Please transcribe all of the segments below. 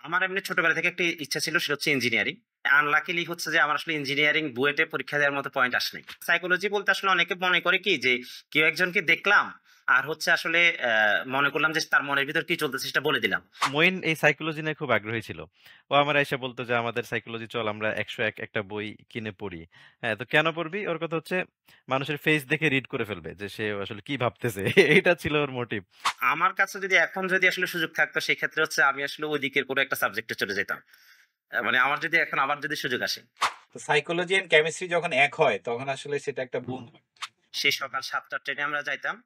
আমার এমনি ছোটবেলা থেকে একটা ইচ্ছা ছিল, সেটা হচ্ছে ইঞ্জিনিয়ারিং। আনলাকিলি হচ্ছে যে আমার আসলে ইঞ্জিনিয়ারিং বুয়েটে পরীক্ষা দেওয়ার মতো পয়েন্ট আসে নাই। সাইকোলজি বলতে আসলে অনেকে মনে করে কি যে কেউ একজনকে দেখলাম আর হচ্ছে আসলে মনে করলাম যে তার মনের ভিতর কি চলতেছে সেটা বলে দিলাম। মঈন এই সাইকোলজি নিয়ে খুব আগ্রহী ছিল। ও আমার এসে বলতো যে, "আমাদের সাইকোলজি চল আমরা ১০১ একটা বই কিনে পড়ি।" হ্যাঁ, তো কেন পড়বি? ওর কথা হচ্ছে মানুষের ফেস দেখে রিড করে ফেলবে যে সে আসলে কি ভাবতেছে। এইটা ছিল ওর মোটিভ। আমার কাছে যদি এখন যদি আসলে সুযোগ থাকতো সেক্ষেত্রে হচ্ছে আমি আসলে ওই দিকের কোনো একটা সাবজেক্টে চলে যেতাম। মানে আমার যদি এখন আবার যদি সুযোগ আসে। তো সাইকোলজি এন্ড কেমিস্ট্রি যখন এক হয় তখন আসলে সেটা একটা বুম হয়। সেই সকাল ৭টার ট্রেনে আমরা যাইতাম।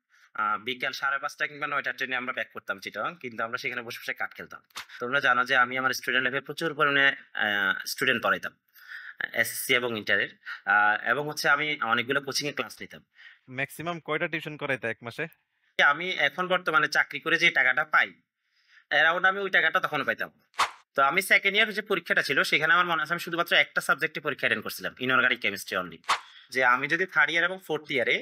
বিকাল ৫:৩০ কিংবা ৯টার ট্রেনে আমরা ব্যাক করতাম চিটাগাং। কিন্তু আমরা সেখানে বসে, বসে কার্ড খেলতাম। তোমরা জানো যে আমি আমার স্টুডেন্ট লাইফে প্রচুর পরিমাণে স্টুডেন্ট পড়াইতাম। এসএসসি এবং ইন্টারের। এবং হচ্ছে আমি অনেকগুলো কোচিং এ ক্লাস নিতাম। মেক্সিমাম কয়টা টিউশন করাইতা এক মাসে? আমি এখন বর্তমানে চাকরি করে যে টাকাটা পাই, অ্যারাউন্ড আমি ওই টাকাটা তখনও পাইতাম। তো আমি 2nd ইয়ার যে পরীক্ষাটা ছিল সেখানে আমার মনে আছে আমি শুধুমাত্র একটা সাবজেক্টে পরীক্ষা অ্যাটেন্ড করছিলাম। Inorganic chemistry only. যে আমি যদি 3rd ইয়ার এবং 4th ইয়ারে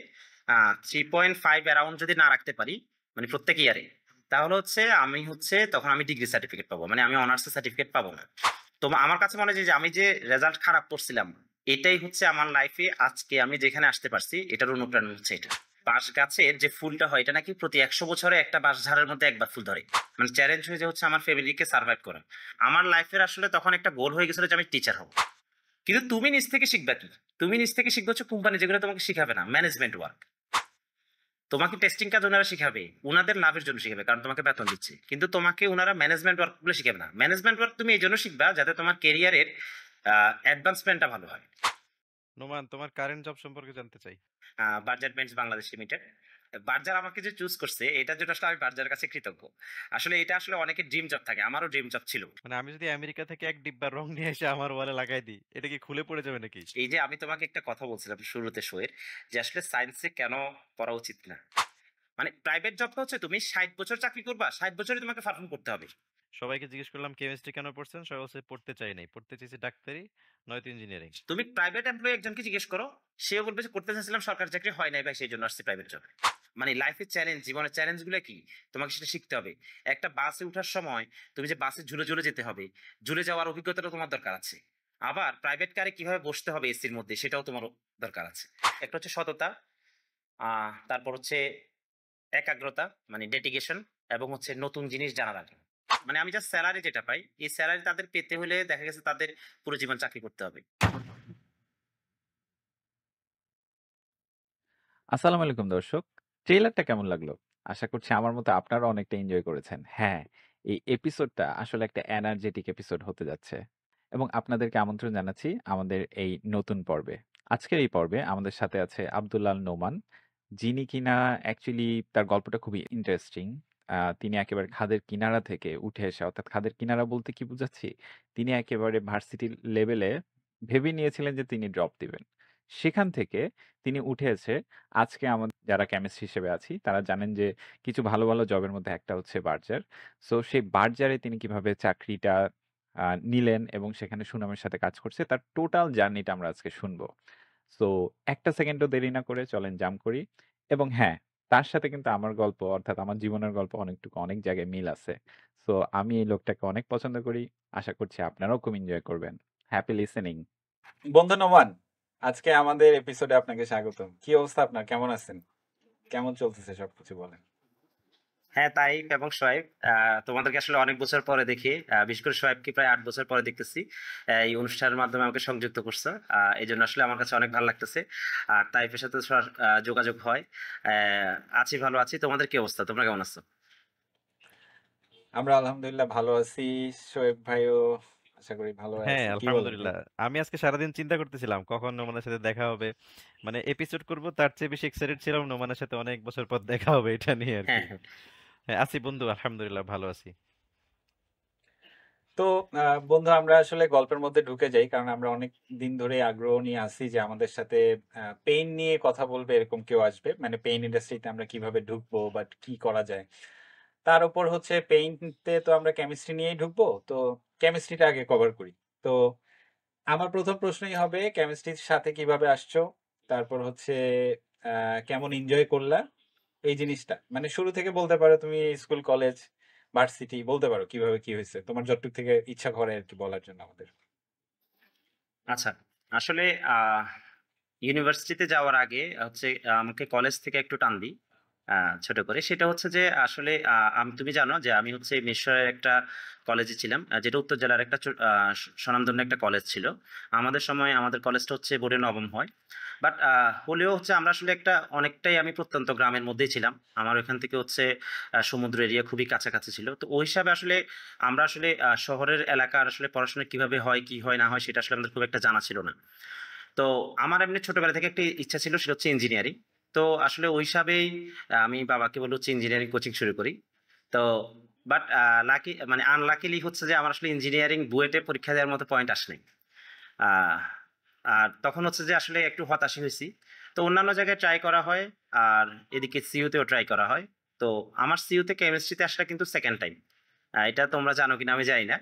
3.5 অ্যারাউন্ড যদি না রাখতে পারি, মানে প্রত্যেক ইয়ারে, তাহলে হচ্ছে আমি হচ্ছে তখন আমি ডিগ্রি সার্টিফিকেট পাবো। মানে আমি অনার্সের সার্টিফিকেট পাবো না। তো আমার কাছে মনে হয় যে আমি যে রেজাল্ট খারাপ করছিলাম, এটাই হচ্ছে আমার লাইফে আজকে আমি যেখানে আসতে পারছি এটার অনুপ্রেরণা হচ্ছে এটা। বাঁশ গাছের যে ফুলটা হয় এটা নাকি প্রতি 100 বছরে একটা বাঁশ ঝাড়ের মধ্যে একবার ফুল ধরে। মানে চ্যালেঞ্জ হয়ে যে হচ্ছে আমার ফ্যামিলিকে সার্ভাইভ করা। আমার লাইফের আসলে তখন একটা গোল হয়ে গেছিল যে আমি টিচার হব। কিন্তু তুমি নিজ থেকে শিখবা কি? তুমি নিজ থেকে শিখবে হচ্ছে কোম্পানি যেগুলো তোমাকে শিখাবে না, ম্যানেজমেন্ট ওয়ার্ক। তোমাকে টেস্টিং কাজ ওনারা শিখাবে, উনাদের লাভের জন্য শিখাবে কারণ তোমাকে বেতন দিচ্ছে। কিন্তু তোমাকে উনারা ম্যানেজমেন্ট ওয়ার্ক গুলো শিখাবে না। ম্যানেজমেন্ট ওয়ার্ক তুমি এই জন্য শিখবা যাতে তোমার ক্যারিয়ারের অ্যাডভান্সমেন্টটা ভালো হয়। নোমান, তোমার কারেন্ট জব সম্পর্কে জানতে চাই। Berger bench Bangladesh limited. Berger আমাকে যে চুজ করছে এটার জন্য আসলে আমি বার্জারের কাছে কৃতজ্ঞ। আসলে এটা আসলে অনেকের ড্রিম জব থাকে, আমারও ড্রিম জব ছিল। মানে আমি যদি আমেরিকা থেকে এক ডিব্বা রং নিয়ে এসে আমার ওয়ালে লাগাই দিই, এটা কি খুলে পড়ে যাবে নাকি? এই যে আমি তোমাকে একটা কথা বলছিলাম শুরুতে শোয়ের, যে আসলে সায়েন্সে কেন পড়া উচিত না। মানে প্রাইভেট জবটা হচ্ছে তুমি 60 বছর চাকরি করবা, 60 বছরে তোমাকে পারফর্ম করতে হবে। সবাইকে জিজ্ঞেস করলাম কেমিস্ট্রি কেন পড়ছেন? সবাই বলছে পড়তে চাই নাই। পড়তে চাইছি ডাক্তারি, নয়তো ইঞ্জিনিয়ারিং। তুমি প্রাইভেট এমপ্লয়ি একজনকে জিজ্ঞেস করো, সেও বলবে যে করতে চাইছিলাম সরকারি চাকরি হয় নাই ভাই, সেই জন্য আসছে প্রাইভেট জব। মানে লাইফের চ্যালেঞ্জ, জীবনের চ্যালেঞ্জ গুলো কি তোমাকে সেটা শিখতে হবে। একটা বাসে ওঠার সময় তুমি যে বাসে ঝুলে ঝুলে যেতে হবে, ঝুলে যাওয়ার অভিজ্ঞতাটা তোমার দরকার আছে। আবার প্রাইভেট কারে কিভাবে বসতে হবে এসির মধ্যে সেটাও তোমার দরকার আছে। একটা হচ্ছে সততা, তারপর হচ্ছে একাগ্রতা, মানে ডেডিকেশন, এবং হচ্ছে নতুন জিনিস জানার আগে। মানে আমি যা স্যালারি যেটা পাই, এই স্যালারি তাদের পেতে হলে দেখা গেছে তাদের পুরো জীবন চাকরি করতে হবে। আসসালামু আলাইকুম দর্শক। ট্রেইলারটা কেমন লাগলো? আশা করছি আমার মতো আপনারাও অনেকটা এনজয় করেছেন। হ্যাঁ, এই এপিসোডটা আসলে একটা এনার্জেটিক এপিসোড হতে যাচ্ছে। এবং আপনাদেরকে আমন্ত্রণ জানাচ্ছি আমাদের এই নতুন পর্বে। আজকের এই পর্বে আমাদের সাথে আছে আব্দুল্লাল নোমান, যিনি কিনা অ্যাকচুয়ালি তার গল্পটা খুবই ইন্টারেস্টিং। তিনি একেবারে খাদের কিনারা থেকে উঠে এসে, অর্থাৎ খাদের কিনারা বলতে কি বুঝাচ্ছি? তিনি একেবারে ভার্সিটি লেভেলে ভেবে নিয়েছিলেন যে তিনি ড্রপ দিবেন। সেখান থেকে তিনি উঠে এসে আজকে যারা কেমিস্ট হিসেবে আছি তারা জানেন যে কিছু ভালো, ভালো জবের মধ্যে একটা হচ্ছে বার্জার। সো সেই বার্জারে তিনি কিভাবে চাকরিটা নিলেন এবং সেখানে সুনামের সাথে কাজ করছে তার টোটাল জার্নিটা আমরা আজকে শুনবো। সো একটা সেকেন্ডও দেরি না করে চলেন জাম্প করি। এবং হ্যাঁ, তার সাথে কিন্তু আমার গল্প অর্থাৎ আমার জীবনের গল্প অনেক জায়গায় মিল আছে। সো আমি এই লোকটাকে অনেক পছন্দ করি। আশা করছি আপনারাও খুব এনজয় করবেন। Happy listening. বন্ধু নোমান, আজকে আমাদের এপিসোডে আপনাকে স্বাগতম। কি অবস্থা আপনার? কেমন আছেন? কেমন চলতেছে সবকিছু বলেন। হ্যাঁ, তাইফ এবং সোহাইব, তোমাদেরকে আসলে অনেক বছর পরে দেখি। বিশেষ করে সোহাইবকে প্রায় 8 বছর পরে দেখতেছি। এই অনুষ্ঠানের মাধ্যমে আমাকে সংযুক্ত করছো। এই জন্য আসলে আমার কাছে অনেক ভালো লাগতেছে। আর তাইফের সাথে যোগাযোগ হয়। আছি, ভালো আছি। তোমাদের কি অবস্থা? তোমরা কেমন আছো? আমরা আলহামদুলিল্লাহ ভালো আছি। শোয়েব ভাইও আশা করি ভালো হ্যাঁ, আছে। কি বলেন ভাই? আলহামদুলিল্লাহ। আমি আজকে সারাদিন চিন্তা করতেছিলাম কখন নোমানের সাথে দেখা হবে। মানে এপিসোড করব তার চেয়ে বেশি এক্সাইটেড ছিলাম নোমানের সাথে অনেক বছর পর দেখা হবে এটা নিয়ে আরকি। হ্যাঁ, হ্যাঁ। হ্যাঁ, আছি বন্ধু, আলহামদুলিল্লাহ ভালো আছি। তো বন্ধু, আমরা আসলে গল্পের মধ্যে ঢুকে যাই কারণ আমরা অনেক দিন ধরে আগ্রহ নিয়ে আসি যে আমাদের সাথে পেইন নিয়ে কথা বলবে এরকম কেউ আসবে, মানে পেইন ইন্ডাস্ট্রিতে আমরা কিভাবে ঢুকবো বাট কি করা যায়। তার উপর হচ্ছে পেইন্টে তো আমরা কেমিস্ট্রি নিয়েই ঢুকবো, তো কেমিস্ট্রিটা আগে কভার করি। তো আমার প্রথম প্রশ্নই হবে কেমিস্ট্রির সাথে কিভাবে আসছো, তারপর হচ্ছে কেমন এনজয় করলা এই জিনিসটা, মানে শুরু থেকে বলতে পারো তুমি স্কুল কলেজ ভার্সিটি বলতে পারো কিভাবে কি হয়েছে তোমার যতটুক থেকে ইচ্ছা করে আর কি বলার জন্য আমাদের। আচ্ছা, আসলে ইউনিভার্সিটিতে যাওয়ার আগে হচ্ছে আমাকে কলেজ থেকে একটু টান দিই ছোট করে। সেটা হচ্ছে যে আসলে তুমি জানো যে আমি হচ্ছে মিরসরাইয়ের একটা কলেজে ছিলাম, যেটা উত্তর জেলার একটা স্বনামধন্য একটা কলেজ ছিল। আমাদের সময় আমাদের কলেজটা হচ্ছে বোর্ডে নবম হয়। বাট হলেও হচ্ছে আমরা আসলে একটা অনেকটাই আমি প্রত্যন্ত গ্রামের মধ্যেই ছিলাম। আমার ওইখান থেকে হচ্ছে সমুদ্র এরিয়া খুবই কাছাকাছি ছিল। তো ওই হিসাবে আসলে আমরা আসলে শহরের এলাকার আসলে পড়াশোনা কিভাবে হয়, কি হয় না হয় সেটা আসলে আমাদের খুব একটা জানা ছিল না। তো আমার এমনি ছোটবেলা থেকে একটা ইচ্ছা ছিল, সেটা হচ্ছে ইঞ্জিনিয়ারিং। তো আসলে ওই হিসাবেই আমি বাবাকে বলে হচ্ছে ইঞ্জিনিয়ারিং কোচিং শুরু করি। তো বাট লাকি মানে আনলাকিলি হচ্ছে যে আমার আসলে ইঞ্জিনিয়ারিং বুয়েটে পরীক্ষা দেওয়ার মতো পয়েন্ট আসেনি। আহ, আর তখন হচ্ছে যে আসলে একটু হতাশই হয়েছি। তো অন্যান্য জায়গায় ট্রাই করা হয়, আর এদিকে সিইউতেও ট্রাই করা হয়। তো আমার সিইউতে কেমিস্ট্রিতে আসলে কিন্তু সেকেন্ড টাইম। এটা তোমরা জানো কিনা আমি জানি না।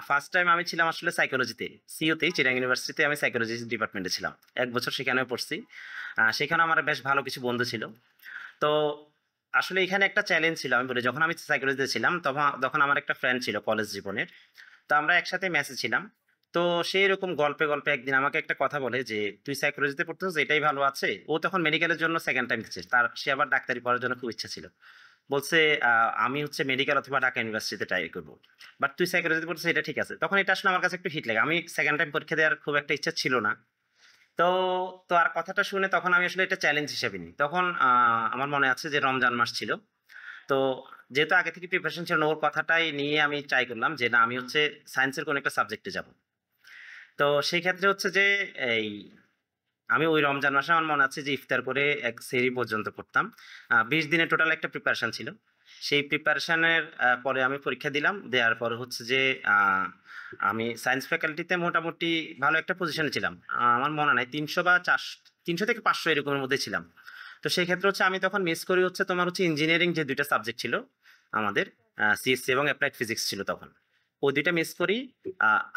ফার্স্ট টাইম আমি ছিলাম আসলে সাইকোলজিতে, সিইউতেই চিটাগাং ইউনিভার্সিটিতে আমি সাইকোলজি ডিপার্টমেন্টে ছিলাম। 1 বছর সেখানেও পড়ছি। সেখানে আমার বেশ ভালো কিছু বন্ধু ছিল। তো আসলে এখানে একটা চ্যালেঞ্জ ছিল, আমি বলি যখন আমি সাইকোলজিতে ছিলাম তখন তখন আমার একটা ফ্রেন্ড ছিল কলেজ জীবনের। তো আমরা একসাথে মেসে ছিলাম। তো সেই রকম গল্পে গল্পে একদিন আমাকে একটা কথা বলে যে তুই সাইকোলজিতে পড়তেছিস, এটাই ভালো আছে। ও তখন মেডিকেলের জন্য সেকেন্ড টাইম দিচ্ছে, তার সে আবার ডাক্তারি পড়ার জন্য খুব ইচ্ছা ছিল। বলছে আমি হচ্ছে মেডিকেল অথবা ঢাকা ইউনিভার্সিটিতে ট্রাই করবো, বাট তুই সাইকোলজিতে পড়ছিস, এটা ঠিক আছে। তখন এটা আসলে আমার কাছে একটু হিট লাগে, আমি সেকেন্ড টাইম পরীক্ষা দেওয়ার খুব একটা ইচ্ছা ছিল না। তো তো আর কথাটা শুনে তখন আমি আসলে এটা চ্যালেঞ্জ হিসেবে নিই। তখন আমার মনে আছে যে রমজান মাস ছিল। তো যেহেতু আগে থেকে প্রিপারেশন ছিল না, ওর কথাটাই নিয়ে আমি ট্রাই করলাম যে না আমি হচ্ছে সায়েন্সের কোনো একটা সাবজেক্টে যাব। তো সেই ক্ষেত্রে হচ্ছে যে এই আমি ওই রমজান মাসে আমার মনে আছে যে ইফতার করে এক সেহরি পর্যন্ত পড়তাম। 20 দিনের টোটাল একটা প্রিপারেশন ছিল। সেই প্রিপারেশনের পরে আমি পরীক্ষা দিলাম। দেওয়ার পরে হচ্ছে যে আমি সায়েন্স ফ্যাকাল্টিতে মোটামুটি ভালো একটা পজিশনে ছিলাম। আমার মনে নাই 300 বা 400, 300 থেকে 500 এরকমের মধ্যে ছিলাম। তো সেই ক্ষেত্রে হচ্ছে আমি তখন মিস করি হচ্ছে তোমার হচ্ছে ইঞ্জিনিয়ারিং যে 2টা সাবজেক্ট ছিল আমাদের, সিএসসি এবং অ্যাপ্লাইড ফিজিক্স ছিল তখন। ওই 2টা মিস করি।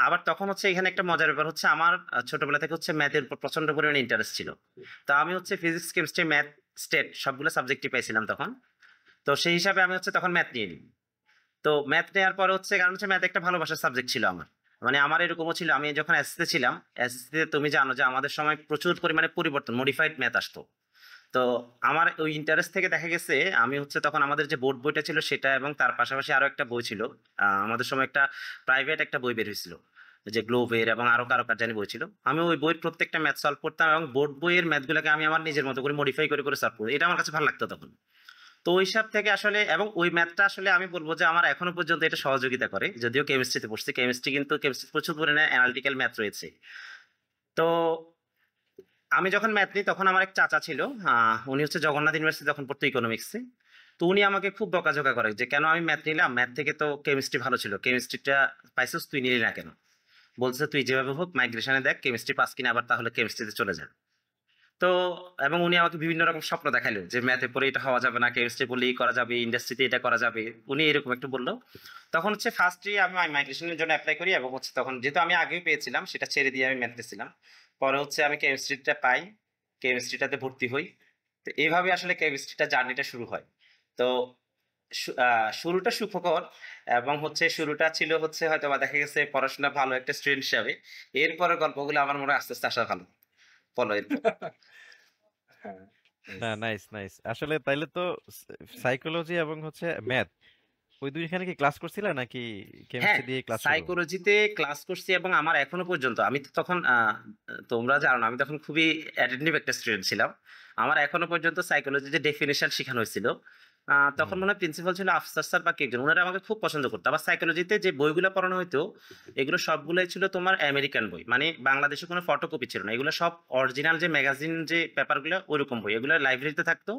আবার তখন হচ্ছে এখানে একটা মজার ব্যাপার হচ্ছে আমার ছোটবেলা থেকে হচ্ছে ম্যাথের উপর প্রচন্ড পরিমাণে ইন্টারেস্ট ছিল। তো আমি হচ্ছে ফিজিক্স, কেমিস্ট্রি, ম্যাথ, স্টেট সবগুলো সাবজেক্টই পাইছিলাম তখন। তো সেই হিসাবে আমি হচ্ছে তখন ম্যাথ নিয়ে নিই। তো ম্যাথ নেওয়ার পরে হচ্ছে কারণ হচ্ছে ম্যাথ একটা ভালোবাসার সাবজেক্ট ছিল আমার। মানে আমার এরকমও ছিল, আমি যখন এসএসসি ছিলাম, এসএসসিতে তুমি জানো যে আমাদের সময় প্রচুর পরিমাণে পরিবর্তন মডিফাইড ম্যাথ আসতো। তো আমার ওই ইন্টারেস্ট থেকে দেখা গেছে আমি হচ্ছে তখন আমাদের যে বোর্ড বইটা ছিল সেটা, এবং তার পাশাপাশি আরো একটা বই ছিল। আমাদের সময় একটা প্রাইভেট একটা বই বের হয়েছিল, যে গ্লোবের এবং আরো কারো কার জানি বই ছিল। আমি ওই বইয়ের প্রত্যেকটা ম্যাথ সলভ করতাম, এবং বোর্ড বইয়ের ম্যাথগুলোকে আমি আমার নিজের মতো করে মডিফাই করে করে সলভ করি, এটা আমার কাছে ভালো লাগতো তখন। তো ওই হিসাব থেকে আসলে, এবং ওই ম্যাথটা আসলে আমি বলবো যে আমার এখনো পর্যন্ত এটা সহযোগিতা করে, যদিও কেমিস্ট্রিতে পড়ছি। কেমিস্ট্রি কিন্তু কেমিস্ট্রি প্রচুর পরিমাণে অ্যানালিটিক্যাল ম্যাথ রয়েছে। তো আমি যখন ম্যাথ নিই তখন আমার এক চাচা ছিল, উনি হচ্ছে জগন্নাথ ইউনিভার্সিটি তখন পড়তো ইকোনমিক্সে। তো উনি আমাকে খুব বকাঝকা করে যে কেন আমি ম্যাথ নিলাম, ম্যাথ থেকে তো কেমিস্ট্রি ভালো ছিল, কেমিস্ট্রিটা পাইছিস তুই নিলি না কেন। বলছে তুই যেভাবে হোক মাইগ্রেশনে দেখ কেমিস্ট্রি পাস কিনা, আবার তাহলে কেমিস্ট্রিতে চলে যা। তো এবং উনি আমাকে বিভিন্ন রকম স্বপ্ন দেখাইলো যে ম্যাথে পড়ে এটা হওয়া যাবে না, কেমিস্ট্রি পড়লে করা যাবে, ইন্ডাস্ট্রিতে এটা করা যাবে। উনি এরকম একটু বললো। তখন হচ্ছে ফার্স্টে আমি মাইগ্রেশনের জন্য অ্যাপ্লাই করি, এবং হচ্ছে তখন যেহেতু আমি আগেও পেয়েছিলাম সেটা ছেড়ে দিয়ে আমি ম্যাথে ছিলাম। পরে হচ্ছে আমি কেমিস্ট্রিটা পাই, কেমিস্ট্রিটাতে ভর্তি হই। তো এইভাবে আসলে কেমিস্ট্রিটা জার্নিটা শুরু হয়। তো শুরুটা সুখকর, এবং হচ্ছে শুরুটা ছিল হচ্ছে হয়তো বা দেখা গেছে পড়াশোনা ভালো একটা স্টুডেন্ট হিসাবে। এরপরে গল্পগুলো আমার মনে হয় আস্তে আস্তে আসা ভালো। বলো এরপর। হ্যাঁ, না, nice. Nice, nice. আসলে তাইলে তো সাইকোলজি এবং হচ্ছে ম্যাথ ওই দুইখানে কি ক্লাস করছিলা নাকি হ্যাঁ, কেমিস্ট্রি দিয়ে ক্লাস শুরু? সাইকোলজিতে ক্লাস করছি, এবং আমার এখনো পর্যন্ত, আমি তো তখন তোমরা জানো না আমি তখন খুবই অ্যাটেন্টিভ একটা স্টুডেন্ট ছিলাম। আমার এখনো পর্যন্ত সাইকোলজি যে ডেফিনেশন শেখানো হয়েছিল, তখন হুম। মনে হয় প্রিন্সিপাল ছিল আফসার স্যার বা কে একজন, ওনারা আমাকে খুব পছন্দ করতো। আবার সাইকোলজিতে যে বইগুলো পড়ানো হতো এগুলো সবগুলোই ছিল তোমার আমেরিকান বই, মানে বাংলাদেশে কোনো ফটোকপি ছিল না, এগুলো সব অরিজিনাল যে ম্যাগাজিন যে পেপারগুলো ওইরকম বই, এগুলো লাইব্রেরিতে থাকতো।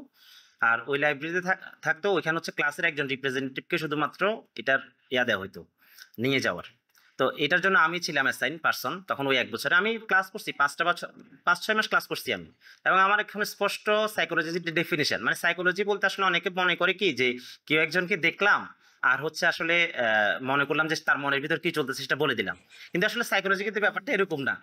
আর ওই লাইব্রেরিতে থাকতো, ওইখানে হচ্ছে ক্লাসের একজন রিপ্রেজেন্টেটিভকে শুধুমাত্র এটার দেওয়া হইতো, নিয়ে যাওয়ার। তো এটার জন্য আমি ছিলাম অ্যাসাইন পারসন। তখন ওই 1 বছরে আমি ক্লাস করছি 5-6 মাস ক্লাস করছি আমি। এবং আমার এখানে স্পষ্ট সাইকোলজির ডেফিনিশন, মানে সাইকোলজি বলতে আসলে অনেকে মনে করে কি যে কেউ একজনকে দেখলাম আর হচ্ছে আসলে মনে করলাম যে তার মনের ভিতর কি চলতেছে সেটা বলে দিলাম। কিন্তু আসলে সাইকোলজি কিন্তু ব্যাপারটা এরকম না।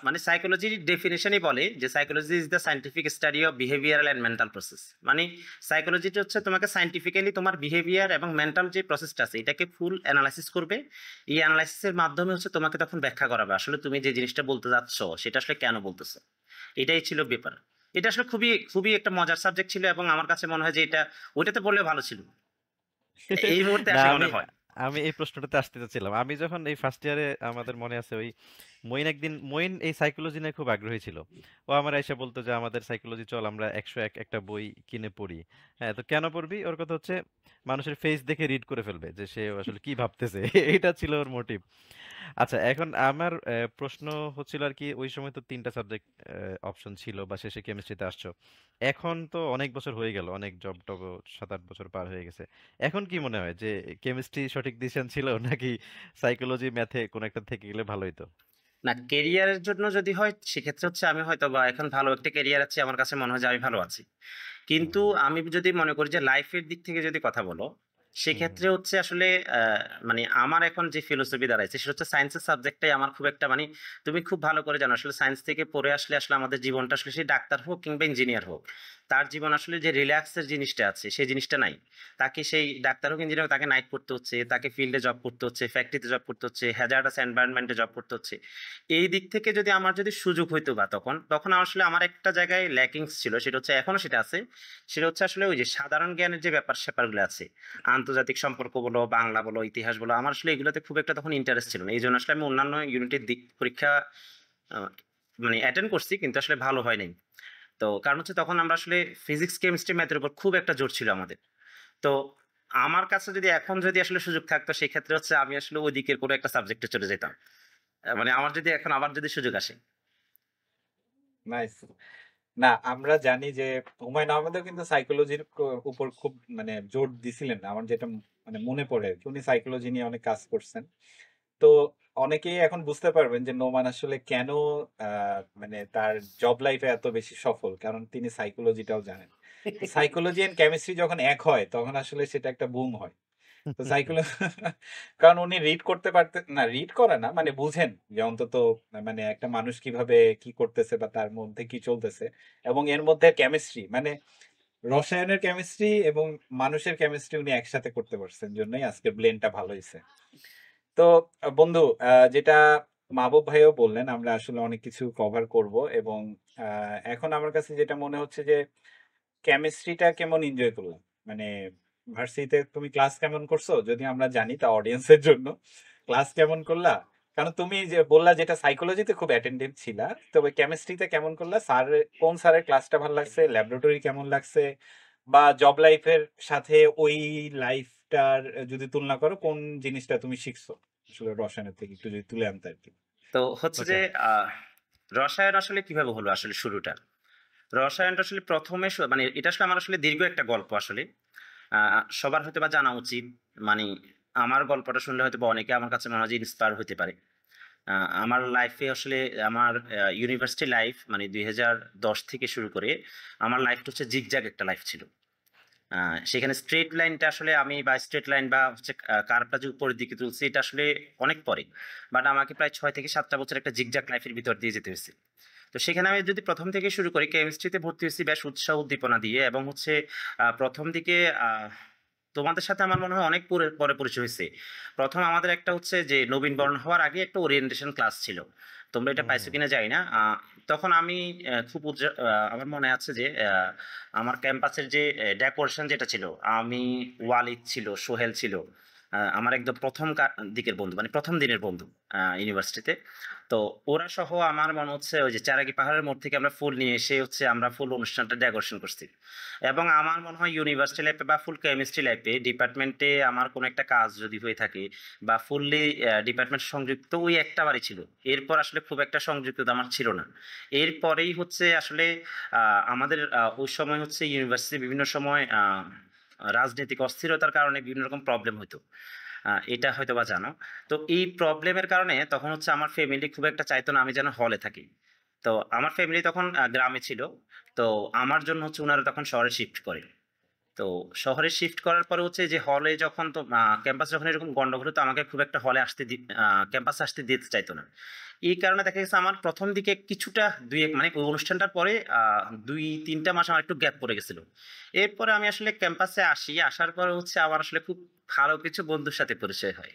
মানে সাইকোলজির ডেফিনেশনই বলে যে psychology is the scientific study of behavioural and mental process. মানে সাইকোলজিটা হচ্ছে তোমাকে সায়েন্টিফিক্যালি তোমার বিহেভিয়ার এবং মেন্টাল যে প্রসেসটা আছে এটাকে ফুল অ্যানালাইসিস করবে। এই অ্যানালাইসিসের মাধ্যমে হচ্ছে তোমাকে তখন ব্যাখ্যা করাবে আসলে তুমি যে জিনিসটা বলতে যাচ্ছ সেটা আসলে কেন বলতেছো। এটাই ছিল ব্যাপার। এটা আসলে খুবই খুবই একটা মজার সাবজেক্ট ছিল এবং আমার কাছে মনে হয় যে এটা ওইটাতে বললে ভালো ছিল এই মুহূর্তে না আসলে আমি মনে হয়। আমি এই প্রশ্নটাতে আসতে চাচ্ছিলাম। আমি যখন এই ফার্স্ট ইয়ারে আমাদের মনে আছে ওই মইন এই সাইকোলজি নিয়ে খুব আগ্রহী ছিল। ও আমার এসে বলতো যে আমাদের সাইকোলজি চল আমরা 101 একটা বই কিনে পড়ি। হ্যাঁ, তো কেন পড়বি? ওর কথা হচ্ছে মানুষের ফেস দেখে রিড করে ফেলবে যে সে আসলে কি ভাবতেছে। এটা ছিল ওর মোটিভ। আচ্ছা এখন আমার প্রশ্ন হচ্ছিল আর কি ওই সময় তো ৩টা সাবজেক্ট অপশন ছিল বা শেষে কেমিস্ট্রিতে আসছো। এখন তো অনেক বছর হয়ে গেল, অনেক জব টব ৭-৮ বছর পার হয়ে গেছে। এখন কি মনে হয় যে কেমিস্ট্রি সঠিক ডিসিশন ছিল নাকি সাইকোলজি ম্যাথে কোন একটা থেকে গেলে ভালো হতো? না, কেরিয়ারের জন্য যদি হয় সেক্ষেত্রে হচ্ছে আমি হয়তো বা এখন ভালো একটা কেরিয়ার আছে, আমার কাছে মনে হয় যে আমি ভালো আছি। কিন্তু হুম, আমি যদি মনে করি যে লাইফের দিক থেকে যদি কথা বলো, হুম, হুম, সেক্ষেত্রে হচ্ছে আসলে মানে আমার এখন যে ফিলোসফি দাঁড়াইছে সেটা হচ্ছে সায়েন্সের সাবজেক্টটাই আমার খুব একটা মানে তুমি খুব ভালো করে জানো আসলে সায়েন্স থেকে পড়ে আসলে আসলে আমাদের জীবনটা আসলে সেই ডাক্তার হোক কিংবা ইঞ্জিনিয়ার হোক, তার জীবন আসলে যে রিল্যাক্সের জিনিসটা আছে সেই জিনিসটা নাই। তাকে সেই ডাক্তার হোক ইঞ্জিনিয়ার হোক তাকে নাইট পড়তে হচ্ছে, তাকে ফিল্ডে জব করতে হচ্ছে, ফ্যাক্টরিতে জব করতে হচ্ছে, হ্যাজার্ডাস এনভায়রনমেন্টে জব করতে হচ্ছে। এই দিক থেকে যদি আমার যদি সুযোগ হইতো বা তখন তখন আসলে আমার একটা জায়গায় ল্যাকিংস ছিল, সেটা হচ্ছে এখনো সেটা আছে। সেটা হচ্ছে আসলে ওই যে সাধারণ জ্ঞানের যে ব্যাপার স্যাপারগুলো আছে, আন্তর্জাতিক সম্পর্ক বলো, বাংলা বলো, ইতিহাস বলো, আমার আসলে এগুলোতে খুব একটা তখন ইন্টারেস্ট ছিল না। এই জন্য আসলে আমি অন্যান্য ইউনিটের দিক পরীক্ষা আহ, মানে অ্যাটেন্ড করছি কিন্তু আসলে ভালো হয় নাই। তো কারণ হচ্ছে তখন আমরা আসলে ফিজিক্স কেমিস্ট্রি ম্যাথের উপর খুব একটা জোর ছিল আমাদের। তো আমার কাছে যদি এখন যদি আসলে সুযোগ থাকতো সেই ক্ষেত্রে হচ্ছে আমি আসলে ওই দিকের কোনো একটা সাবজেক্টে চলে যেতাম। মানে আমার যদি এখন আবার যদি সুযোগ আসে। নাইস। না আমরা জানি যে হুমায়ুন আহমেদও কিন্তু সাইকোলজির উপর খুব মানে জোর দিছিলেন। আমার যেটা মানে মনে পড়ে আরকি। উনি সাইকোলজি নিয়ে অনেক কাজ করছেন। তো অনেকেই এখন বুঝতে পারবেন যে নোমান আসলে কেন মানে তার জব লাইফে এত বেশি সফল। কারণ তিনি সাইকোলজিটাও জানেন। তো সাইকোলজি এন্ড কেমিস্ট্রি যখন এক হয় তখন আসলে সেটা একটা বুম হয়। তো কারণ উনি রিড করতে পারতেন না, রিড করে না মানে বুঝেন যে অন্তত মানে একটা মানুষ কিভাবে কি করতেছে বা তার মধ্যে কি চলতেছে। এবং এর মধ্যে কেমিস্ট্রি মানে রসায়নের কেমিস্ট্রি এবং মানুষের কেমিস্ট্রি উনি একসাথে করতে পারছেন জন্যই আজকের ব্লেন্ডটা ভালো হয়েছে। তো বন্ধু যেটা মাহবুব ভাইও বললেন আমরা আসলে অনেক কিছু কভার করব এবং এখন আমার কাছে যেটা মনে হচ্ছে যে কেমিস্ট্রিটা কেমন এনজয় করলাম মানে ভার্সিটিতে তুমি ক্লাস কেমন করছো যদি আমরা জানি তা অডিয়েন্সের জন্য ক্লাস কেমন করলা, কারণ তুমি যে বললা যেটা সাইকোলজিতে খুব অ্যাটেন্টিভ ছিলা, তবে কেমিস্ট্রিতে কেমন করলা, স্যার কোন স্যারের ক্লাসটা ভালো লাগছে, ল্যাবরেটরি কেমন লাগছে, বা জব লাইফের সাথে ওই লাইফটার যদি তুলনা করো কোন জিনিসটা তুমি শিখছো আসলে রসায়নের থেকে একটু যদি তুলে আনতে আর কি। তো হচ্ছে ওকে। যে রসায়ন আসলে কিভাবে হলো আসলে শুরুটা। রসায়নটা আসলে প্রথমে মানে এটা আসলে আমার আসলে দীর্ঘ একটা গল্প আসলে। সবার হয়তো বা জানা উচিত। মানে আমার গল্পটা শুনলে হয়তো বা অনেকে আমার কাছে মনে হয় যে ইন্সপায়ার হতে পারে। আমার লাইফে আসলে আমার ইউনিভার্সিটি লাইফ মানে ২০১০ থেকে শুরু করে আমার লাইফটা হচ্ছে জিগজ্যাগ একটা লাইফ ছিল। সেখানে স্ট্রেট লাইনটা আসলে আমি বা স্ট্রেট লাইন বা হচ্ছে কার্ভটা যে উপরের দিকে তুলছি এটা আসলে অনেক পরে। বাট আমাকে প্রায় ৬ থেকে ৭টা বছর একটা জিগজ্যাগ লাইফের ভিতর দিয়ে যেতে হয়েছে। তো সেখানে আমি যদি প্রথম থেকে শুরু করি, কেমিস্ট্রিতে ভর্তি হয়েছি বেশ উৎসাহ উদ্দীপনা দিয়ে এবং হচ্ছে প্রথম দিকে তোমাদের সাথে আমার মনে হয় অনেক পরে পরে পরিচয় হয়েছে। প্রথম আমাদের একটা হচ্ছে যে নবীনবরণ হওয়ার আগে একটা ওরিয়েন্টেশন ক্লাস ছিল। তোমরা এটা হুম, পাইছো হুম, কিনা জানি না। তখন আমি খুব আমার মনে আছে যে আমার ক্যাম্পাসের যে ডেকোরেশন যেটা ছিল, আমি, ওয়ালিদ ছিল, সোহেল ছিল, আমার একদম প্রথম দিকের বন্ধু মানে প্রথম দিনের বন্ধু ইউনিভার্সিটিতে। তো ওরা সহ আমার মনে হচ্ছে ওই যে চারাগি পাহাড়ের মোড় থেকে আমরা ফুল নিয়ে এসে হচ্ছে আমরা ফুল অনুষ্ঠানটা ডেকোরেশন করছি। এবং আমার মনে হয় ইউনিভার্সিটি লাইফে বা ফুল কেমিস্ট্রি লাইফে ডিপার্টমেন্টে আমার কোনো একটা কাজ যদি হয়ে থাকে বা ফুললি ডিপার্টমেন্ট সংযুক্ত ওই একটা বারই ছিল। এরপর আসলে খুব একটা সংযুক্ততা আমার ছিল না। এরপরেই হচ্ছে আসলে আমাদের ওই সময় হচ্ছে ইউনিভার্সিটি বিভিন্ন সময় রাজনৈতিক অস্থিরতার কারণে বিভিন্ন রকম প্রবলেম হতো। এটা হয়তো বা জানো। তো এই প্রবলেমের কারণে তখন হচ্ছে আমার ফ্যামিলি খুব একটা চাইতো না আমি যেন হলে থাকি। তো আমার ফ্যামিলি তখন গ্রামে ছিল। তো আমার জন্য হচ্ছে উনারা তখন শহরে শিফট করে। তো শহরে শিফট করার পরে হচ্ছে যে হলে যখন তো ক্যাম্পাস যখন এরকম গন্ডগোল হতো আমাকে খুব একটা হলে ক্যাম্পাসে আসতে দিতে চাইতো না। এই কারণে দেখা গেছে আমার প্রথম দিকে কিছুটা মানে ওই অনুষ্ঠানটার পরে 2-3টা মাস আমার একটু গ্যাপ পড়ে গেছিল। এরপরে আমি আসলে ক্যাম্পাসে আসার পরে হচ্ছে আমার আসলে খুব ভালো কিছু বন্ধুর সাথে পরিচয় হয়,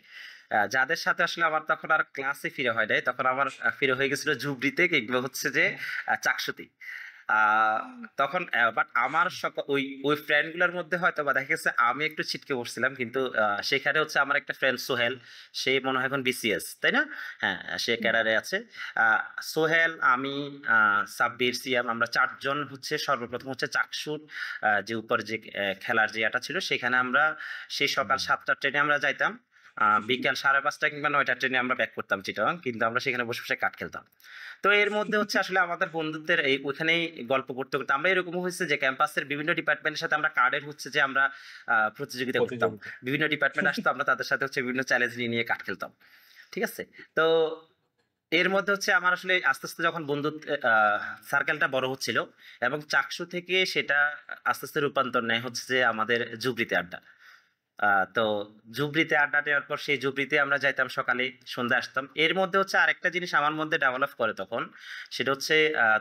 যাদের সাথে আসলে আমার তখন আর ক্লাসে ফিরে হয় নাই, তখন আমার ফিরে হয়ে গেছিল জুবরিতে কিংবা হচ্ছে যে চাকসুতে। আহ তখন বাট আমার ওই ওই ফ্রেন্ড গুলার মধ্যে হয়তো বা দেখা গেছে আমি একটু ছিটকে বসছিলাম, কিন্তু সেখানে হচ্ছে আমার একটা ফ্রেন্ড সোহেল, সে মনে হয় এখন বিসিএস, তাই না? হ্যাঁ, সে ক্যাডারে আছে। সোহেল, আমি, সাব্বির, সিয়াম, আমরা 4জন হচ্ছে সর্বপ্রথম হচ্ছে চাকসুর যে উপর যে খেলার যে ইয়েটা ছিল সেখানে আমরা সেই সকাল 7টার ট্রেনে আমরা যাইতাম, বিকাল 5:30 কিংবা 9টার ট্রেনে আমরা ব্যাক করতাম চিটাগাং, কিন্তু আমরা সেখানে বসে বসে কাঠ খেলতাম। তো এর মধ্যে হচ্ছে আসলে আমাদের বন্ধুদের এই ওখানেই গল্প করতে করতে আমরা এরকম হয়েছে যে ক্যাম্পাসের বিভিন্ন ডিপার্টমেন্টের সাথে আমরা কার্ডের হচ্ছে যে আমরা প্রতিযোগিতা করতাম। প্রতিযোগিতা। বিভিন্ন ডিপার্টমেন্ট আসতো, আমরা তাদের সাথে হচ্ছে বিভিন্ন চ্যালেঞ্জ নিয়ে কাঠ খেলতাম। ঠিক আছে? তো এর মধ্যে হচ্ছে আমার আসলে আস্তে আস্তে যখন বন্ধুত্ব সার্কেলটা বড় হচ্ছিল এবং চাকসু থেকে সেটা আস্তে আস্তে রূপান্তর নেয় হচ্ছে যে আমাদের জুবরিতে আড্ডা। তো জুবরিতে আড্ডা দেওয়ার পর সেই জুবরিতে আমরা যাইতাম সকালে, সন্ধ্যায় আসতাম। এর মধ্যে হচ্ছে আরেকটা জিনিস আমার মধ্যে ডেভেলপ করে তখন, সেটা হচ্ছে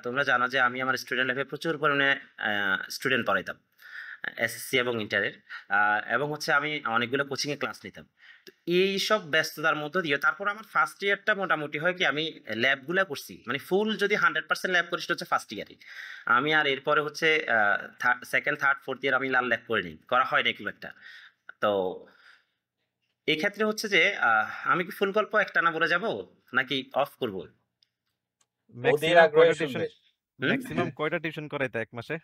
তোমরা জানো যে আমি আমার স্টুডেন্ট লাইফে প্রচুর পরিমাণে স্টুডেন্ট পড়াইতাম, এসএসসি এবং ইন্টারের, এবং হচ্ছে আমি অনেকগুলো কোচিংয়ে ক্লাস নিতাম। তো এই সব ব্যস্ততার মধ্য দিয়ে তারপর আমার ফার্স্ট ইয়ারটা মোটামুটি হয় কি, আমি ল্যাবগুলো করছি, মানে ফুল যদি 100% ল্যাব করি সেটা হচ্ছে ফার্স্ট ইয়ারে। আমি আর এরপরে হচ্ছে সেকেন্ড, থার্ড, ফোর্থ ইয়ার আমি লাল ল্যাব করিনি, করা হয় না খুব একটা। তো এই ক্ষেত্রে হচ্ছে যে আমি কি ফুল গল্প একটানা বলে যাব নাকি অফ করব? ওদের ম্যাক্সিমাম আগ্রহে কয়টা টিউশন শুনবে। ম্যাক্সিমাম কয়টা টিউশন করাইতে এক মাসে?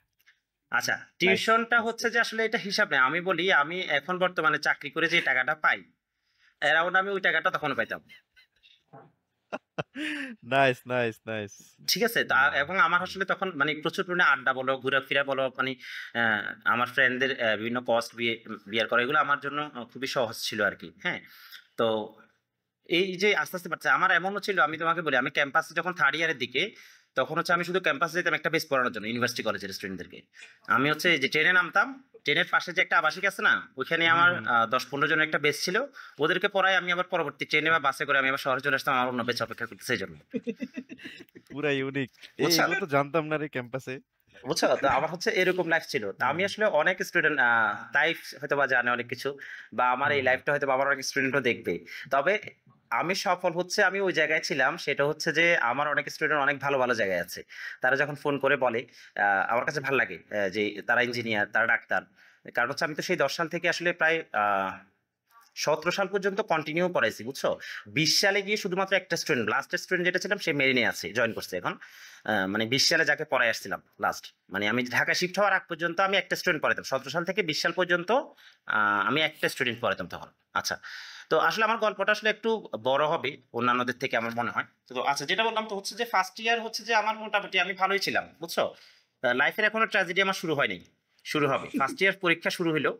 আচ্ছা, নাইস, টিউশনটা নাইস। হচ্ছে যে আসলে এটা হিসাব নেই। আমি বলি আমি এখন বর্তমানে চাকরি করে যে টাকাটা পাই, অ্যারাউন্ড আমি ওই টাকাটা তখন পাইতাম। Nice, nice, nice. ঠিক আছে? এবং আমার আসলে তখন মানে প্রচুর পরিমাণে আড্ডা বলো, ঘোরাফেরা বলো, মানে আহ, আমার ফ্রেন্ডদের বিভিন্ন কস্ট বিয়ার করা, এগুলো আমার জন্য খুবই সহজ ছিল আর কি। হ্যাঁ, তো এই যে আস্তে আস্তে বাড়ছে আমার এমনও ছিল, আমি তোমাকে বলি আমি ক্যাম্পাসে যখন থার্ড ইয়ারের দিকে, তখন হচ্ছে আমি শুধু ক্যাম্পাসে যেতাম একটা বেস পড়ানোর জন্য ইউনিভার্সিটি কলেজের স্টুডেন্টদেরকে। আমি হচ্ছে যে ট্রেনে নামতাম, ট্রেনের পাশে যে একটা আবাসিক আছে না, ওইখানে আমার 10-15 জন একটা বেস ছিল, ওদেরকে পড়াই আমি আবার পরবর্তী ট্রেনে বা বাসে করে আমি আবার শহরে চলে আসতাম আমার অন্য বেচ অপেক্ষা করতে, সেই জন্য। পুরা ইউনিক। বুঝছো? এগুলো তো জানতাম না রে ক্যাম্পাসে। বুঝছো তো আমার হচ্ছে এরকম লাইফ ছিল। তো আমি আসলে অনেক স্টুডেন্ট তাই হয়তো বা জানে অনেক কিছু, বা আমার এই লাইফটা হয়তো বা আমার অনেক স্টুডেন্টও দেখবে। তবে আমি সফল হচ্ছে আমি ওই জায়গায় ছিলাম, সেটা হচ্ছে যে আমার অনেক স্টুডেন্ট অনেক ভালো ভালো জায়গায় আছে। তারা যখন ফোন করে বলে, আমার কাছে ভালো লাগে যে তারা ইঞ্জিনিয়ার, তারা ডাক্তার। কারণ হচ্ছে আমি তো সেই 10 সাল থেকে আসলে প্রায় 17 সাল পর্যন্ত কন্টিনিউ পড়াইছি, বুঝছো? 20 সালে গিয়ে শুধুমাত্র একটা স্টুডেন্ট, লাস্ট স্টুডেন্ট যেটা ছিলাম সে মেরিনে আছে, জয়েন করছে এখন। মানে 20 সালে যাকে পড়াই আসছিলাম লাস্ট, মানে আমি ঢাকা শিফট হওয়ার আগ পর্যন্ত আমি একটা স্টুডেন্ট পড়াইতাম। 17 সাল থেকে 20 সাল পর্যন্ত আমি একটা স্টুডেন্ট পড়াইতাম তখন। আচ্ছা, তো আসলে আমার গল্পটা আসলে একটু বড় হবে অন্যান্যদের থেকে আমার মনে হয়। তো আচ্ছা, যেটা বললাম তো হচ্ছে যে ফার্স্ট ইয়ার হচ্ছে যে আমার মোটামুটি আমি ভালোই ছিলাম, বুঝছো? লাইফের এখনো ট্র্যাজেডি আমার শুরু হয়নি, শুরু হবে। ফার্স্ট ইয়ার পরীক্ষা শুরু হইলো,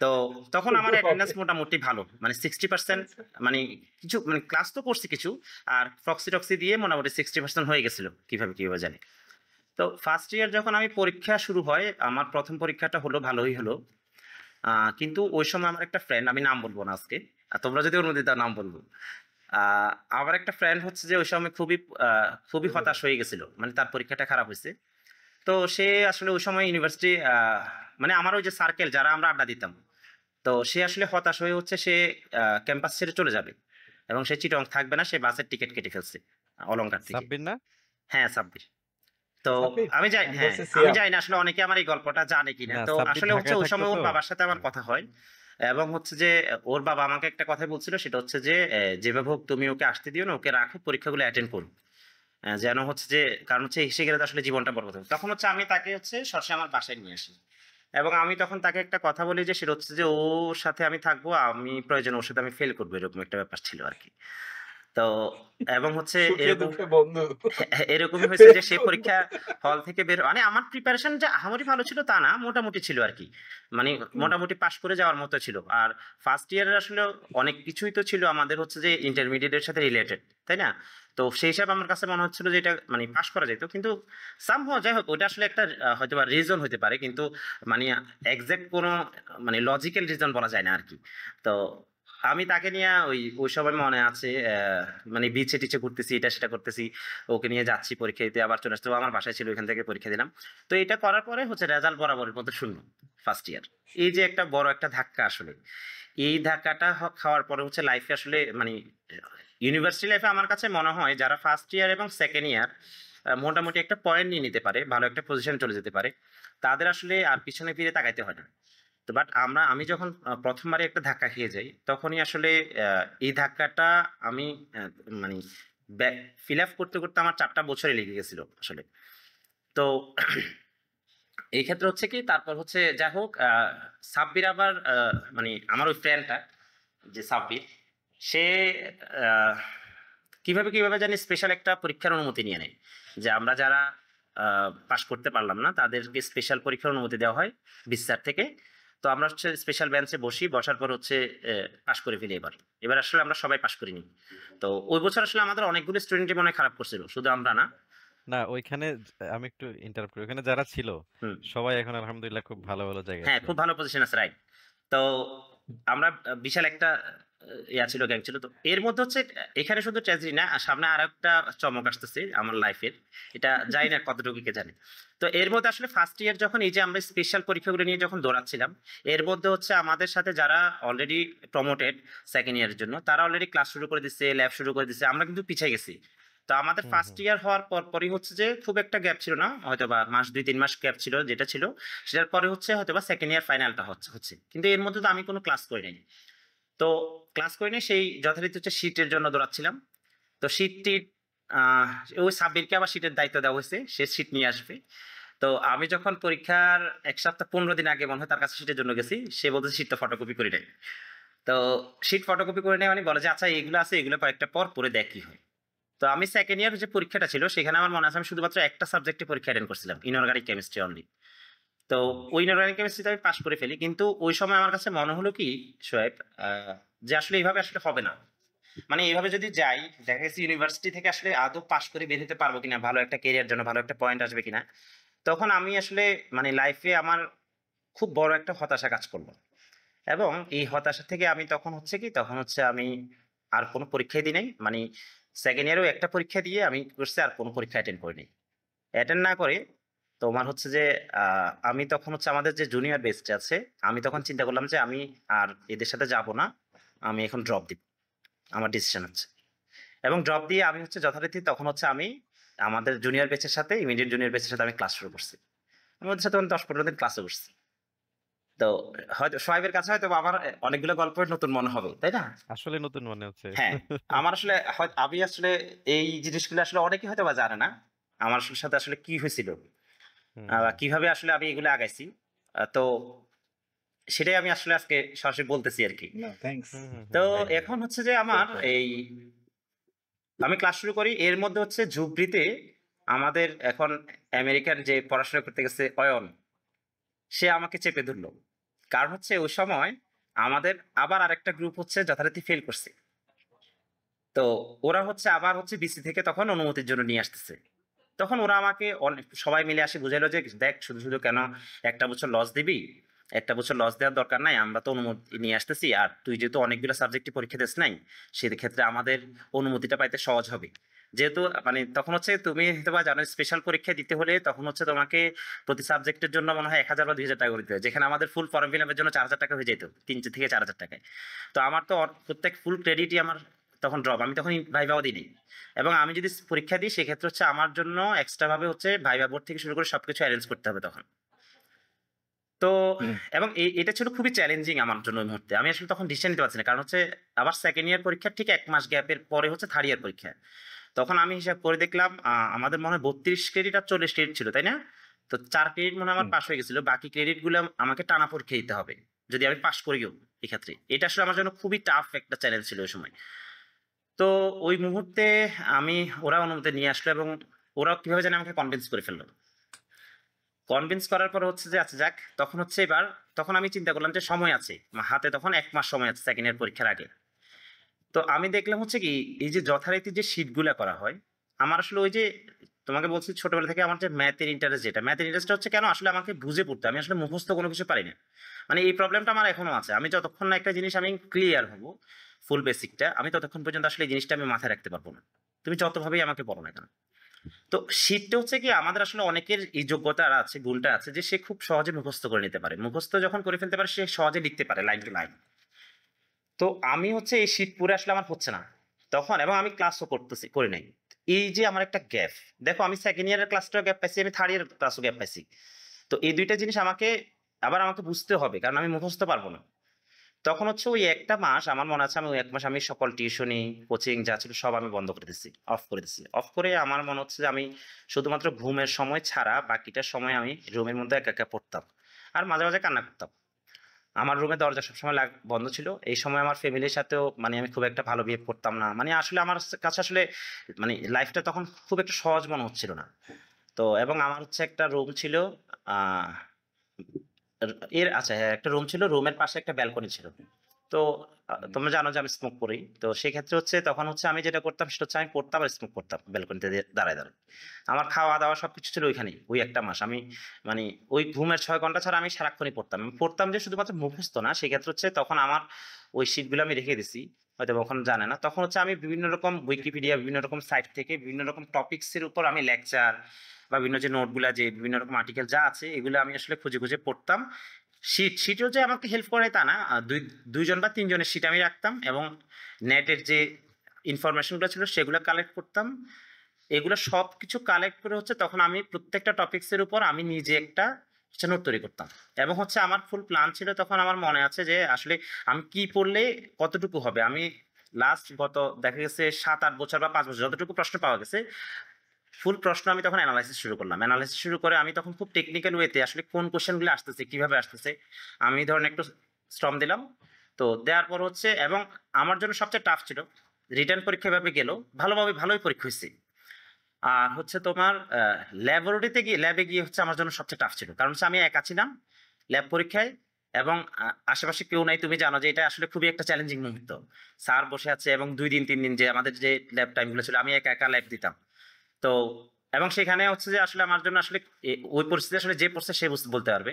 তো তখন আমার অ্যাটেন্ডেন্স মোটামুটি ভালো, মানে 60%, মানে কিছু মানে ক্লাস তো করছি কিছু, আর প্রক্সি টক্সি দিয়ে মোটামুটি 60% হয়ে গেছিল কিভাবে জানি। তো ফার্স্ট ইয়ার যখন আমি পরীক্ষা শুরু হয়, আমার প্রথম পরীক্ষাটা হলো, ভালোই হলো। কিন্তু ওই সময় আমার একটা ফ্রেন্ড, আমি নাম বলবো না আজকে, তোমরা যদি অনুমতি দাও নাম বলবো। আমার একটা ফ্রেন্ড হচ্ছে যে ওই সময় খুবই হতাশ হয়ে গেছিল, মানে তার পরীক্ষাটা খারাপ হয়েছে। তো সে আসলে ওই সময় ইউনিভার্সিটি, মানে আমার ওই যে সার্কেল যারা আমরা আড্ডা দিতাম, তো সে আসলে হতাশ হয়ে হচ্ছে সে ক্যাম্পাস ছেড়ে চলে যাবে এবং সে চিটং থাকবে না, সে বাসের টিকিট কেটে ফেলছে অলংকার থেকে। সাব্বির না? হ্যাঁ, সাব্বির। তো সাব্বির? আমি যাই, আমি হ্যাঁ বলছি আমি সিয়াম। জানি না আসলে অনেকে আমার এই গল্পটা জানে কিনা। না, তো সাব্বির আসলে হচ্ছে ঢাকায় ওই থাকতো সময় ওর তো। বাবার সাথে আমার কথা হয়, এবং হচ্ছে যে ওর বাবা আমাকে একটা কথা বলছিল, সেটা হচ্ছে যে যেভাবে হোক তুমি ওকে আসতে দিও না, ওকে রাখো, পরীক্ষাগুলো অ্যাটেন্ড করুন, যেন হচ্ছে যে, কারণ হচ্ছে এসে গেলে তো আসলে জীবনটা বরবাদ হবে। তখন হচ্ছে আমি তাকে হচ্ছে সরাসরি আমার বাসায় নিয়ে আসি, এবং আমি তখন তাকে একটা কথা বলি যে সেটা হচ্ছে যে ওর সাথে আমি থাকবো, আমি প্রয়োজন ওর সাথে আমি ফেল করবো, এরকম একটা ব্যাপার ছিল আর কি। তো এবং হচ্ছে সুখে এরকম দুঃখে বন্ধু। এরকমই হয়েছে যে সে পরীক্ষা হল থেকে বের মানে আমার প্রিপারেশন যে আহামরি ভালো ছিল তা না, মোটামুটি ছিল আরকি। মানে হুম। মোটামুটি পাস করে যাওয়ার মতো ছিল। আর ফার্স্ট ইয়ারের আসলে অনেক কিছুই তো ছিল আমাদের হচ্ছে যে ইন্টারমিডিয়েট এর সাথে রিলেটেড, তাই না? তো সেই হিসাবে আমার কাছে মনে হচ্ছিল যে এটা মানে পাস করা যেত। কিন্তু সামহাউ যাই হোক ওটা আসলে একটা হয়তোবা রিজন হতে পারে। কিন্তু মানে এক্সাক্ট কোনো মানে লজিক্যাল রিজন বলা যায় না আরকি। তো আমি তাকে নিয়ে ওই সময় মনে আছে মানে বিচে টিচে ঘুরতেছি, এটা সেটা করতেছি। ওকে নিয়ে যাচ্ছি পরীক্ষা দিতে, আবার চলে আসতে। ও আমার বাসায় ছিল, ওইখান থেকে পরীক্ষা দিলাম। তো এটা করার পরে হচ্ছে রেজাল্ট বরাবরের মতো শূন্য ফার্স্ট ইয়ার। এই যে একটা বড় একটা ধাক্কা আসলে। এই ধাক্কাটা খাওয়ার পরে হচ্ছে লাইফে আসলে মানে ইউনিভার্সিটি লাইফে আমার কাছে মনে হয় যারা ফার্স্ট ইয়ার এবং সেকেন্ড ইয়ার মোটামুটি একটা পয়েন্ট নিয়ে নিতে পারে, ভালো একটা পজিশনে চলে যেতে পারে, তাদের আসলে আর পিছনে ফিরে তাকাইতে হয় না। তো বাট আমি যখন প্রথমবারে একটা ধাক্কা খেয়ে যাই, তখনই আসলে এই ধাক্কাটা আমি মানে ফিল আপ করতে করতে আমার 4টা বছরই লেগে গেছিল আসলে। তো এই ক্ষেত্রে হচ্ছে কি তারপর হচ্ছে যাই হোক সাব্বির আবার মানে আমার ওই ফ্রেন্ডটা যে সাব্বির, সে আহ, কিভাবে কিভাবে জানি স্পেশাল একটা পরীক্ষার অনুমতি নিয়ে নেয়, যে আমরা যারা পাশ করতে পারলাম না তাদেরকে স্পেশাল পরীক্ষার অনুমতি দেওয়া হয় বিস্তার থেকে। তো আমরা হচ্ছে স্পেশাল বেঞ্চে বসার পর হচ্ছে পাশ করে ফেলি। এবার আসলে আমরা সবাই পাশ করিনি। তো ওই বছর আসলে আমাদের অনেকগুলো স্টুডেন্টই মনে হয় খারাপ করছিল, শুধু আমরা না। না ওইখানে আমি একটু ইন্টারাপ্ট করি। ওখানে যারা ছিল হুম। সবাই এখন আলহামদুলিল্লাহ খুব ভালো ভালো জায়গায় হ্যাঁ, আছে। খুব ভালো পজিশন আছে, রাইট। তো আমরা বিশাল একটা ইয়া ছিল, গ্যাং ছিল। তো এর মধ্যে হচ্ছে এখানে শুধু ট্র্যাজেডি না, সামনে আর একটা চমক আসতেছে আমার লাইফের। এটা জানি না কতটুকু কে জানে। তো এর মধ্যে আসলে ফার্স্ট ইয়ার যখন এই যে আমরা স্পেশাল পরীক্ষাগুলো নিয়ে যখন দৌড়াচ্ছিলাম, এর মধ্যে হচ্ছে আমাদের সাথে যারা অলরেডি প্রমোটেড সেকেন্ড ইয়ারের জন্য, তারা অলরেডি ক্লাস শুরু করে দিচ্ছে, ল্যাব শুরু করে দিচ্ছে, আমরা কিন্তু পিছিয়ে গেছি। তো আমাদের হুম ফার্স্ট হুম ইয়ার হওয়ার পরই হচ্ছে যে খুব একটা গ্যাপ ছিল না, হয়তো বা মাস 2-3 মাস গ্যাপ ছিল যেটা ছিল। সেটার পরে হচ্ছে হয়তোবা সেকেন্ড ইয়ার ফাইনালটা হচ্ছে। কিন্তু এর মধ্যে তো আমি কোনো ক্লাস করি নাই। তো ক্লাস করিনি, সেই যথারীতি হচ্ছে শীটের জন্য দৌড়াচ্ছিলাম। তো শীট-টিট আহ ওই সাব্বিরকে আবার শীটের দায়িত্ব দেওয়া হয়েছে, সে শীট নিয়ে আসবে। তো আমি যখন পরীক্ষার ১ সপ্তাহ ১৫ দিন আগে মনে হয় তার কাছে শীটের জন্য গেছি, সে বলতেছে শীট তো ফটোকপি করি নাই। তো শীট ফটোকপি করে নেয় মানে বলে যে আচ্ছা এগুলো আছে, এগুলো কয়েকটা পর পরে দেখ কি হয়। তো আমি সেকেন্ড ইয়ার যে পরীক্ষাটা ছিল সেখানে আমার মনে আছে আমি শুধুমাত্র একটা সাবজেক্টে পরীক্ষা অ্যাটেন্ড করছিলাম, ইনঅর্গানিক কেমিস্ট্রি অনলি। তো ওই ইনঅর্গানিক কেমিস্ট্রিতে আমি পাশ করে ফেলি। কিন্তু ওই সময় আমার কাছে মনে হলো কি শোয়েব, যে আসলে এইভাবে আসলে হবে না। মানে এইভাবে যদি যাই, দেখা গেছে ইউনিভার্সিটি থেকে আসলে আদৌ পাশ করে বের হতে পারবো কিনা, ভালো একটা কেরিয়ার জন্য ভালো একটা পয়েন্ট আসবে কিনা। তখন আমি আসলে মানে লাইফে আমার খুব বড় একটা হতাশা কাজ করলো। এবং এই হতাশা থেকে আমি তখন হচ্ছে আমি আর কোনো পরীক্ষাই দিই নাই। মানে সেকেন্ড ইয়ারেও একটা পরীক্ষা দিয়ে আমি করছি, আর কোনো পরীক্ষা অ্যাটেন্ড করিনি। অ্যাটেন্ড না করে তোমার হচ্ছে যে আমি তখন হচ্ছে আমাদের যে জুনিয়র বেস্ট আছে, আমি তখন চিন্তা করলাম যে আমি আর এদের সাথে যাব না, আমি এখন ড্রপ দিব। আমার ডিসিশন হচ্ছে, এবং ড্রপ দিয়ে আমি হচ্ছে যথারীতি তখন হচ্ছে আমি আমাদের জুনিয়র বেচের সাথে ইমিডিয়েট জুনিয়র বেচের সাথে আমি ক্লাস শুরু করছি। আমি ওদের সাথে 10-15 দিন ক্লাসে বসছি। তো হয়তো সোহাইবের কাছে হয়তো বা আমার অনেকগুলো গল্প নতুন মনে হবে, তাই না? আসলে নতুন মনে হচ্ছে। হ্যাঁ, আমার আসলে আমি আসলে এই জিনিসগুলো আসলে অনেকেই হয়তো বা জানে না আমার সাথে আসলে কি হয়েছিল, হুম কিভাবে আসলে আমি এগুলো আগাইছি। তো সেটাই আমি আসলে আজকে সরাসরি বলতেছি আর কি। না, থ্যাংকস। হুম হুম তো হুম এখন হচ্ছে যে আমার আমি ক্লাস শুরু করি, এর মধ্যে হচ্ছে জুবরিতে আমাদের এখন আমেরিকার যে পড়াশোনা করতে গেছে অয়ন, সে আমাকে চেপে ধরলো। কারণ হচ্ছে ওই সময় আমাদের আবার আরেকটা গ্রুপ হচ্ছে যথারীতি ফেল করছে। তো ওরা হচ্ছে আবার হচ্ছে বিসি থেকে তখন অনুমতির জন্য নিয়ে আসতেছে। তখন ওরা আমাকে সবাই মিলে আসে বুঝাইলো যে দেখ শুধু শুধু কেন একটা বছর লস দিবি, একটা বছর লস দেওয়ার দরকার নাই, আমরা তো অনুমতি নিয়ে আসতেছি, আর তুই যেহেতু অনেকগুলো সাবজেক্টে পরীক্ষা দিস নাই, সেক্ষেত্রে আমাদের অনুমতিটা পাইতে সহজ হবে। যেহেতু মানে তখন হচ্ছে তুমি হয়তো বা জানো স্পেশাল পরীক্ষা দিতে হলে তখন হচ্ছে তোমাকে প্রতি সাবজেক্টের জন্য মনে হয় 1,000 বা 2,000 টাকা করে দিতে হয়, যেখানে আমাদের ফুল ফর্ম ফিল আপের জন্য 4,000 টাকা হয়ে যেত, 3 থেকে 4,000 টাকায়। তো আমার তো প্রত্যেক ফুল ক্রেডিটই আমার তখন ড্রপ, আমি তখন ভাইভাও দিই নাই। এবং আমি যদি পরীক্ষা দিই সেক্ষেত্রে হচ্ছে আমার জন্য এক্সট্রা ভাবে হচ্ছে ভাইভা বোর্ড থেকে শুরু করে সবকিছু অ্যারেঞ্জ করতে হবে তখন। তো এবং এটা ছিল খুবই চ্যালেঞ্জিং আমার জন্য ওই মুহূর্তে। আমি আসলে তখন ডিসিশন নিতে পারছি না, কারণ হচ্ছে আবার সেকেন্ড ইয়ার পরীক্ষার ঠিক 1 মাস গ্যাপের পরে হচ্ছে থার্ড ইয়ার পরীক্ষা। তখন আমি হিসাব করে দেখলাম আমাদের মনে হয় 32 ক্রেডিট আর 40 ক্রেডিট ছিল, তাই না? তো 4 ক্রেডিট মনে হয় আমার পাস হয়ে গেছিল, বাকি ক্রেডিট গুলো আমাকে টানা পরীক্ষা দিতে হবে যদি আমি পাস করিও এক্ষেত্রে। এটা আসলে আমার জন্য খুবই টাফ একটা চ্যালেঞ্জ ছিল ওই সময়। তো ওই মুহূর্তে আমি ওরা অনুমতি নিয়ে আসলো এবং ওরা কিভাবে জানি আমাকে কনভিন্স করে ফেললো। কনভিন্স করার পর হচ্ছে যে আচ্ছা যাক, তখন হচ্ছে এবার তখন আমি চিন্তা করলাম যে সময় আছে, হাতে তখন 1 মাস সময় আছে সেকেন্ড ইয়ার পরীক্ষার আগে। তো আমি দেখলাম হচ্ছে কি এই যে যথারীতি যে শীটগুলা করা হয়, আমার আসলে ওই যে তোমাকে বলছি ছোটবেলা থেকে আমার যে ম্যাথের ইন্টারেস্ট, যেটা ম্যাথের ইন্টারেস্ট হচ্ছে কেন আসলে আমাকে বুঝে পড়তে, আমি আসলে মুখস্থ কোনো কিছু পারি না। মানে এই প্রবলেমটা আমার এখনো আছে, আমি যতক্ষণ না একটা জিনিস আমি ক্লিয়ার হব ফুল বেসিকটা, আমি ততক্ষণ পর্যন্ত আসলে এই জিনিসটা আমি মাথায় রাখতে পারবো না, তুমি যতভাবেই আমাকে বলো না কেন। তো শীতটা হচ্ছে কি আমাদের আসলে অনেকের এই যোগ্যতা আছে, গুণটা আছে যে সে খুব সহজে মুখস্থ করে নিতে পারে, মুখস্থ যখন করে ফেলতে পারে সে সহজে লিখতে পারে লাইন টু লাইন। তো আমি হচ্ছে এই শীত পুরে আসলে আমার হচ্ছে না তখন, এবং আমি ক্লাসও করতেছি করি নাই। এই যে আমার একটা গ্যাপ, দেখো আমি সেকেন্ড ইয়ারের ক্লাসটাও গ্যাপ পাইছি, আমি থার্ড ইয়ারের ক্লাসও গ্যাপ পাইছি। তো এই দুইটা জিনিস আমাকে বুঝতে হবে, কারণ আমি মুখস্থ পারবো না। তখন হচ্ছে ওই একটা মাস আমার মনে আছে, আমি ওই 1 মাস আমি সকল টিউশনি কোচিং যা ছিল সব আমি বন্ধ করে দিচ্ছি, অফ করে দিচ্ছি। অফ করে আমার মনে হচ্ছে যে আমি শুধুমাত্র ঘুমের সময় ছাড়া বাকিটা সময় আমি রুমের মধ্যে একা একা পড়তাম আর মাঝে মাঝে কান্না করতাম। আমার রুমের দরজা সবসময় বন্ধ ছিল। এই সময় আমার ফ্যামিলির সাথেও মানে আমি খুব একটা ভালো বিহেভ করতাম না, মানে আসলে আমার কাছে আসলে মানে লাইফটা তখন খুব একটা সহজ মনে হচ্ছিল না। তো এবং আমার হচ্ছে একটা রুম ছিল, আহ আচ্ছা হ্যাঁ, একটা রুম ছিল, রুমের পাশে একটা ব্যালকনি ছিল। তো তোমরা জানো যে আমি স্মোক করি, তো সেক্ষেত্রে হচ্ছে তখন হচ্ছে আমি যেটা করতাম সেটা হচ্ছে আমি পড়তাম আর স্মোক করতাম ব্যালকনিতে দাঁড়ায় দাঁড়ায়। আমার খাওয়া দাওয়া সবকিছু ছিল ওইখানেই। ওই একটা মাস আমি মানে ওই ঘুমের 6 ঘন্টা ছাড়া আমি সারাক্ষণই পড়তাম। আমি পড়তাম যে শুধুমাত্র মুখস্থ না, সেক্ষেত্রে হচ্ছে তখন আমার ওই শিটগুলো আমি রেখে দিছি, হয়তো কখন জানে না। তখন হচ্ছে আমি বিভিন্ন রকম উইকিপিডিয়া, বিভিন্ন রকম সাইট থেকে বিভিন্ন রকম টপিক্সের উপর আমি লেকচার বা বিভিন্ন যে নোটগুলা, যে বিভিন্ন রকম আর্টিকেল যা আছে এগুলো আমি আসলে খুঁজে খুঁজে পড়তাম। শিটও যে আমাকে হেল্প করে তা না, দুইজন বা তিনজনের শিট আমি রাখতাম এবং নেটের যে ইনফরমেশনগুলো ছিল সেগুলো কালেক্ট করতাম। এগুলো সব কিছু কালেক্ট করে হচ্ছে তখন আমি প্রত্যেকটা টপিক্সের উপর আমি নিজে একটা হচ্ছে নোট তৈরি করতাম। এবং হচ্ছে আমার ফুল প্ল্যান ছিল, তখন আমার মনে আছে যে আসলে আমি কি পড়লে কতটুকু হবে। আমি লাস্ট গত দেখা গেছে 7-8 বছর বা 5 বছর যতটুকু প্রশ্ন পাওয়া গেছে ফুল প্রশ্ন আমি তখন অ্যানালাইসিস শুরু করলাম। অ্যানালাইসিস শুরু করে আমি তখন খুব টেকনিক্যাল ওয়েতে আসলে কোন কোশ্চেনগুলো আসতেছে, কিভাবে আসতেছে আমি ধরেন একটু স্ট্রম দিলাম। তো দেওয়ার পর হচ্ছে, এবং আমার জন্য সবচেয়ে টাফ ছিল রিটার্ন পরীক্ষা ভাবে গেল, ভালোই পরীক্ষা হয়েছে। আর হচ্ছে তোমার ল্যাবে গিয়ে হচ্ছে আমার জন্য সবচেয়ে টাফ ছিল, কারণ হচ্ছে আমি একা ছিলাম ল্যাব পরীক্ষায় এবং আশেপাশে কেউ নাই। তুমি জানো যে এটা আসলে খুবই একটা চ্যালেঞ্জিং মুহূর্ত। স্যার বসে আছে এবং 2 দিন 3 দিন যে আমাদের যে ল্যাব টাইমগুলো ছিল আমি একা একা ল্যাব দিতাম। তো এবং সেখানে হচ্ছে যে আসলে আমার জন্য আসলে ওই পরিস্থিতি আসলে যে পড়ছে সে বলতে পারবে।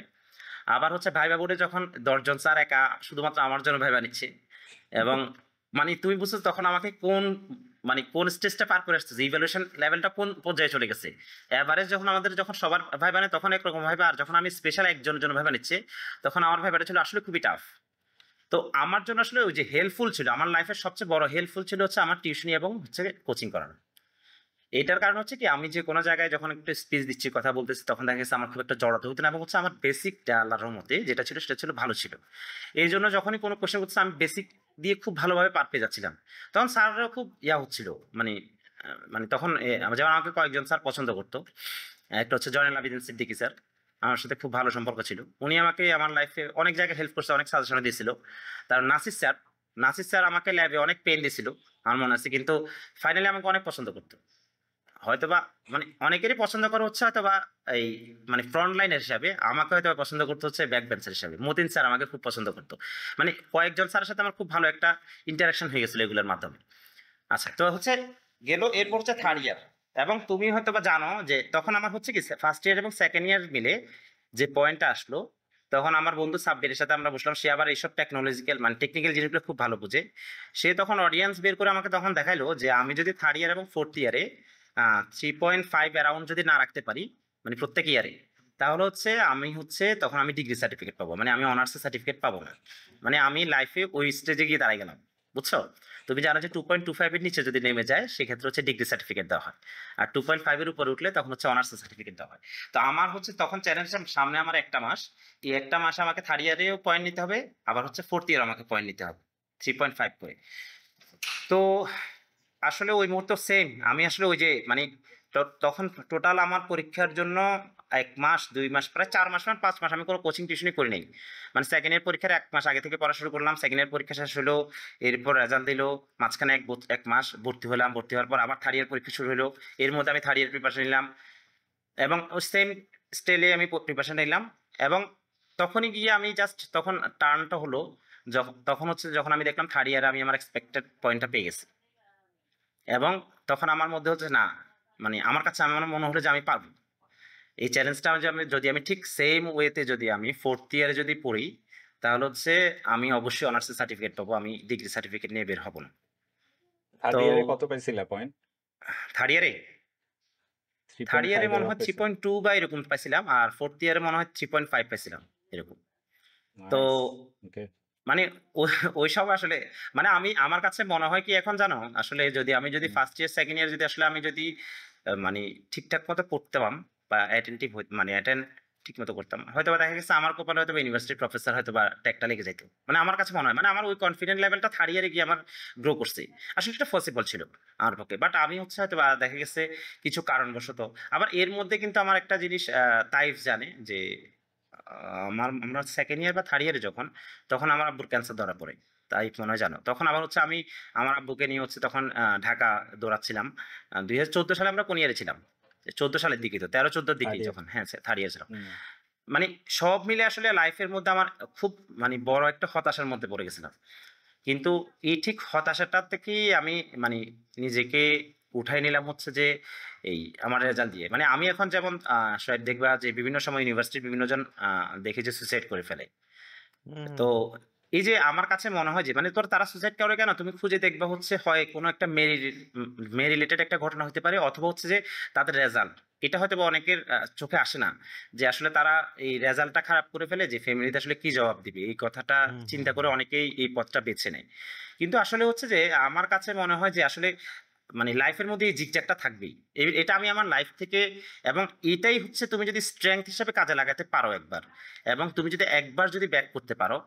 আবার হচ্ছে ভাইবা বোর্ডে যখন 10 জন স্যার একা শুধুমাত্র আমার জন্য ভাইবা নিচ্ছে, এবং মানে তুমি বুঝছো তখন আমাকে কোন স্টেজটা পার করে আসতেছে, ইভ্যালুয়েশন লেভেলটা কোন পর্যায়ে চলে গেছে। এভারেজ যখন সবার ভাইবা নেয় তখন একরকম ভাইবা, আর যখন আমি স্পেশাল একজনের জন্য ভাইবা নিচ্ছে তখন আমার ভাইবাটা ছিল আসলে খুবই টাফ। তো আমার জন্য আসলে ওই যে হেল্পফুল ছিল, আমার লাইফের সবচেয়ে বড় হেল্পফুল ছিল হচ্ছে আমার টিউশনি এবং হচ্ছে কোচিং করানো। এটার কারণ হচ্ছে কি আমি যে কোনো জায়গায় যখন একটু স্পিচ দিচ্ছি, কথা বলতেছি, তখন দেখা গেছে আমার খুব একটা জড়াতে হতো না, এবং হচ্ছে আমার বেসিকটা আল্লাহর রহমতে যেটা ছিল সেটা ছিল ভালো ছিল। এই জন্য যখনই কোনো কোশ্চেন করতেছে আমি বেসিক দিয়ে খুব ভালোভাবে পার পেয়ে যাচ্ছিলাম। তখন স্যাররাও খুব হচ্ছিল, মানে মানে তখন যেমন আমাকে কয়েকজন স্যার পছন্দ করতো। একটা হচ্ছে জয়নাল আবেদিন সিদ্দিকী স্যার, আমার সাথে খুব ভালো সম্পর্ক ছিল। উনি আমাকে আমার লাইফে অনেক জায়গায় হেল্প করছে, অনেক সাজেশন দিয়েছিল। তার নাসির স্যার আমাকে ল্যাবে অনেক পেন দিয়েছিল আমার মনে আছে, কিন্তু ফাইনালি আমাকে অনেক পছন্দ করতো। হয়তোবা মানে অনেকেরই পছন্দ করা হচ্ছে হয়তোবা এই মানে ফ্রন্ট লাইনের হিসাবে, আমাকে হয়তো পছন্দ করতে হচ্ছে ব্যাক বেঞ্চের হিসাবে। মতিন স্যার আমাকে খুব পছন্দ করতো, মানে কয়েকজন স্যারের সাথে আমার খুব ভালো একটা ইন্টারাকশন হয়ে গেছিল এগুলোর মাধ্যমে। আচ্ছা, তো হচ্ছে গেল, এরপর হচ্ছে থার্ড ইয়ার। এবং তুমি হয়তোবা জানো যে তখন আমার হচ্ছে কি ফার্স্ট ইয়ার এবং সেকেন্ড ইয়ার মিলে যে পয়েন্টটা আসলো, তখন আমার বন্ধু সাব্বিরের সাথে আমরা বসলাম, সে আবার এইসব টেকনিক্যাল জিনিসগুলো খুব ভালো বুঝে। সে তখন অডিয়েন্স বের করে আমাকে তখন দেখাইলো যে আমি যদি থার্ড ইয়ার এবং ফোর্থ ইয়ারে 3.5 অ্যারাউন্ড যদি না রাখতে পারি, মানে প্রত্যেক ইয়ারে, তাহলে হচ্ছে তখন আমি ডিগ্রি সার্টিফিকেট পাবো, মানে আমি অনার্সের সার্টিফিকেট পাবো না, মানে আমি লাইফে ওই স্টেজে গিয়ে দাঁড়াই গেলাম। বুঝছো? তুমি জানো যে 2.25 এর নিচে যদি নেমে যায় সেক্ষেত্রে হচ্ছে ডিগ্রি সার্টিফিকেট দেওয়া হয়, আর 2.5 এর উপরে উঠলে তখন হচ্ছে অনার্সের সার্টিফিকেট দেওয়া হয়। তো আমার হচ্ছে তখন চ্যালেঞ্জ সামনে, আমার একটা মাস, এই একটা মাসে আমাকে থার্ড ইয়ারেও পয়েন্ট নিতে হবে, আবার হচ্ছে ফোর্থ ইয়ার আমাকে পয়েন্ট নিতে হবে 3.5 করে। তো আসলে ওই মুহূর্তে সেম আমি আসলে ওই যে মানে তখন টোটাল আমার পরীক্ষার জন্য 1 মাস 2 মাস প্রায় 4 মাস 5 মাস আমি কোনো কোচিং টিউশনই করি নাই। মানে সেকেন্ড ইয়ার পরীক্ষার 1 মাস আগে থেকে পড়া শুরু করলাম। সেকেন্ড ইয়ার পরীক্ষা শেষ হলো। এরপর রেজাল্ট দিল। মাঝখানে 1 মাস ভর্তি হলাম। ভর্তি হওয়ার পর আবার থার্ড ইয়ার পরীক্ষা শুরু হলো। এর মধ্যে আমি থার্ড ইয়ার প্রিপারেশন নিলাম এবং ওই সেম স্টাইলে আমি প্রিপারেশন নিলাম এবং তখনই গিয়ে আমি জাস্ট তখন টার্নটা হলো তখন হচ্ছে যখন আমি দেখলাম থার্ড ইয়ারে আমি আমার এক্সপেক্টেড পয়েন্টটা পেয়ে গেছি এবং তখন আমার মধ্যে হচ্ছে না মানে আমার কাছে আমার মনে হলো যে আমি পারবো এই চ্যালেঞ্জটা যদি আমি ঠিক সেম ওয়েতে যদি আমি ফোর্থ ইয়ারে যদি পড়ি তাহলে হচ্ছে আমি অবশ্যই অনার্সের সার্টিফিকেট পাবো, আমি ডিগ্রি সার্টিফিকেট নিয়ে বের হব না। থার্ড তো ইয়ারে কত পাইছিলা পয়েন্ট? থার্ড ইয়ারে থার্ড 3.5 ইয়ারে এর মনে হয় অফ হয়েছে। 3.2 বা এরকম পাইছিলাম আর ফোর্থ ইয়ারে মনে হয় 3.5 পাইছিলাম এরকম। তো নাইস। ওকে। মানে ওইসব আসলে মানে আমি আমার কাছে মনে হয় কি এখন জানো আসলে যদি আমি যদি হুম। ফার্স্ট ইয়ার সেকেন্ড ইয়ার যদি আসলে আমি যদি মানে ঠিকঠাক মতো পড়তাম বা অ্যাটেন্টিভ মানে অ্যাটেন্ড ঠিক মতো করতাম হয়তো বা দেখা গেছে আমার কপালে হয়তো ইউনিভার্সিটির প্রফেসর হয়তো বা ট্যাগটা লেগে যেত। মানে আমার কাছে মনে হয় মানে আমার ওই কনফিডেন্ট লেভেলটা থার্ড ইয়ারে গিয়ে আমার গ্রো করছে আসলে এটা পসিবল ছিল আমার পক্ষে। বাট আমি হচ্ছে হয়তো বা দেখা গেছে কিছু কারণবশত আবার এর মধ্যে কিন্তু আমার একটা জিনিস তাইফ জানে যে আমরা সেকেন্ড ইয়ার বা থার্ড ইয়ারে তখন আমার আব্বুর ক্যান্সার ধরা পড়ে। তাই মনে হয় জানো তখন আবার হচ্ছে আমি আমার আব্বুকে নিয়ে হচ্ছে তখন ঢাকা দৌড়াচ্ছিলাম। 2014 সালে আমরা কোন ইয়ারে ছিলাম? 14 সালের দিকে তো 13-14 দিকেই থার্ড ইয়ার। যখন হ্যাঁ থার্ড ইয়ার ছিলাম। হুম। মানে সব মিলে আসলে লাইফের মধ্যে আমার খুব মানে বড় একটা হতাশার মধ্যে পড়ে গেছিলাম। কিন্তু এই ঠিক হতাশাটা থেকেই আমি মানে নিজেকে উঠাই নিলাম হচ্ছে যে এই আমার রেজাল্ট দিয়ে। মানে আমি এখন যেমন শায়দ দেখবা যে বিভিন্ন সময় ইউনিভার্সিটির বিভিন্ন জন দেখি যে সুইসাইড করে ফেলে। তো হুম। এই যে আমার কাছে মনে হয় যে মানে তারা সুইসাইড করে কেন তুমি খুঁজে দেখবা হচ্ছে হয় কোনো একটা মেয়ে রিলেটেড একটা ঘটনা হতে পারে অথবা হচ্ছে যে তাদের রেজাল্ট এটা হয়তো বা অনেকের চোখে আসে না যে আসলে তারা এই রেজাল্টটা খারাপ করে ফেলে যে ফ্যামিলিতে আসলে কি জবাব দিবে এই কথাটা হুম, চিন্তা হুম, করে হুম। অনেকেই এই পথটা বেছে নেয়। কিন্তু আসলে হচ্ছে যে আমার কাছে মনে হয় যে আসলে মানে লাইফের মধ্যে এই জিগজ্যাগটা থাকবেই। এটা আমি আমার লাইফ থেকে এবং এটাই হচ্ছে তুমি যদি স্ট্রেংথ হিসেবে কাজে লাগাতে পারো একবার এবং তুমি যদি একবার যদি ব্যাক করতে পারো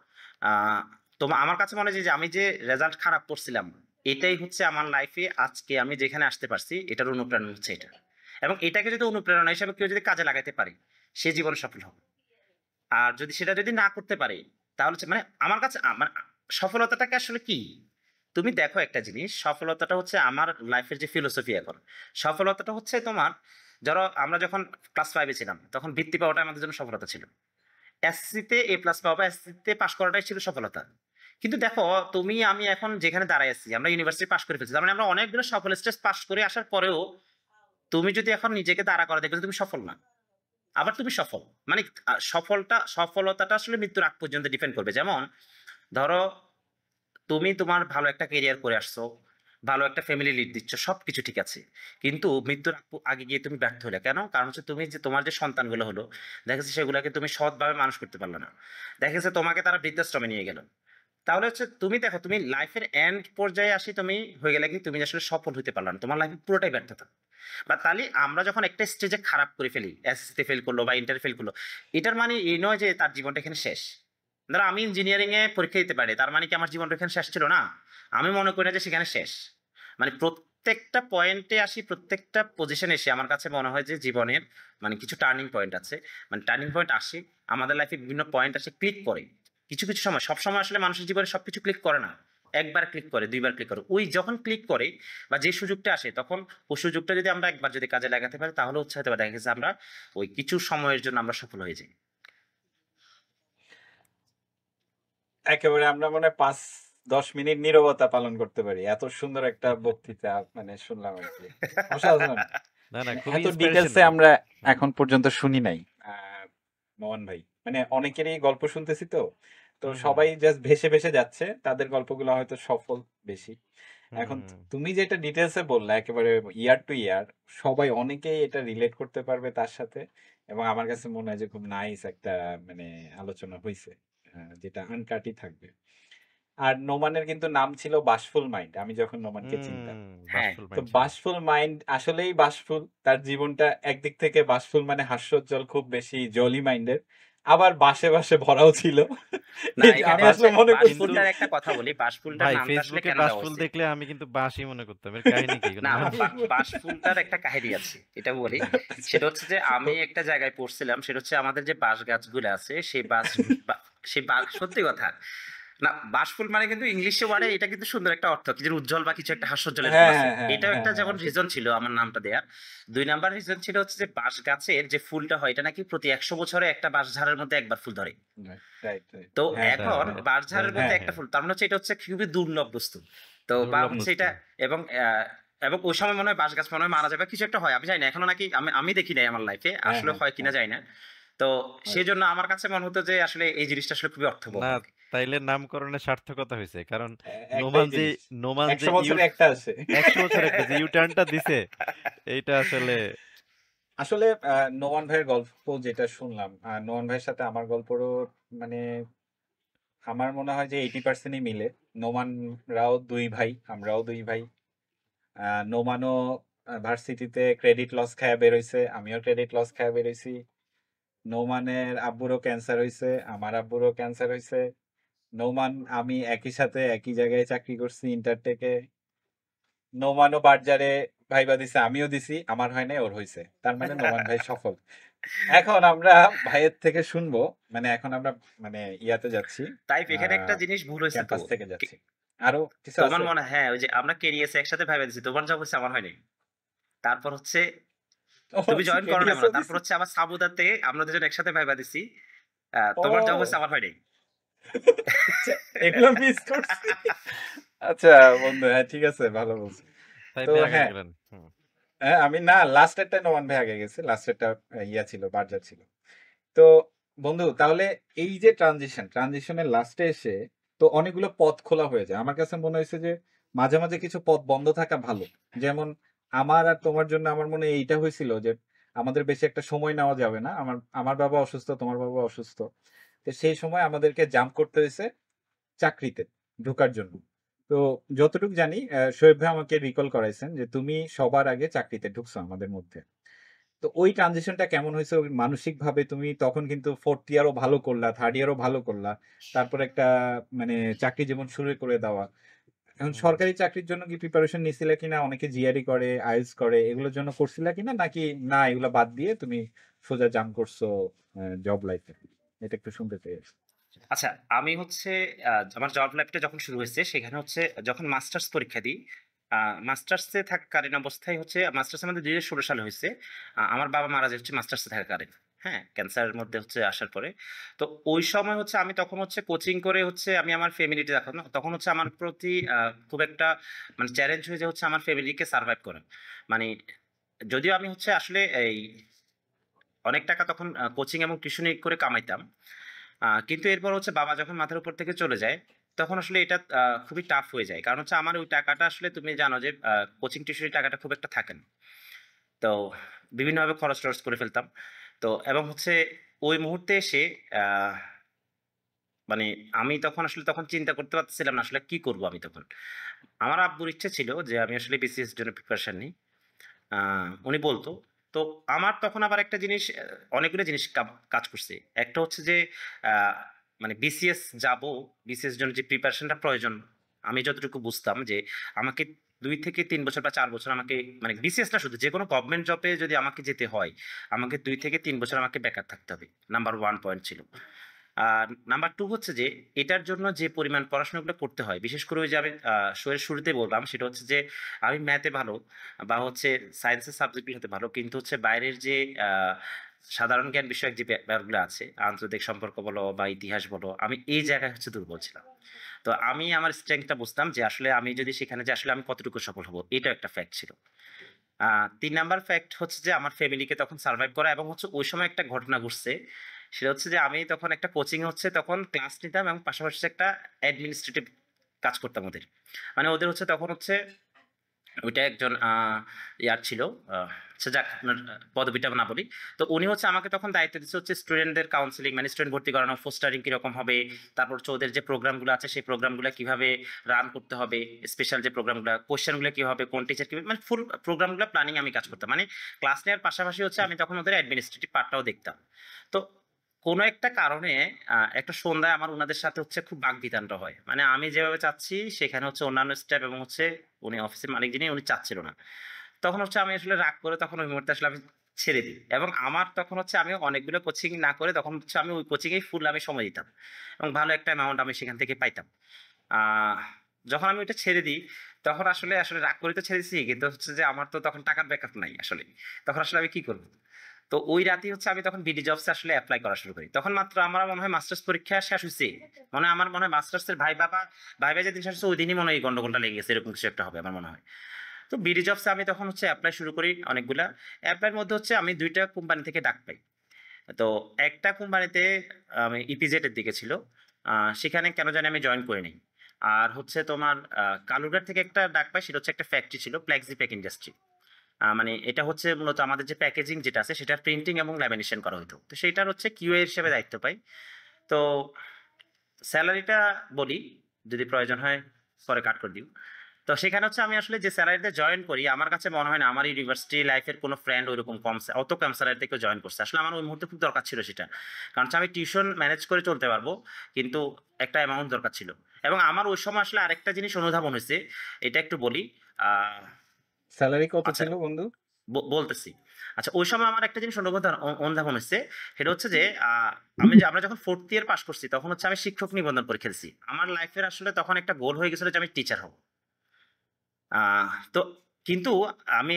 তোমার আমার কাছে মনে হয় যে আমি যে রেজাল্ট খারাপ করছিলাম এটাই হচ্ছে আমার লাইফে আজকে আমি যেখানে আসতে পারছি এটার অনুপ্রেরণা হচ্ছে এটা এবং এটাকে যদি অনুপ্রেরণা হিসেবে কেউ যদি কাজে লাগাতে পারে সে জীবনে সফল হবে। আর যদি সেটা যদি না করতে পারে তাহলে হচ্ছে মানে আমার কাছে আমার সফলতাটাকে আসলে কি তুমি দেখো একটা জিনিস সফলতাটা হচ্ছে আমার লাইফের যে ফিলোসফি এখন সফলতাটা হচ্ছে তোমার ধরো আমরা যখন ক্লাস 5-এ ছিলাম তখন বৃত্তি পাওয়াটা আমাদের জন্য সফলতা ছিল। এসএসসিতে এ প্লাস পাওয়া বা এসএসসিতে পাস করাটাই ছিল সফলতা। কিন্তু দেখো তুমি আমি এখন যেখানে দাঁড়ায় আছি আমরা ইউনিভার্সিটি পাস করে ফেলছি তার মানে আমরা অনেকগুলো সফল স্টেজ পাস করে আসার পরেও তুমি যদি এখন নিজেকে দাঁড়া করা দেখবে যে তুমি সফল না আবার তুমি সফল মানে সফলতাটা আসলে মৃত্যুর আগ পর্যন্ত ডিপেন্ড করবে। যেমন ধরো তুমি তোমার ভালো একটা ক্যারিয়ার করে আসছো ভালো একটা ফ্যামিলি লিড দিচ্ছ সবকিছু ঠিক আছে কিন্তু মৃত্যুর আগে গিয়ে তুমি ব্যর্থ হলে কেন? কারণ হচ্ছে তুমি যে তোমার যে সন্তানগুলো হলো দেখা যাচ্ছে সেগুলোকে তুমি সৎভাবে মানুষ করতে পারলে না। দেখা যাচ্ছে তোমাকে তারা বৃদ্ধাশ্রমে নিয়ে গেল। তাহলে হচ্ছে তুমি দেখো তুমি লাইফের এন্ড পর্যায়ে আসি তুমি হয়ে গেলে কি তুমি আসলে সফল হতে পারলে না তোমার লাইফে পুরোটাই ব্যর্থতা। বা তাহলে আমরা যখন একটা স্টেজে খারাপ করে ফেলি এসএসসি ফেল করলো বা ইন্টার ফেল করলো এটার মানে এই নয় যে তার জীবনটা এখানে শেষ। ধরো আমি ইঞ্জিনিয়ারিং এ পরীক্ষা দিতে পারি তার মানে কি আমার জীবনটা এখানে শেষ ছিল না? আমি মনে করি না যে সেখানে শেষ। মানে প্রত্যেকটা পয়েন্টে আসি প্রত্যেকটা পজিশনে এসে আমার কাছে মনে হয় যে জীবনের মানে কিছু টার্নিং পয়েন্ট আছে। মানে টার্নিং পয়েন্ট আসে আমাদের লাইফে বিভিন্ন পয়েন্ট আসে ক্লিক করে কিছু কিছু সময় সব সময় আসলে মানুষের জীবনে সবকিছু ক্লিক করে না। একবার ক্লিক করে দুইবার ক্লিক করে ওই যখন ক্লিক করে বা যে সুযোগটা আসে তখন ওই সুযোগটা যদি আমরা একবার যদি কাজে লাগাতে পারি তাহলে হচ্ছে হয়তো বা দেখা গেছে আমরা ওই কিছু সময়ের জন্য আমরা সফল হয়ে যাই। একেবারে আমরা মনে হয় 5-10 মিনিট নীরবতা পালন করতে পারি। এত সুন্দর একটা বক্তৃতা মানে শুনলাম আরকি। অসাধারণ। না, না মানে খুবই এত ডিটেইলসে ইন্সপিরেশনাল। আমরা হুম। এখন পর্যন্ত শুনি নাই। মোহন ভাই। মানে অনেকেরই গল্প শুনতেছি তো। তো হুম, হুম, সবাই জাস্ট ভেসে, ভেসে যাচ্ছে। তাদের গল্পগুলো হয়তো সফল বেশি। এখন হুম। তুমি যেটা ডিটেইলসে বললা একেবারে ইয়ার টু ইয়ার সবাই অনেকেই এটা রিলেট করতে পারবে তার সাথে। এবং আমার কাছে মনে হয় যে খুব নাইস একটা মানে আলোচনা হইছে। যেটা আনকাটই থাকবে। আর নোমানের কিন্তু নাম ছিল বাশফুল মাইন্ড। আমি যখন নোমানকে চিনতাম। হ্যাঁ বাশফুল তো মাইন্ড ছিল। বাশফুল মাইন্ড আসলেই বাশফুল। তার জীবনটা একদিক থেকে বাশফুল মানে হাস্যোজ্জ্বল খুব বেশি জলি মাইন্ডের। আবার বাসে বাসে ভরাও ছিল। না এই যে এখানে আমি বাস আসলে হচ্ছে মনে করছি কিন্তু বাসফুলটার একটা কথা বলি, বাসফুলটার ভাই নামটা আসলে ফেসবুকে কেন দেওয়া বাসফুল হয়েছে? দেখলে আমি কিন্তু বাসই মনে করতাম। এর কাহিনী কি? কোনো না মানে বাসফুলটার একটা কাহিনী আছে, এটা বলি। আচ্ছা। সেটা হচ্ছে যে আমি একটা জায়গায় পড়ছিলাম, সেটা হচ্ছে আমাদের যে বাঁশ গাছগুলো আছে সেই সেই সত্যি কথা না, বাসফুল মানে কিন্তু ইংলিশে ওয়ার্ডে এটা কিন্তু সুন্দর একটা অর্থ, কিছু উজ্জ্বল বা কিছু একটা হাস্যোজ্জ্বল এরকম হ্যাঁ, আছে। হ্যাঁ, হ্যাঁ, এটাও হ্যাঁ, একটা হ্যাঁ, যেমন আছে। রিজন ছিল আমার নামটা দেওয়ার। ২ নাম্বার রিজন ছিল হচ্ছে যে বাঁশ গাছের যে ফুলটা হয় এটা নাকি প্রতি ১০০ বছরে একটা বাঁশঝাড়ের মধ্যে একবার ফুল ধরে। Right, right. তো হ্যাঁ, আচ্ছা, এখন হ্যাঁ, বাঁশঝাড়ের জানি। মধ্যে হ্যাঁ, একটা হ্যাঁ। ফুল, তার মানে হচ্ছে এটা হচ্ছে খুবই দুর্লভ বস্তু। তো বা দুর্লভ হচ্ছে বস্তু। এটা এবং এবং ওই সময় মনে হয় বাঁশ গাছ মনে হয় মারা যাবে, কিছু একটা হয়, আমি জানি না এখনো নাকি, আমি দেখি নাই আমার লাইফে, হ্যাঁ, আসলে হ্যাঁ, হয় কিনা হ্যাঁ। জানি না। তো হয়। সেজন্য আমার কাছে মনে হতো যে আসলে এই জিনিসটা আসলে খুবই অর্থবহ না, আরকি। তাইলে নামকরণের সার্থকতা হইছে। কারণ একটাই জিনিস। নোমান ১০০ যে বছরে একটা আসে। ১০০ বছর একটা যে ইউ-টার্নটা দিছে, এইটা আসলে আসলে নোমান ভাইয়ের গল্প যেটা শুনলাম, নোমান ভাইয়ের সাথে আমার গল্পেরও মানে আমার মনে হয় যে 80% মিলে। নোমানরাও ২ ভাই, আমরাও ২ ভাই। নোমানও ভার্সিটিতে ক্রেডিট লস খায়া বের হইছে, আমিও ক্রেডিট লস খায়া বের হইছি। নোমানের আব্বুরও ক্যান্সার হইছে, আমার আব্বুরও ক্যান্সার হইছে। নোমান আমি একই সাথে একই জায়গায় চাকরি করছি ইন্টারটেকে। নোমানও বার্জারে ভাইবা দিছে, আমিও দিছি, আমার হয় নাই, ওর হইছে। তার মানে নোমান ভাই সফল। এখন আমরা ভাইয়ের থেকে শুনবো, মানে এখন আমরা মানে ইয়াতে যাচ্ছি, তাই এখানে একটা আহ জিনিস ভুল হয়েছে তো। ক্যাম্পাস থেকে কে- যাচ্ছি। আরো কিছু তোমার আছে? মনে হয় হ্যাঁ, ওই যে আমরা কেরিএসে একসাথে ভাইবা দিছি, তোমার জব হচ্ছে আমার হয়নি। তারপর হচ্ছে ও তুমি আচ্ছা, জয়েন করো না কেডিএসও আমরা, তারপর দিছি। হচ্ছে আবার সাবুদাতে আমরা দুজন একসাথে ভাইবা দিছি। তোমার জব হচ্ছে ও আমার হয়নি। আচ্ছা, এগুলো মিস করছি। আচ্ছা বন্ধু, হ্যাঁ ঠিক আছে, ভালো বলছো। তো তাইলে আগায় হ্যাঁ, গেলেন। হুম। হ্যাঁ আমি না লাস্টেরটা নোমান ভাই আগে গেছে, লাস্টেরটা ইয়া ছিল, বার্জার ছিল। তো বন্ধু তাহলে এই যে ট্রানজিশনের লাস্টে এসে তো অনেকগুলো পথ খোলা হয়ে যায়। আমার কাছে মনে হয়েছে যে মাঝে মাঝে কিছু পথ বন্ধ থাকা ভালো। যেমন আমার আর তোমার জন্য আমার মনে হয় এইটা হয়েছিল যে আমাদের বেশি একটা সময় নেওয়া যাবে না, আমার আমার বাবা অসুস্থ, তোমার বাবা অসুস্থ। তো সেই সময় আমাদেরকে জাম্প করতে হয়েছে চাকরিতে ঢোকার জন্য। তো যতটুকু জানি শোয়েব ভাই আমাকে রিকল করাইছেন যে তুমি সবার আগে চাকরিতে ঢুকছো আমাদের মধ্যে। তো ওই ট্রানজিশনটা কেমন হয়েছে মানসিক ভাবে? তুমি তখন কিন্তু ফোর্থ ইয়ারও ভালো করলা, থার্ড ইয়ারও ভালো করলা, তারপর একটা মানে চাকরি জীবন শুরু করে দেওয়া। এখন হুম। সরকারি চাকরির জন্য কি প্রিপারেশন নিছিলে কিনা? অনেকে জিআরই করে, আইএলটিএস করে, এগুলোর জন্য করছিলা কিনা, নাকি না এগুলো বাদ দিয়ে তুমি সোজা জাম্প করছো জব লাইফে? এটা একটু শুনতে চাই। আচ্ছা, আমি হচ্ছে আমার জব লাইফটা যখন শুরু হয়েছে সেখানে হচ্ছে যখন মাস্টার্স পরীক্ষা দিই, মাস্টার্সে থাকাকালীন অবস্থায় হচ্ছে মাস্টার্স আমাদের ২০১৬ সালে হয়েছে। আমার বাবা মারা যায় হচ্ছে মাস্টার্সে থাকাকালীন। হ্যাঁ, ক্যান্সারের মধ্যে হচ্ছে আসার পরে। তো ওই সময় হচ্ছে আমি তখন হচ্ছে কোচিং করে হচ্ছে আমি আমার ফ্যামিলিতে তখন হচ্ছে আমার প্রতি খুব একটা মানে চ্যালেঞ্জ হয়ে যায় হচ্ছে আমার ফ্যামিলিকে সারভাইভ করা। মানে যদিও আমি হচ্ছে আসলে এই অনেক টাকা তখন কোচিং এবং টিউশনি করে কামাইতাম। কিন্তু এরপর হচ্ছে বাবা যখন মাথার উপর থেকে চলে যায়, তখন আসলে এটা খুবই টাফ হয়ে যায়। কারণ হচ্ছে আমার ওই টাকাটা আসলে তুমি জানো যে কোচিং টিউশনির টাকাটা খুব একটা থাকে না। তো বিভিন্নভাবে খরচ-টরচ করে ফেলতাম। তো এবং হচ্ছে ওই মুহূর্তে এসে আ মানে আমি তখন আসলে চিন্তা করতে পারতেছিলাম না আসলে কি করব আমি তখন। আমার আব্বুর ইচ্ছে ছিল যে আমি আসলে বিসিএস এর জন্য প্রিপারেশন নিই। আ উনি বলত। তো আমার তখন আবার একটা জিনিস অনেকগুলো জিনিস কাজ করছে। একটা হচ্ছে যে আ মানে বিসিএস যাবো, বিসিএস এর জন্য যে প্রিপারেশনটা প্রয়োজন, আমি যতটুকু বুঝতাম যে আমাকে ২ থেকে ৩ বছর বা ৪ বছর আমাকে মানে বিসিএস না শুধু যেকোনো গভর্নমেন্ট জবে যদি আমাকে যেতে হয়, আমাকে ২ থেকে ৩ বছর আমাকে ব্যাকআপ থাকতে হবে। নাম্বার 1 পয়েন্ট ছিল। আর নাম্বার 2 হচ্ছে যে এটার জন্য যে পরিমাণ পড়াশোনাগুলো করতে হয়, বিশেষ করে ওই যে আমি শো-এর শুরুতেই বললাম সেটা হচ্ছে যে আমি ম্যাথে ভালো বা হচ্ছে সায়েন্সের সাবজেক্টগুলোতে ভালো। কিন্তু হচ্ছে বাইরের যে আ সাধারণ জ্ঞান বিষয়ক যে ব্যাপারগুলো আছে, আন্তর্জাতিক সম্পর্ক বলো বা ইতিহাস বলো, আমি এই জায়গায় হচ্ছে দুর্বল ছিলাম। তো আমি আমার স্ট্রেংথটা বুঝতাম যে আসলে আমি যদি সেখানে যাই আসলে আমি কতটুকু সফল হব। এটাও একটা ফ্যাক্ট ছিল। আ ৩ নাম্বার ফ্যাক্ট হচ্ছে যে আমার ফ্যামিলিকে তখন সারভাইভ করা এবং হচ্ছে ওই সময় একটা ঘটনা ঘটছে। সেটা হচ্ছে যে আমি তখন একটা কোচিং এ হচ্ছে তখন ক্লাস নিতাম এবং পাশাপাশি একটা অ্যাডমিনিস্ট্রেটিভ কাজ করতাম ওদের। মানে ওদের হচ্ছে তখন হচ্ছে ওইটা একজন ইয়ার ছিল। আ আচ্ছা যাক আপনার পদবিটা না বলি। তো উনি হচ্ছে আমাকে তখন দায়িত্ব দিচ্ছে হচ্ছে স্টুডেন্টদের কাউন্সেলিং মানে স্টুডেন্ট ভর্তি করানো, পোস্টারিং কিরকম হবে, তারপর হচ্ছে ওদের যে প্রোগ্রামগুলো আছে সেই প্রোগ্রামগুলা কিভাবে রান করতে হবে, স্পেশাল যে প্রোগ্রামগুলা, কোয়েশ্চেনগুলো কি হবে, কোন টিচার কিভাবে মানে ফুল প্রোগ্রামগুলা প্ল্যানিং আমি কাজ করতাম। মানে ক্লাস নেওয়ার পাশাপাশি হচ্ছে আমি তখন ওদের অ্যাডমিনিস্ট্রেটিভ পার্টটাও দেখতাম। তো কোনো একটা কারণে একটা সন্ধ্যায় আমার উনাদের সাথে হচ্ছে খুব বাকবিতণ্ডা হয়। মানে আমি যেভাবে চাচ্ছি সেখানে হচ্ছে অন্যান্য স্টাফ এবং হচ্ছে উনি অফিসের মালিক যিনি উনি চাচ্ছিল না। তখন হচ্ছে আমি আসলে রাগ করে তখন ওই মুহূর্তে আসলে আমি ছেড়ে দিই। এবং আমার তখন হচ্ছে আমি অনেকগুলো কোচিং না করে তখন হচ্ছে আমি ওই কোচিং এই ফুল আমি সময় দিতাম। এবং ভালো একটা অ্যামাউন্ট আমি সেখান থেকে পাইতাম। আহ যখন আমি ওইটা ছেড়ে দিই তখন আসলে রাগ করে তো ছেড়ে দিছি, কিন্তু হচ্ছে যে আমার তো তখন টাকার ব্যাকআপ নাই আসলে। তখন আসলে আমি কি করব? তো ওই রাতেই হচ্ছে আমি তখন বিডি জবসে আসলে এপ্লাই করা শুরু করি। তখন মাত্র আমার মনে হয় মাস্টার্স পরীক্ষা শেষ হইছে। আমার মনে হয় মাস্টার্সের ভাইবা যেদিন শেষ হইছে ওইদিনই মনে হয় এই গন্ডগোলটা লেগে গেছে। এরকম কিছু একটা হবে আমার মনে হয়। তো বিডি জবসে আমি তখন হচ্ছে এপ্লাই শুরু করি অনেকগুলা। এপ্লাইয়ের মধ্যে হচ্ছে আমি ২ টা কোম্পানি থেকে ডাক পাই। তো একটা কোম্পানিতে আমি ইপিজেড এর দিকে ছিল। সেখানে কেন জানি আমি জয়েন করিনি। আর হচ্ছে তোমার কালুরঘাট থেকে একটা ডাক পাই, সেটা হচ্ছে একটা ফ্যাক্টরি ছিল, ফ্লেক্সি প্যাক ইন্ডাস্ট্রি। মানে এটা হচ্ছে মূলত আমাদের যে প্যাকেজিং যেটা আছে সেটার প্রিন্টিং এবং ল্যামিনেশন করা হইতো। তো সেইটার হচ্ছে কিউএ হিসেবে দায়িত্ব পাই। তো স্যালারিটা বলি, যদি প্রয়োজন হয় পরে কাট করে দিও। তো সেখানে হচ্ছে আমি আসলে যে স্যালারিতে জয়েন করি আমার কাছে মনে হয় না আমার ইউনিভার্সিটি লাইফের কোনো ফ্রেন্ড ওইরকম অত কম স্যালারিতে কেউ জয়েন করছে। আসলে আমার ওই মুহূর্তে খুব দরকার ছিল সেটা। কারণ হচ্ছে আমি টিউশন ম্যানেজ করে চলতে পারবো, কিন্তু একটা অ্যামাউন্ট দরকার ছিল। এবং আমার ওই সময় আসলে আরেকটা জিনিস অনুধাবন হয়েছে, এটা একটু বলি। আহ স্যালারি কত আচ্ছা, ছিল বন্ধু? বলতেছি। আচ্ছা, ওই সময় আমার একটা জিনিস অনুধাবন হচ্ছে। সেটা হচ্ছে যে আমরা যখন 4th ইয়ার পাস করছি তখন হচ্ছে আমি শিক্ষক নিবন্ধন পরীক্ষা দিছি। আমার লাইফের আসলে তখন একটা গোল হয়ে গেছিল যে আমি টিচার হব। তো কিন্তু আমি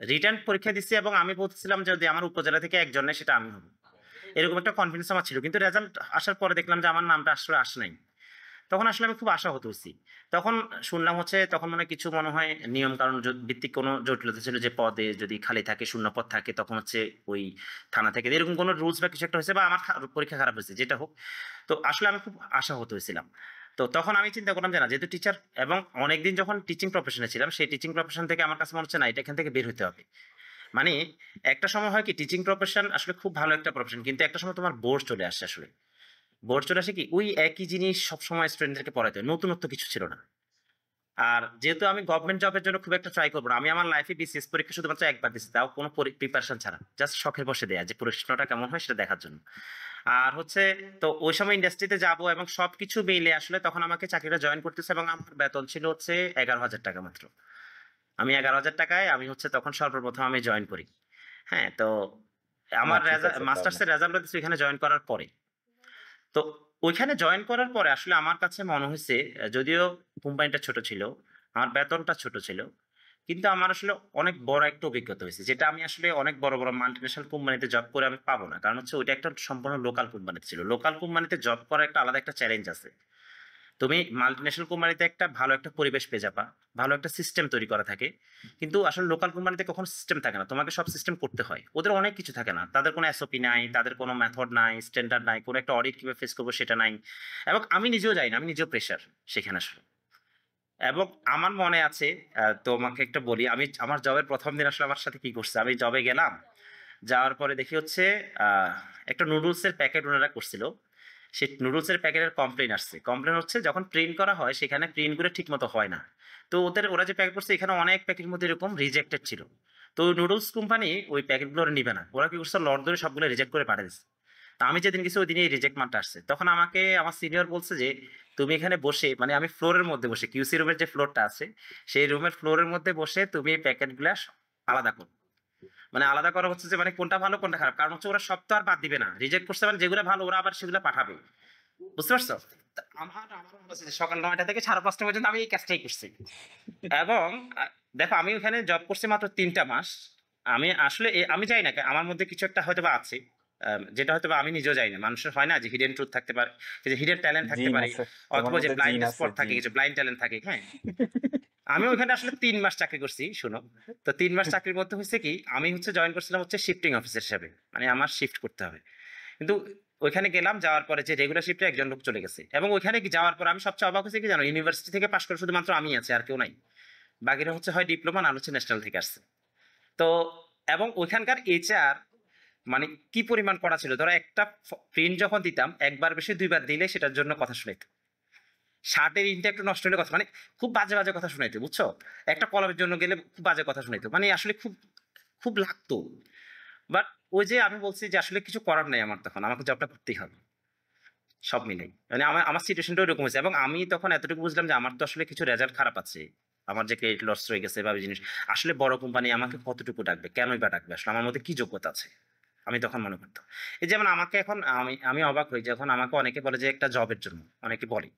রিটেন পরীক্ষা দিচ্ছি এবং আমি বলছিলাম যে যদি আমার উপজেলা থেকে একজন নেয় সেটা আমি হব। এরকম একটা কনফিডেন্স আমার ছিল। কিন্তু রেজাল্ট আসার পরে দেখলাম যে আমার নামটা আসলে আসে নাই। তখন আসলে আমি খুব আশাহত হইছি। তখন শুনলাম হচ্ছে তখন কিছু মনে হয় নিয়ম কানুন ভিত্তিক কোনো জটিলতা ছিল, যে পদে যদি খালি থাকে, শূন্য পদ থাকে তখন হচ্ছে ওই থানা থেকে এরকম কোনো রুলস বা কিছু একটা হয়েছে, বা আমার পরীক্ষা খারাপ হয়েছে, যেটা হোক। তো আসলে আমি খুব আশাহত হয়েছিলাম। তো তখন আমি চিন্তা করলাম যে না, যেহেতু টিচার এবং অনেকদিন যখন টিচিং প্রফেশনে ছিলাম, সেই টিচিং প্রফেশন থেকে আমার কাছে মনে হচ্ছে না, এটা এখান থেকে বের হতে হবে। মানে একটা সময় হয় কি, টিচিং প্রফেশন আসলে খুব ভালো একটা প্রফেশন, কিন্তু একটা সময় তোমার বোর চলে আসে আসলে। বোর চলে আসে কি, ওই একই জিনিস সবসময় স্টুডেন্টদেরকে পড়াতে হয়, নতুনত্ব কিছু ছিল না। আর যেহেতু আমি গভর্নমেন্ট জবের জন্য খুব একটা ট্রাই করবো না, আমি আমার লাইফে বিসিএস পরীক্ষা শুধুমাত্র একবার দিচ্ছি, তাও কোনো প্রিপারেশন ছাড়া, জাস্ট শখের বসে দেয়া যে প্রশ্নটা কেমন হয় সেটা দেখার জন্য। আর হচ্ছে, তো ওই সময় ইন্ডাস্ট্রিতে যাব এবং সবকিছু মিলে আসলে তখন আমাকে চাকরিটা জয়েন করতেছে এবং আমার বেতন ছিল হচ্ছে 11,000 টাকা মাত্র। আমি 11,000 টাকায় আমি হচ্ছে তখন সর্বপ্রথম আমি জয়েন করি। হ্যাঁ, তো না আমার ঠিক আছে তাহলে। মাস্টার্সের রেজাল্ট হচ্ছে এখানে জয়েন করার পরে। তো ওইখানে জয়েন করার পরে আসলে আমার কাছে মনে হয়েছে, যদিও কোম্পানিটা ছোট ছিল, আমার বেতনটা ছোট ছিল, কিন্তু আমার আসলে অনেক বড় একটা অভিজ্ঞতা হয়েছে, যেটা আমি আসলে অনেক বড় বড় মাল্টিনেশনাল কোম্পানিতে জব করে আমি পাবো না। কারণ হচ্ছে ওইটা একটা সম্পূর্ণ লোকাল কোম্পানিতে ছিল। লোকাল কোম্পানিতে জব করার একটা আলাদা একটা চ্যালেঞ্জ আছে। তুমি মাল্টিনেশনাল কোম্পানিতে একটা ভালো একটা পরিবেশ পেয়ে যাবা, ভালো একটা সিস্টেম তৈরি করা থাকে। কিন্তু আসলে লোকাল কোম্পানিতে কখনো সিস্টেম থাকে না, তোমাকে সব সিস্টেম করতে হয়। ওদের অনেক কিছু থাকে না, তাদের কোনো এসওপি নাই, তাদের কোনো মেথড নাই, স্ট্যান্ডার্ড নাই, কোনো একটা অডিট কিভাবে ফেস করবো সেটা নাই। এবং আমি নিজেও যাই না, আমি নিজেও প্রেশার সেখানে আসলে। এবং আমার মনে আছে, তোমাকে একটা বলি, আমি আমার জবের প্রথম দিন আসলে আমার সাথে কি করছে, আমি জবে গেলাম, যাওয়ার পরে দেখি হচ্ছে আহ, একটা নুডলসের প্যাকেট ওনারা করছিল। সেই নুডলসের প্যাকেটের কমপ্লেন আসছে। কমপ্লেন হচ্ছে যখন প্রিন্ট করা হয় সেখানে প্রিন্টগুলো ঠিক মতো হয় না। তো ওরা যে প্যাকেট করছে এখানে অনেক প্যাকেটের মধ্যে এরকম রিজেক্টেড ছিল। তো নুডলস কোম্পানি ওই প্যাকেটগুলো নিবে না, ওরা কি করছে লট ধরে সবগুলো রিজেক্ট করে পাঠিয়ে দিচ্ছে। তো আমি যেদিন গেছি ওই দিনই রিজেক্ট মালটা আসছে। তখন আমাকে আমার সিনিয়র বলছে যে তুমি এখানে বসে, মানে আমি ফ্লোরের মধ্যে বসে, কিউসি রুমের যে ফ্লোরটা আছে সেই রুমের ফ্লোরের মধ্যে বসে তুমি এই প্যাকেটগুলো আলাদা করো। মানে আলাদা করা হচ্ছে যে মানে কোনটা ভালো কোনটা খারাপ, কারণ হচ্ছে ওরা সব তো আর বাদ দিবে না, রিজেক্ট করছে মানে যেগুলো ভালো ওরা আবার সেগুলো পাঠাবে। বুঝতে পারছো? তা আমার মনে হচ্ছে যে সকাল 9টা থেকে 5:30 পর্যন্ত আমি এই কাজটাই করছি। এবং দেখো আমি ওখানে জব করছি মাত্র 3টা মাস। আমি আসলে আমি জানি না আমার মধ্যে কিছু একটা হয়তো বা আছে, যেটা হয়তো বা আমি নিজেও জানি না। মানুষের হয় না যে হিডেন ট্রুথ থাকতে পারে, যে হিডেন ট্যালেন্ট থাকতে জিন পারে, আছে, তোমার অথবা যে মধ্যে ব্লাইন্ড জিন আছে, স্পট থাকে, জিন। কিছু ব্লাইন্ড ট্যালেন্ট থাকে। হ্যাঁ, আমি ওখানে আসলে 3 মাস চাকরি করছি, শোনো। তো 3 মাস চাকরির মধ্যে হয়েছে কি, আমি হচ্ছে জয়েন করছিলাম হচ্ছে শিফটিং অফিসার হিসেবে, মানে আমার শিফট করতে হবে। কিন্তু ওইখানে গেলাম, যাওয়ার পরে যে রেগুলার শিফটে একজন লোক চলে গেছে। এবং ওইখানে কি যাওয়ার পর আমি সবচেয়ে অবাক হয়েছি কি জানো, ইউনিভার্সিটি থেকে পাশ করে শুধুমাত্র আমি আছি, আর কেউ নাই। বাকিরা হচ্ছে হয় ডিপ্লোমা না হচ্ছে ন্যাশনাল থেকে আসছে। তো এবং ওইখানকার এইচআর মানে কি পরিমাণ করা ছিল, ধরো একটা প্রিন্ট যখন দিতাম একবার বেশি 2বার দিলে সেটার জন্য কথা শুনাইতো। শার্টের ইনটা একটু নষ্ট হলে কথা, মানে খুব বাজে বাজে কথা শুনাইতো, বুঝছো? একটা কলমের জন্য গেলে খুব বাজে কথা শুনাইতো, মানে আসলে খুব খুব লাগতো। বাট ওই যে আমি বলছি যে আসলে কিছু করার নাই আমার, তখন আমাকে জবটা করতেই হবে সব মিলেই। মানে আমার আমার সিচুয়েশনটা ওইরকম হয়েছে, এবং আমি তখন এতটুকু বুঝলাম যে আমার তো আসলে কিছু রেজাল্ট খারাপ আছে, আমার যে ক্রেডিট লস হয়ে গেছে বা ওই জিনিস, আসলে বড় কোম্পানি আমাকে কতটুকু ডাকবে, কেনই বা ডাকবে, আসলে আমার মধ্যে কি যোগ্যতা আছে, আমি তখন মনে করতাম। এই যেমন আমাকে এখন আমি আমি অবাক হই যখন আমাকে অনেকে বলে যে একটা জবের জন্য অনেকে বলে,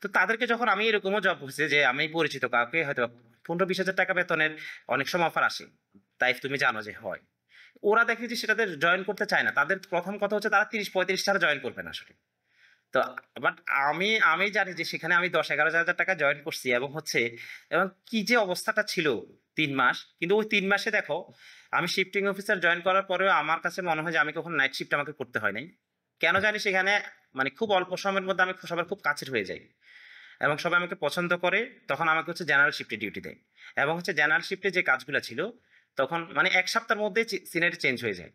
তো তাদেরকে যখন আমি এরকমও জব হচ্ছে যে আমি পরিচিত কাউকে হয়তো 15-20 হাজার টাকা বেতনের অনেক সময় অফার আসে, তাই তুমি জানো যে হয়, ওরা দেখে যে সেটাতে জয়েন করতে চায় না, তাদের প্রথম কথা হচ্ছে তারা 30-35 ছাড়া জয়েন করবে না আসলে। তো বাট আমি আমি জানি যে সেখানে আমি 10-11 হাজার টাকা জয়েন করছি, এবং হচ্ছে এবং কি যে অবস্থাটা ছিল 3 মাস, কিন্তু ওই 3 মাসে দেখো আমি শিফটিং অফিসার জয়েন করার পরেও আমার কাছে মনে হয় যে আমি কখন নাইট শিফট আমাকে করতে হয় নাই। কেন জানি সেখানে মানে খুব অল্প সময়ের মধ্যে আমি সবার খুব কাছের হয়ে যাই, এবং সবাই আমাকে পছন্দ করে। তখন আমাকে হচ্ছে জেনারেল শিফটে ডিউটি দেয়, এবং হচ্ছে জেনারেল শিফটে যে কাজগুলো ছিল তখন মানে 1 সপ্তাহের মধ্যে সিনারি চেঞ্জ হয়ে যায়।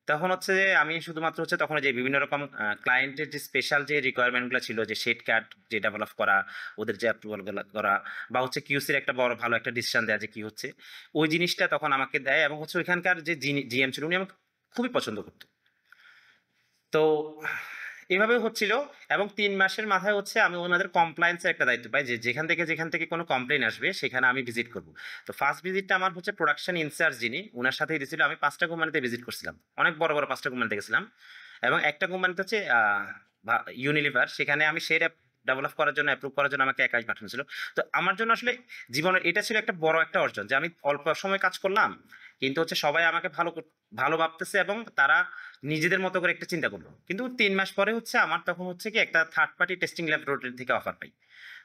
তখন হচ্ছে যে আমি শুধুমাত্র হচ্ছে তখন যে বিভিন্ন রকম ক্লায়েন্টের যে স্পেশাল যে রিকোয়ারমেন্ট গুলো ছিল, যে শেড কার্ড যে ডেভেলপ করা, ওদের যে অ্যাপ্রুভাল করা, বা হচ্ছে কিউসির একটা বড় ভালো একটা ডিসিশন দেওয়া যে কি হচ্ছে, ওই জিনিসটা তখন আমাকে দেয়। এবং হচ্ছে ওইখানকার যে জিএম ছিল উনি আমাকে খুবই পছন্দ করতো। তো এভাবে হচ্ছিল, এবং 3 মাসের মাথায় হচ্ছে আমি ওনাদের কমপ্লায়েন্সের একটা দায়িত্ব পাই, যে যেখান থেকে কোনো কমপ্লেন আসবে সেখানে আমি ভিজিট করব। তো ফার্স্ট ভিজিটটা আমার হচ্ছে প্রোডাকশন ইনচার্জ যিনি ওনার সাথেই দিয়েছিল। আমি 5টা কোম্পানিতে ভিজিট করছিলাম, অনেক বড় বড় 5টা কোম্পানিতে গেছিলাম, এবং একটা কোম্পানিতে হচ্ছে ইউনিলিভার, সেখানে আমি সেই ডেভেলপ করার জন্য অ্যাপ্রুভ করার জন্য আমাকে একাই পাঠানো ছিল। তো আমার জন্য আসলে জীবনের এটা ছিল একটা বড় একটা অর্জন, যে আমি অল্প সময় কাজ করলাম, কিন্তু হচ্ছে সবাই আমাকে ভালো ভাবতেছে, এবং তারা নিজেদের মতো করে একটা চিন্তা করলো। কিন্তু 3 মাস পরে হচ্ছে আমার তখন হচ্ছে কি একটা থার্ড পার্টি টেস্টিং ল্যাবরেটরি থেকে অফার পাই।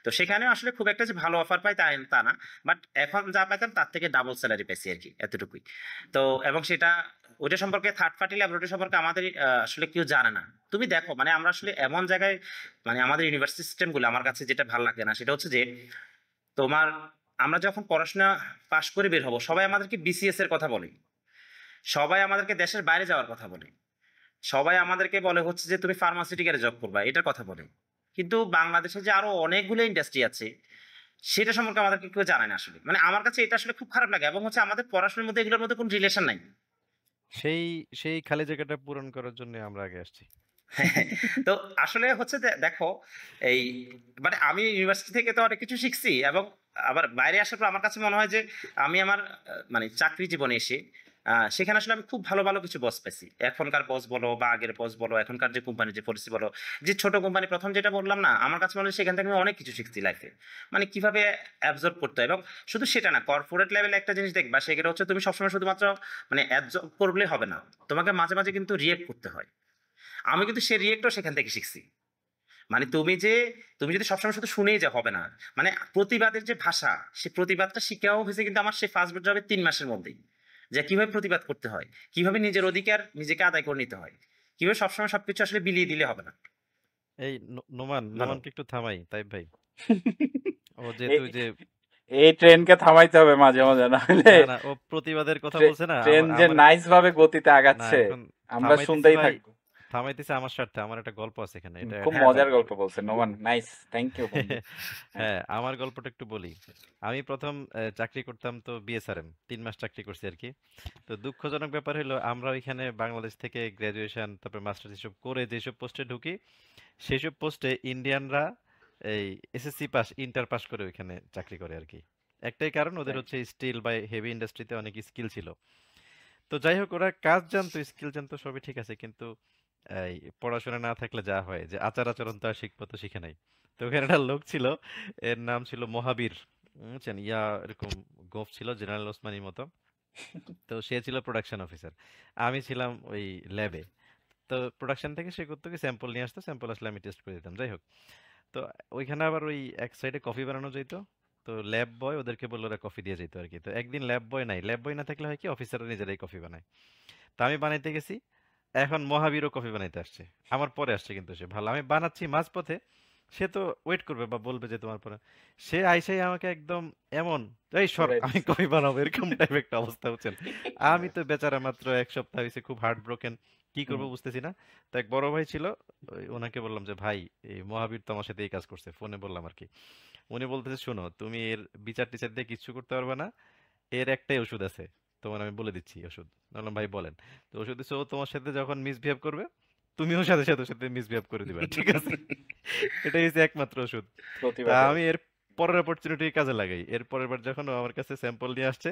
তো সেখানে আসলে খুব একটা যে ভালো অফার পাই তা না, বাট এখন যা পাইতাম তার থেকে ডাবল স্যালারি পাইছি আর কি, এতটুকুই। তো এবং সেটা ওইটা সম্পর্কে থার্ড পার্টি ল্যাবরেটরি সম্পর্কে আমাদের আসলে কেউ জানে না। তুমি দেখো মানে আমরা আসলে এমন জায়গায় মানে আমাদের ইউনিভার্সিটি সিস্টেম গুলো আমার কাছে যেটা ভালো লাগে না সেটা হচ্ছে যে তোমার আমরা যখন পড়াশোনা পাশ করে বের হব সবাই আমাদেরকে বিসিএস এর কথা বলে, সবাই আমাদেরকে দেশের বাইরে যাওয়ার কথা বলে, সবাই আমাদেরকে বলে হচ্ছে যে তুমি ফার্মাসিউটিক্যালে জব করবা, এটার কথা বলে। কিন্তু বাংলাদেশে যে আরো অনেকগুলো ইন্ডাস্ট্রি আছে সেটা সম্পর্কে আমাদেরকে কেউ জানে না আসলে। মানে আমার কাছে এটা আসলে খুব খারাপ লাগে, এবং হচ্ছে আমাদের পড়াশোনার মধ্যে এগুলোর মধ্যে কোনো রিলেশন নাই। সেই সেই খালি জায়গাটা পূরণ করার জন্য আমরা আগে আসছি। তো আসলে হচ্ছে দেখো এই মানে আমি ইউনিভার্সিটি থেকে তো অনেক কিছু শিখছি, এবং আবার বাইরে আসার পর আমার কাছে মনে হয় যে আমি আমার মানে চাকরি জীবনে এসে সেখানে আসলে আমি খুব ভালো ভালো কিছু বস পাইছি। এখনকার বস বলো বা আগের বস বলো, এখনকার যে কোম্পানি যে পলিসি বলো, যে ছোট কোম্পানি প্রথম যেটা বললাম না, আমার কাছে মনে হয় সেখান থেকে আমি অনেক কিছু শিখছি লাইফে, মানে কিভাবে অ্যাবজর্ব করতে হয়। এবং শুধু সেটা না, কর্পোরেট লেভেলে একটা জিনিস দেখবা সেটা হচ্ছে তুমি সবসময় শুধুমাত্র মানে অ্যাবজর্ব করলে হবে না, তোমাকে মাঝে মাঝে কিন্তু রিয়েক্ট করতে হয়। আমি কিন্তু সে রিয়েক্টও সেখান থেকে শিখছি। মানে তুমি যদি সবসময় শুধু শুনেই যা হবে না, মানে প্রতিবাদের যে ভাষা, সে প্রতিবাদটা শিখাও হয়েছে কিন্তু আমার সেই ফার্স্ট জবের 3 মাসের মধ্যেই, যে কিভাবে প্রতিবাদ করতে হয়, কিভাবে নিজের অধিকার নিজেকে আদায় করে নিতে হয়, কিভাবে সবসময় সবকিছু আসলে বিলিয়ে দিলে হবে না। এই নোমান বলো। নোমানকে একটু থামাই তাই ভাই। ও এই যেহেতু ওই যে এই ট্রেনকে থামাইতে হবে মাঝে মাঝে, না হলে না ও প্রতিবাদের কথা বলছে না, ট্রেন আমার যে আমার নাইস ভাবে গতিতে না আগাচ্ছে এখন আমরা থামাইতেছি শুনতেই ভাই, থাকবো। থামাইতেছি আমার স্বার্থে। আমার একটা গল্প আছে এখানে, এটা খুব অ্যাড হ্যাঁ করতে মজার বলো। হবে। গল্প বলছেন নোমান, নাইস, থ্যাংক ইউ বন্ধু। হ্যাঁ হ্যাঁ, আমার গল্পটা একটু বলি। আমি প্রথম চাকরি করতাম তো বিএসআরএম, 3 মাস চাকরি করছি আর কি। তো দুঃখজনক ব্যাপার হলো আমরা ওইখানে বাংলাদেশ থেকে গ্রাজুয়েশন তারপর মাস্টার্স এসব করে যেসব পোস্টে ঢুকি সেসব পোস্টে ইন্ডিয়ানরা এই এসএসসি পাস ইন্টার পাস করে ওইখানে চাকরি করে আর কি। একটাই কারণ, ওদের রাইট। হচ্ছে স্টিল বা হেভি ইন্ডাস্ট্রিতে অনেক স্কিল ছিল। তো যাই হোক, ওরা কাজ জানতো স্কিল জানতো সবই ঠিক আছে, কিন্তু এই পড়াশোনা না থাকলে যা হয় যে আচার আচরণ তো আর শিখবো, তো শিখে নাই। তো ওখানে একটা লোক ছিল, এর নাম ছিল মহাবীর, বুঝছেন, ইয়া এরকম গোফ ছিল, জেনারেল ওসমানীর মতো। তো সে ছিল প্রোডাকশন অফিসার, আমি ছিলাম ওই ল্যাবে। তো প্রোডাকশন থেকে সে করতো কি স্যাম্পল নিয়ে আসতো, স্যাম্পল আসলে আমি টেস্ট করে দিতাম। যাই হোক, তো ওইখানে আবার ওই এক সাইডে কফি বানানো যেত। তো ল্যাব বয় ওদেরকে বললো ওরা কফি দিয়ে যেত আর কি। তো একদিন ল্যাব বয় নাই, ল্যাব বয় না থাকলে হয় কি অফিসাররা নিজেরাই কফি বানায়। তো আমি বানাইতে গেছি, এখন মহাবীরও কফি বানাইতে আসছে, আমার পরে আসছে। কিন্তু সে ভালো, আমি বানাচ্ছি মাঝপথে, সে তো ওয়েট করবে বা বলবে যে তোমার পরে। সে আইসাই আমাকে একদম এমন, এই সর পুরাই আমি দিছে। কফি বানাবো, এরকম টাইপ একটা অবস্থা হচ্ছেন। আমি তো বেচারা মাত্র 1 সপ্তাহ হয়েছে, খুব হার্ট ব্রোকেন, কি করবো হুম। বুঝতেছি না। তো এক বড় ভাই ছিল, ওনাকে বললাম যে ভাই এই মহাবীর তো আমার সাথে এই কাজ করছে, ফোনে বললাম আর কি। উনি বলতেছে শোনো, তুমি এর বিচার টিচার দিয়ে কিচ্ছু করতে পারবে না, এর একটাই ওষুধ আছে, তোমার আমি বলে দিচ্ছি ওষুধ। বললাম ভাই বলেন। তো ওষুধ দিচ্ছে, ও তোমার সাথে যখন মিসবিহেভ করবে তুমিও সাথে সাথে ওর সাথে মিসবিহেভ করে দিবা, ঠিক আছে? এটাই হচ্ছে একমাত্র ওষুধ। তা প্রতিবাদের আমি ওষুধ। এর পরের অপরচুনিটি কাজে লাগাই। এর পরের বার যখন ও আমার কাছে স্যাম্পল নিয়ে আসছে,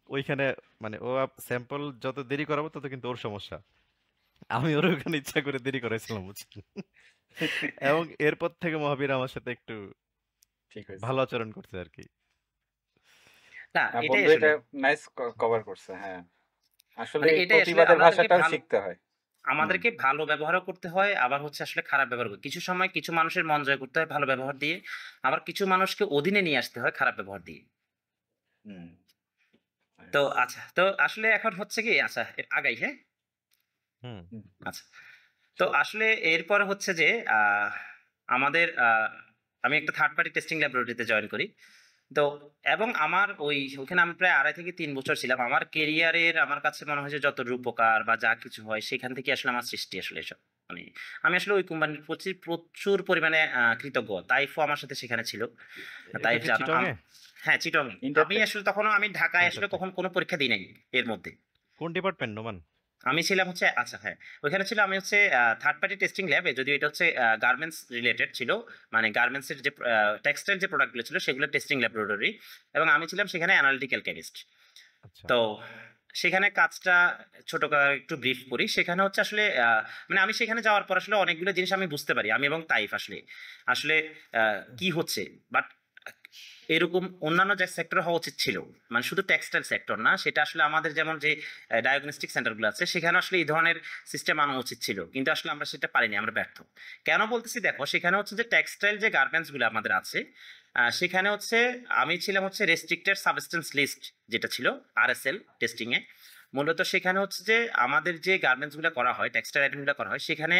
ওইখানে মানে ও স্যাম্পল যত দেরি করাবো তত কিন্তু ওর সমস্যা। আমি ওর ওখানে ইচ্ছা করে দেরি করাইছিলাম, বুঝছেন? এবং এরপর থেকে মহাবীর আমার সাথে একটু ঠিক হয়েছে। ভালো আচরণ করছে আর কি। না, না, এটাই বন্ধু আসলে এটা নাইস কভার করছে। হ্যাঁ, আসলে মানে এই এটাই আসলে প্রতিবাদের আমাদেরকে ভাষাটাও ভালো শিখতে হয়। হুম, আমাদেরকে ভালো ব্যবহারও করতে হয়, আবার হচ্ছে আসলে খারাপ ব্যবহার করতে। কিছু সময় কিছু মানুষের মন জয় করতে হয় ভালো ব্যবহার দিয়ে, আবার কিছু মানুষকে অধীনে নিয়ে আসতে হয় খারাপ ব্যবহার দিয়ে। হুম, তো nice. আচ্ছা, তো আসলে এখন হচ্ছে কি, আচ্ছা আগাই, হ্যাঁ? হুম। হুম, আচ্ছা। তো আসলে এরপরে হচ্ছে যে আমাদের আমি একটা থার্ড পার্টি টেস্টিং ল্যাবরেটরিতে জয়েন করি। তো এবং আমার ওখানে আমি প্রায় ২.৫ থেকে ৩ বছর ছিলাম। আমার কেরিয়ারের আমার কাছে মনে হয় যে যত রূপকার বা যা কিছু হয় সেখান থেকে আসলে আমার সৃষ্টি আসলে এসব। মানে আমি আসলে ওই কোম্পানির প্রতি প্রচুর পরিমাণে কৃতজ্ঞ। তাইফও আমার সাথে সেখানে ছিল। এটা তাইফ কি জানো চিটং এ? হ্যাঁ, চিটং। আমি ইন্টারটেক। আসলে তখনও আমি ঢাকায় আসলে ইন্টারটেক। কখন কোনো পরীক্ষা দিই নাই এর মধ্যে। কোন ডিপার্টমেন্ট নোমান? আমি ছিলাম হচ্ছে, আচ্ছা হ্যাঁ, ওইখানে ছিল আমি হচ্ছে থার্ড পার্টি টেস্টিং ল্যাবে, যদিও এটা হচ্ছে গার্মেন্টস রিলেটেড ছিল। মানে গার্মেন্টস এর যে টেক্সটাইল যে প্রোডাক্টগুলো ছিল সেগুলো টেস্টিং ল্যাবরেটরি, এবং আমি ছিলাম সেখানে অ্যানালিটিক্যাল কেমিস্ট। আচ্ছা। তো সেখানে কাজটা ছোট করে একটু ব্রিফ করি। সেখানে হচ্ছে আসলে মানে আমি সেখানে যাওয়ার পর আসলে অনেকগুলো জিনিস আমি বুঝতে পারি, আমি এবং তাইফ আসলে আসলে কি হচ্ছে। বাট এরকম অন্যান্য যে সেক্টর হওয়া উচিত ছিল, মানে শুধু টেক্সটাইল সেক্টর না, সেটা আসলে আমাদের যেমন যে ডায়াগনস্টিক সেন্টারগুলো আছে সেখানে আসলে এই ধরনের সিস্টেম আনা উচিত ছিল, কিন্তু আসলে আমরা সেটা পারিনি, আমরা ব্যর্থ। কেন বলতেছি দেখো, সেখানে হচ্ছে যে টেক্সটাইল যে গার্মেন্টস গুলো আমাদের আছে, সেখানে হচ্ছে আমি ছিলাম হচ্ছে রেস্ট্রিক্টেড সাবস্টেন্স লিস্ট, যেটা ছিল আরএসএল টেস্টিং এ। মূলত সেখানে হচ্ছে যে আমাদের যে গার্মেন্টস গুলো করা হয়, টেক্সটাইল আইটেম গুলো করা হয়, সেখানে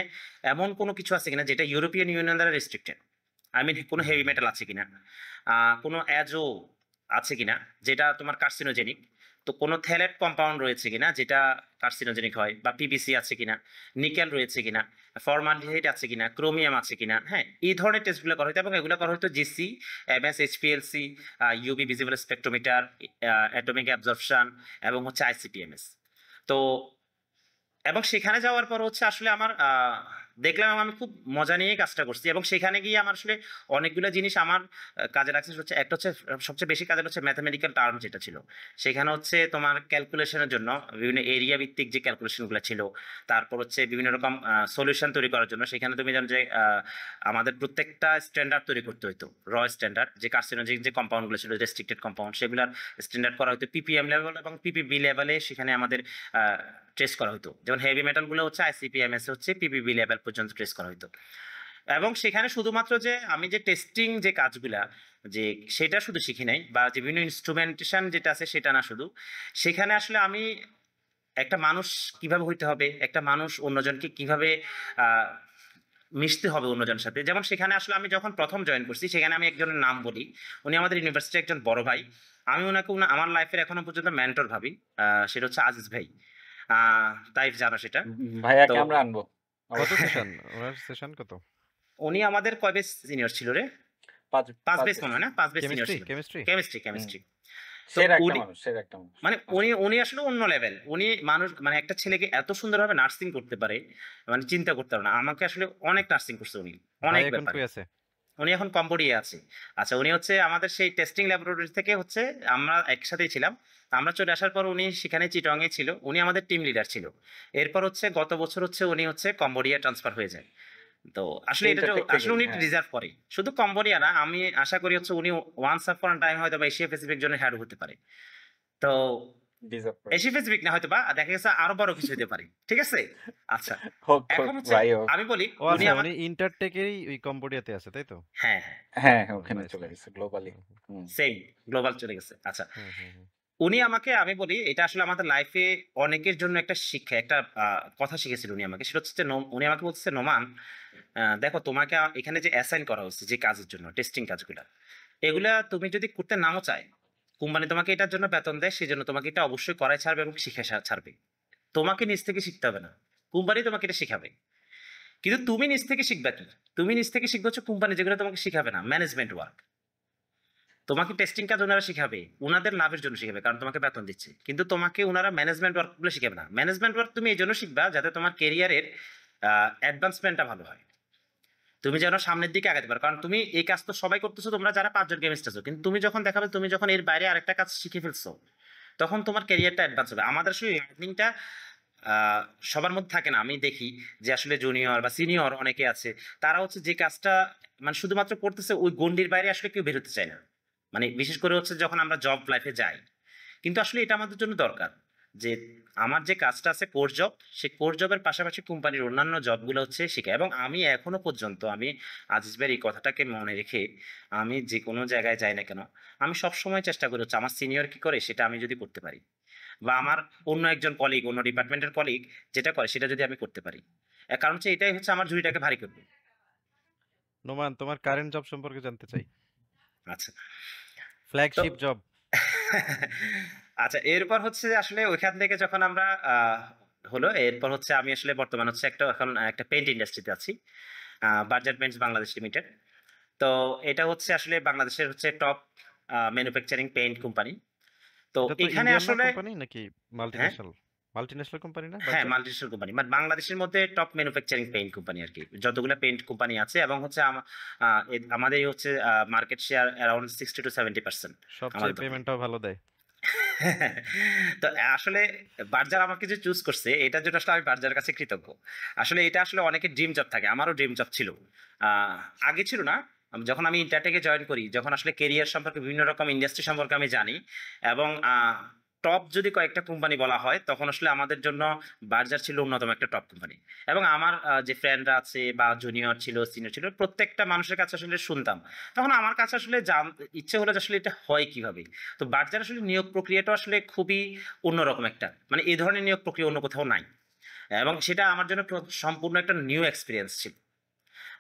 এমন কোনো কিছু আছে কিনা যেটা ইউরোপিয়ান ইউনিয়ন দ্বারা রেস্ট্রিক্টেড। আই মিন কোনো হেভি মেটাল আছে কিনা, কোনো অ্যাজো আছে কিনা যেটা তোমার কার্সিনোজেনিক, তো কোনো থ্যালেট কম্পাউন্ড রয়েছে কিনা যেটা কার্সিনোজেনিক হয়, বা পিবিসি আছে কিনা, নিকেল রয়েছে কিনা, ফর্মালডিহাইড আছে কিনা, ক্রোমিয়াম আছে কিনা, হ্যাঁ, এই ধরনের টেস্টগুলো করা হতো। এবং এগুলো করা হতো GC, MS, HPLC, UV visible spectrometer, atomic absorption, এবং হচ্ছে আইসিপিএমএস। তো এবং সেখানে যাওয়ার পর হচ্ছে আসলে আমার দেখলাম আমি খুব মজা নিয়ে কাজটা করছি, এবং সেখানে গিয়ে আমার আসলে অনেকগুলো জিনিস আমার কাজে লাগছে। হচ্ছে একটা হচ্ছে সবচেয়ে বেশি কাজের হচ্ছে ম্যাথামেটিক্যাল টার্ম যেটা ছিল, সেখানে হচ্ছে তোমার ক্যালকুলেশনের জন্য বিভিন্ন এরিয়া ভিত্তিক যে ক্যালকুলেশনগুলো ছিল, তারপর হচ্ছে বিভিন্ন রকম সলিউশন তৈরি করার জন্য সেখানে তুমি জানো যে আমাদের প্রত্যেকটা স্ট্যান্ডার্ড তৈরি করতে হতো। স্ট্যান্ডার্ড যে কার্সিনোজেনিক যে কম্পাউন্ডগুলো ছিল, রেস্ট্রিক্টেড কম্পাউন্ড, সেগুলোর স্ট্যান্ডার্ড করা হতো পিপিএম লেভেল এবং পিপিবি লেভেলে। সেখানে আমাদের ট্রেস করা হতো, যেমন হেভি মেটালগুলো হচ্ছে আইসিপিএমএস হচ্ছে পিপিবি লেভেল পর্যন্ত ট্রেস করা হতো। এবং সেখানে শুধুমাত্র যে আমি যে টেস্টিং যে কাজগুলা যে সেটা শুধু শিখি নাই, বা যে বিভিন্ন ইনস্ট্রুমেন্টেশন যেটা আছে সেটা না, শুধু সেখানে আসলে আমি একটা মানুষ কিভাবে হইতে হবে, একটা মানুষ অন্যজনকে কিভাবে আহ মিশতে হবে অন্যজনের সাথে। যেমন সেখানে আসলে আমি যখন প্রথম জয়েন করছি, সেখানে আমি একজনের নাম বলি, উনি আমাদের ইউনিভার্সিটির একজন বড় ভাই। আমি ওনাকে আমার লাইফের এখনো পর্যন্ত মেন্টর ভাবি। সেটা হচ্ছে আজিজ ভাই। তাইফ জানো সেটা। তো ভাইয়াকে আমরা আনবো কত অবশ্যই। সেশন? ওনার সেশন কত? উনি আমাদের কয় বেস সিনিয়র ছিল রে? 5 5 5 বেস মনে হয় না, 5 বেস সিনিয়র কেমিস্ট্রি? ছিল। কেমিস্ট্রি? কেমিস্ট্রি, হুম, কেমিস্ট্রি। তো সেরা একটা উনি মানুষ, সেরা একটা মানুষ মানে উনি আসলে। উনি আসলে অন্য লেভেল। উনি মানুষ মানে একটা ছেলেকে এত সুন্দরভাবে নার্সিং করতে পারে, মানে চিন্তা করতে পারে না। আমাকে আসলে অনেক নার্সিং করছে উনি, ভাই অনেক এখন ব্যাপারে। কই আছে? উনি এখন কম্বোডিয়া আছে। আচ্ছা, উনি হচ্ছে আমাদের সেই টেস্টিং ল্যাবরেটরি থেকে হচ্ছে আমরা একসাথেই ছিলাম। আমরা চলে আসার পর উনি সেখানে চিটং এ ছিল, উনি আমাদের টিম লিডার ছিল। এরপর হচ্ছে গত বছর হচ্ছে উনি হচ্ছে কম্বোডিয়া ট্রান্সফার হয়ে যায়। তো আসলে এটা ইন্টারটেক আসলে থেকেই, উনি হ্যাঁ। রিজার্ভ করে শুধু কম্বোডিয়া না, আমি আশা করি হচ্ছে উনি ওয়ান্স আপন টাইম হয়তো বা এশিয়া প্যাসিফিক জন্য হেড হতে পারে। তো ডিজার্ভ করে। এশিয়া প্যাসিফিক না, হয়তো বা দেখা গেছে আরো বড় কিছু হতে পারে, ঠিক আছে? আচ্ছা, হোক, এখন হোক, হচ্ছে ভাই হোক। আমি বলি ও উনি আচ্ছা, আমার, উনি ইন্টারটেকেরই ওই কম্বোডিয়াতে আছে, তাই তো? হ্যাঁ হ্যাঁ, হ্যাঁ, ও ওখানে নাইস, চলে নাইস। গেছে গ্লোবালি। হুম। সেম গ্লোবাল চলে গেছে। আচ্ছা, হুম, হুম, হুম। উনি আমাকে, আমি বলি এটা আসলে আমাদের লাইফে অনেকের জন্য একটা শিক্ষা, একটা কথা শিখেছিল উনি আমাকে। সেটা হচ্ছে যে উনি আমাকে বলছে, নোমান দেখো তোমাকে এখানে যে অ্যাসাইন করা হচ্ছে যে কাজের জন্য, টেস্টিং কাজগুলা, এগুলা তুমি যদি করতে নাও চায়, কোম্পানি তোমাকে এটার জন্য বেতন দেয়, সেই জন্য তোমাকে এটা অবশ্যই করাই ছাড়বে এবং শিখে ছাড়বে। তোমাকে নিজ থেকে শিখতে হবে না, কোম্পানি তোমাকে এটা শিখাবে। কিন্তু তুমি নিজ থেকে শিখবা কি? তুমি নিজ থেকে শিখবে হচ্ছে কোম্পানি যেগুলো তোমাকে শিখাবে না, ম্যানেজমেন্ট ওয়ার্ক। তোমাকে টেস্টিং কাজ ওনারা শিখাবে, ওনাদের লাভের জন্য শিখাবে, কারণ তোমাকে বেতন দিচ্ছে। কিন্তু তোমাকে ওনারা ম্যানেজমেন্ট ওয়ার্কগুলো শিখাবে না। ম্যানেজমেন্ট ওয়ার্ক তুমি এই জন্য শিখবা যাতে তোমার কেরিয়ারের অ্যাডভান্সমেন্টটা ভালো হয়, তুমি যেন সামনের দিকে আগাতে পারো। কারণ তুমি এই কাজ তো সবাই করতেছো, তোমরা যারা 5 জন কেমিস্ট আছো, কিন্তু তুমি যখন দেখাবে তুমি যখন এর বাইরে আরেকটা কাজ শিখে ফেলছো, তখন তোমার ক্যারিয়ারটা অ্যাডভান্স হবে। আমাদের আসলে লার্নিংটা সবার মধ্যে থাকে না। আমি দেখি যে আসলে জুনিয়র বা সিনিয়র অনেকে আছে, তারা হচ্ছে যে কাজটা মানে শুধুমাত্র করতেছে, ওই গণ্ডির বাইরে আসলে কেউ বেরোতে চায় না। মানে বিশেষ করে হচ্ছে যখন আমরা জব লাইফে যাই। কিন্তু আসলে এটা আমাদের জন্য দরকার যে আমার যে কাজটা আছে কোর জব, সেই কোর জবের পাশাপাশি কোম্পানির অন্যান্য জবগুলো হচ্ছে শিখে। এবং আমি এখনো পর্যন্ত আমি আজিজ ভাইয়ের এই কথাটাকে মনে রেখে আমি যে কোনো জায়গায় যাই না কেন, আমি সবসময় চেষ্টা করি হচ্ছে আমার সিনিয়র কি করে সেটা আমি যদি করতে পারি, বা আমার অন্য একজন কলিগ, অন্য ডিপার্টমেন্টের কলিগ যেটা করে সেটা যদি আমি করতে পারি। কারণ হচ্ছে এটাই হচ্ছে আমার ঝুড়িটাকে ভারী করবে। নোমান, তোমার কারেন্ট জব সম্পর্কে জানতে চাই। আচ্ছা, তো ফ্ল্যাগশিপ জব। আচ্ছা, এরপর হচ্ছে আসলে ওইখান থেকে যখন আমরা হলো, এরপর হচ্ছে আমি আসলে বর্তমান হচ্ছে এখন একটা পেইন্ট ইন্ডাস্ট্রিতে আছি, বার্জার পেইন্টস বাংলাদেশ লিমিটেড। তো এটা হচ্ছে আসলে বাংলাদেশের হচ্ছে টপ ম্যানুফ্যাকচারিং পেইন্ট কোম্পানি। তো এটা তো এখানে ইন্ডিয়ান আসলে কোম্পানি নাকি হ্যাঁ মাল্টিন্যাশনাল? মাল্টিন্যাশনাল কোম্পানি না হ্যাঁ বার্জার? মাল্টিনেশনাল কোম্পানি, মানে বাংলাদেশের মধ্যে টপ ম্যানুফ্যাকচারিং পেইন্ট কোম্পানি আর কি, যতগুলো পেইন্ট কোম্পানি আছে। এবং হচ্ছে আমাদের হচ্ছে মার্কেট শেয়ার অ্যারাউন্ড 60-70% সবচেয়ে আমাদের দোকানে। পেমেন্টটাও ভালো দেয়। তো আসলে বার্জার আমাকে যে চুজ করছে এটার জন্য আসলে আমি বার্জারের কাছে কৃতজ্ঞ। আসলে এটা আসলে অনেকের ড্রিম জব থাকে, আমারও ড্রিম জব ছিল। আগে ছিল না, যখন আমি ইন্টারটেকে জয়েন করি, যখন আসলে কেরিয়ার সম্পর্কে বিভিন্ন রকম ইন্ডাস্ট্রি সম্পর্কে আমি জানি, এবং টপ যদি কয়েকটা কোম্পানি বলা হয় তখন আসলে আমাদের জন্য বার্জার ছিল অন্যতম একটা টপ কোম্পানি। এবং আমার যে ফ্রেন্ডরা আছে বা জুনিয়র ছিল, সিনিয়র ছিল, প্রত্যেকটা মানুষের কাছে আসলে শুনতাম। তখন আমার কাছে আসলে ইচ্ছে হলো যে আসলে এটা হয় কিভাবে। তো বার্জার আসলে নিয়োগ প্রক্রিয়াটা আসলে খুবই অন্যরকম একটা, মানে এই ধরনের নিয়োগ প্রক্রিয়া অন্য কোথাও নাই। এবং সেটা আমার জন্য সম্পূর্ণ একটা নিউ এক্সপিরিয়েন্স ছিল।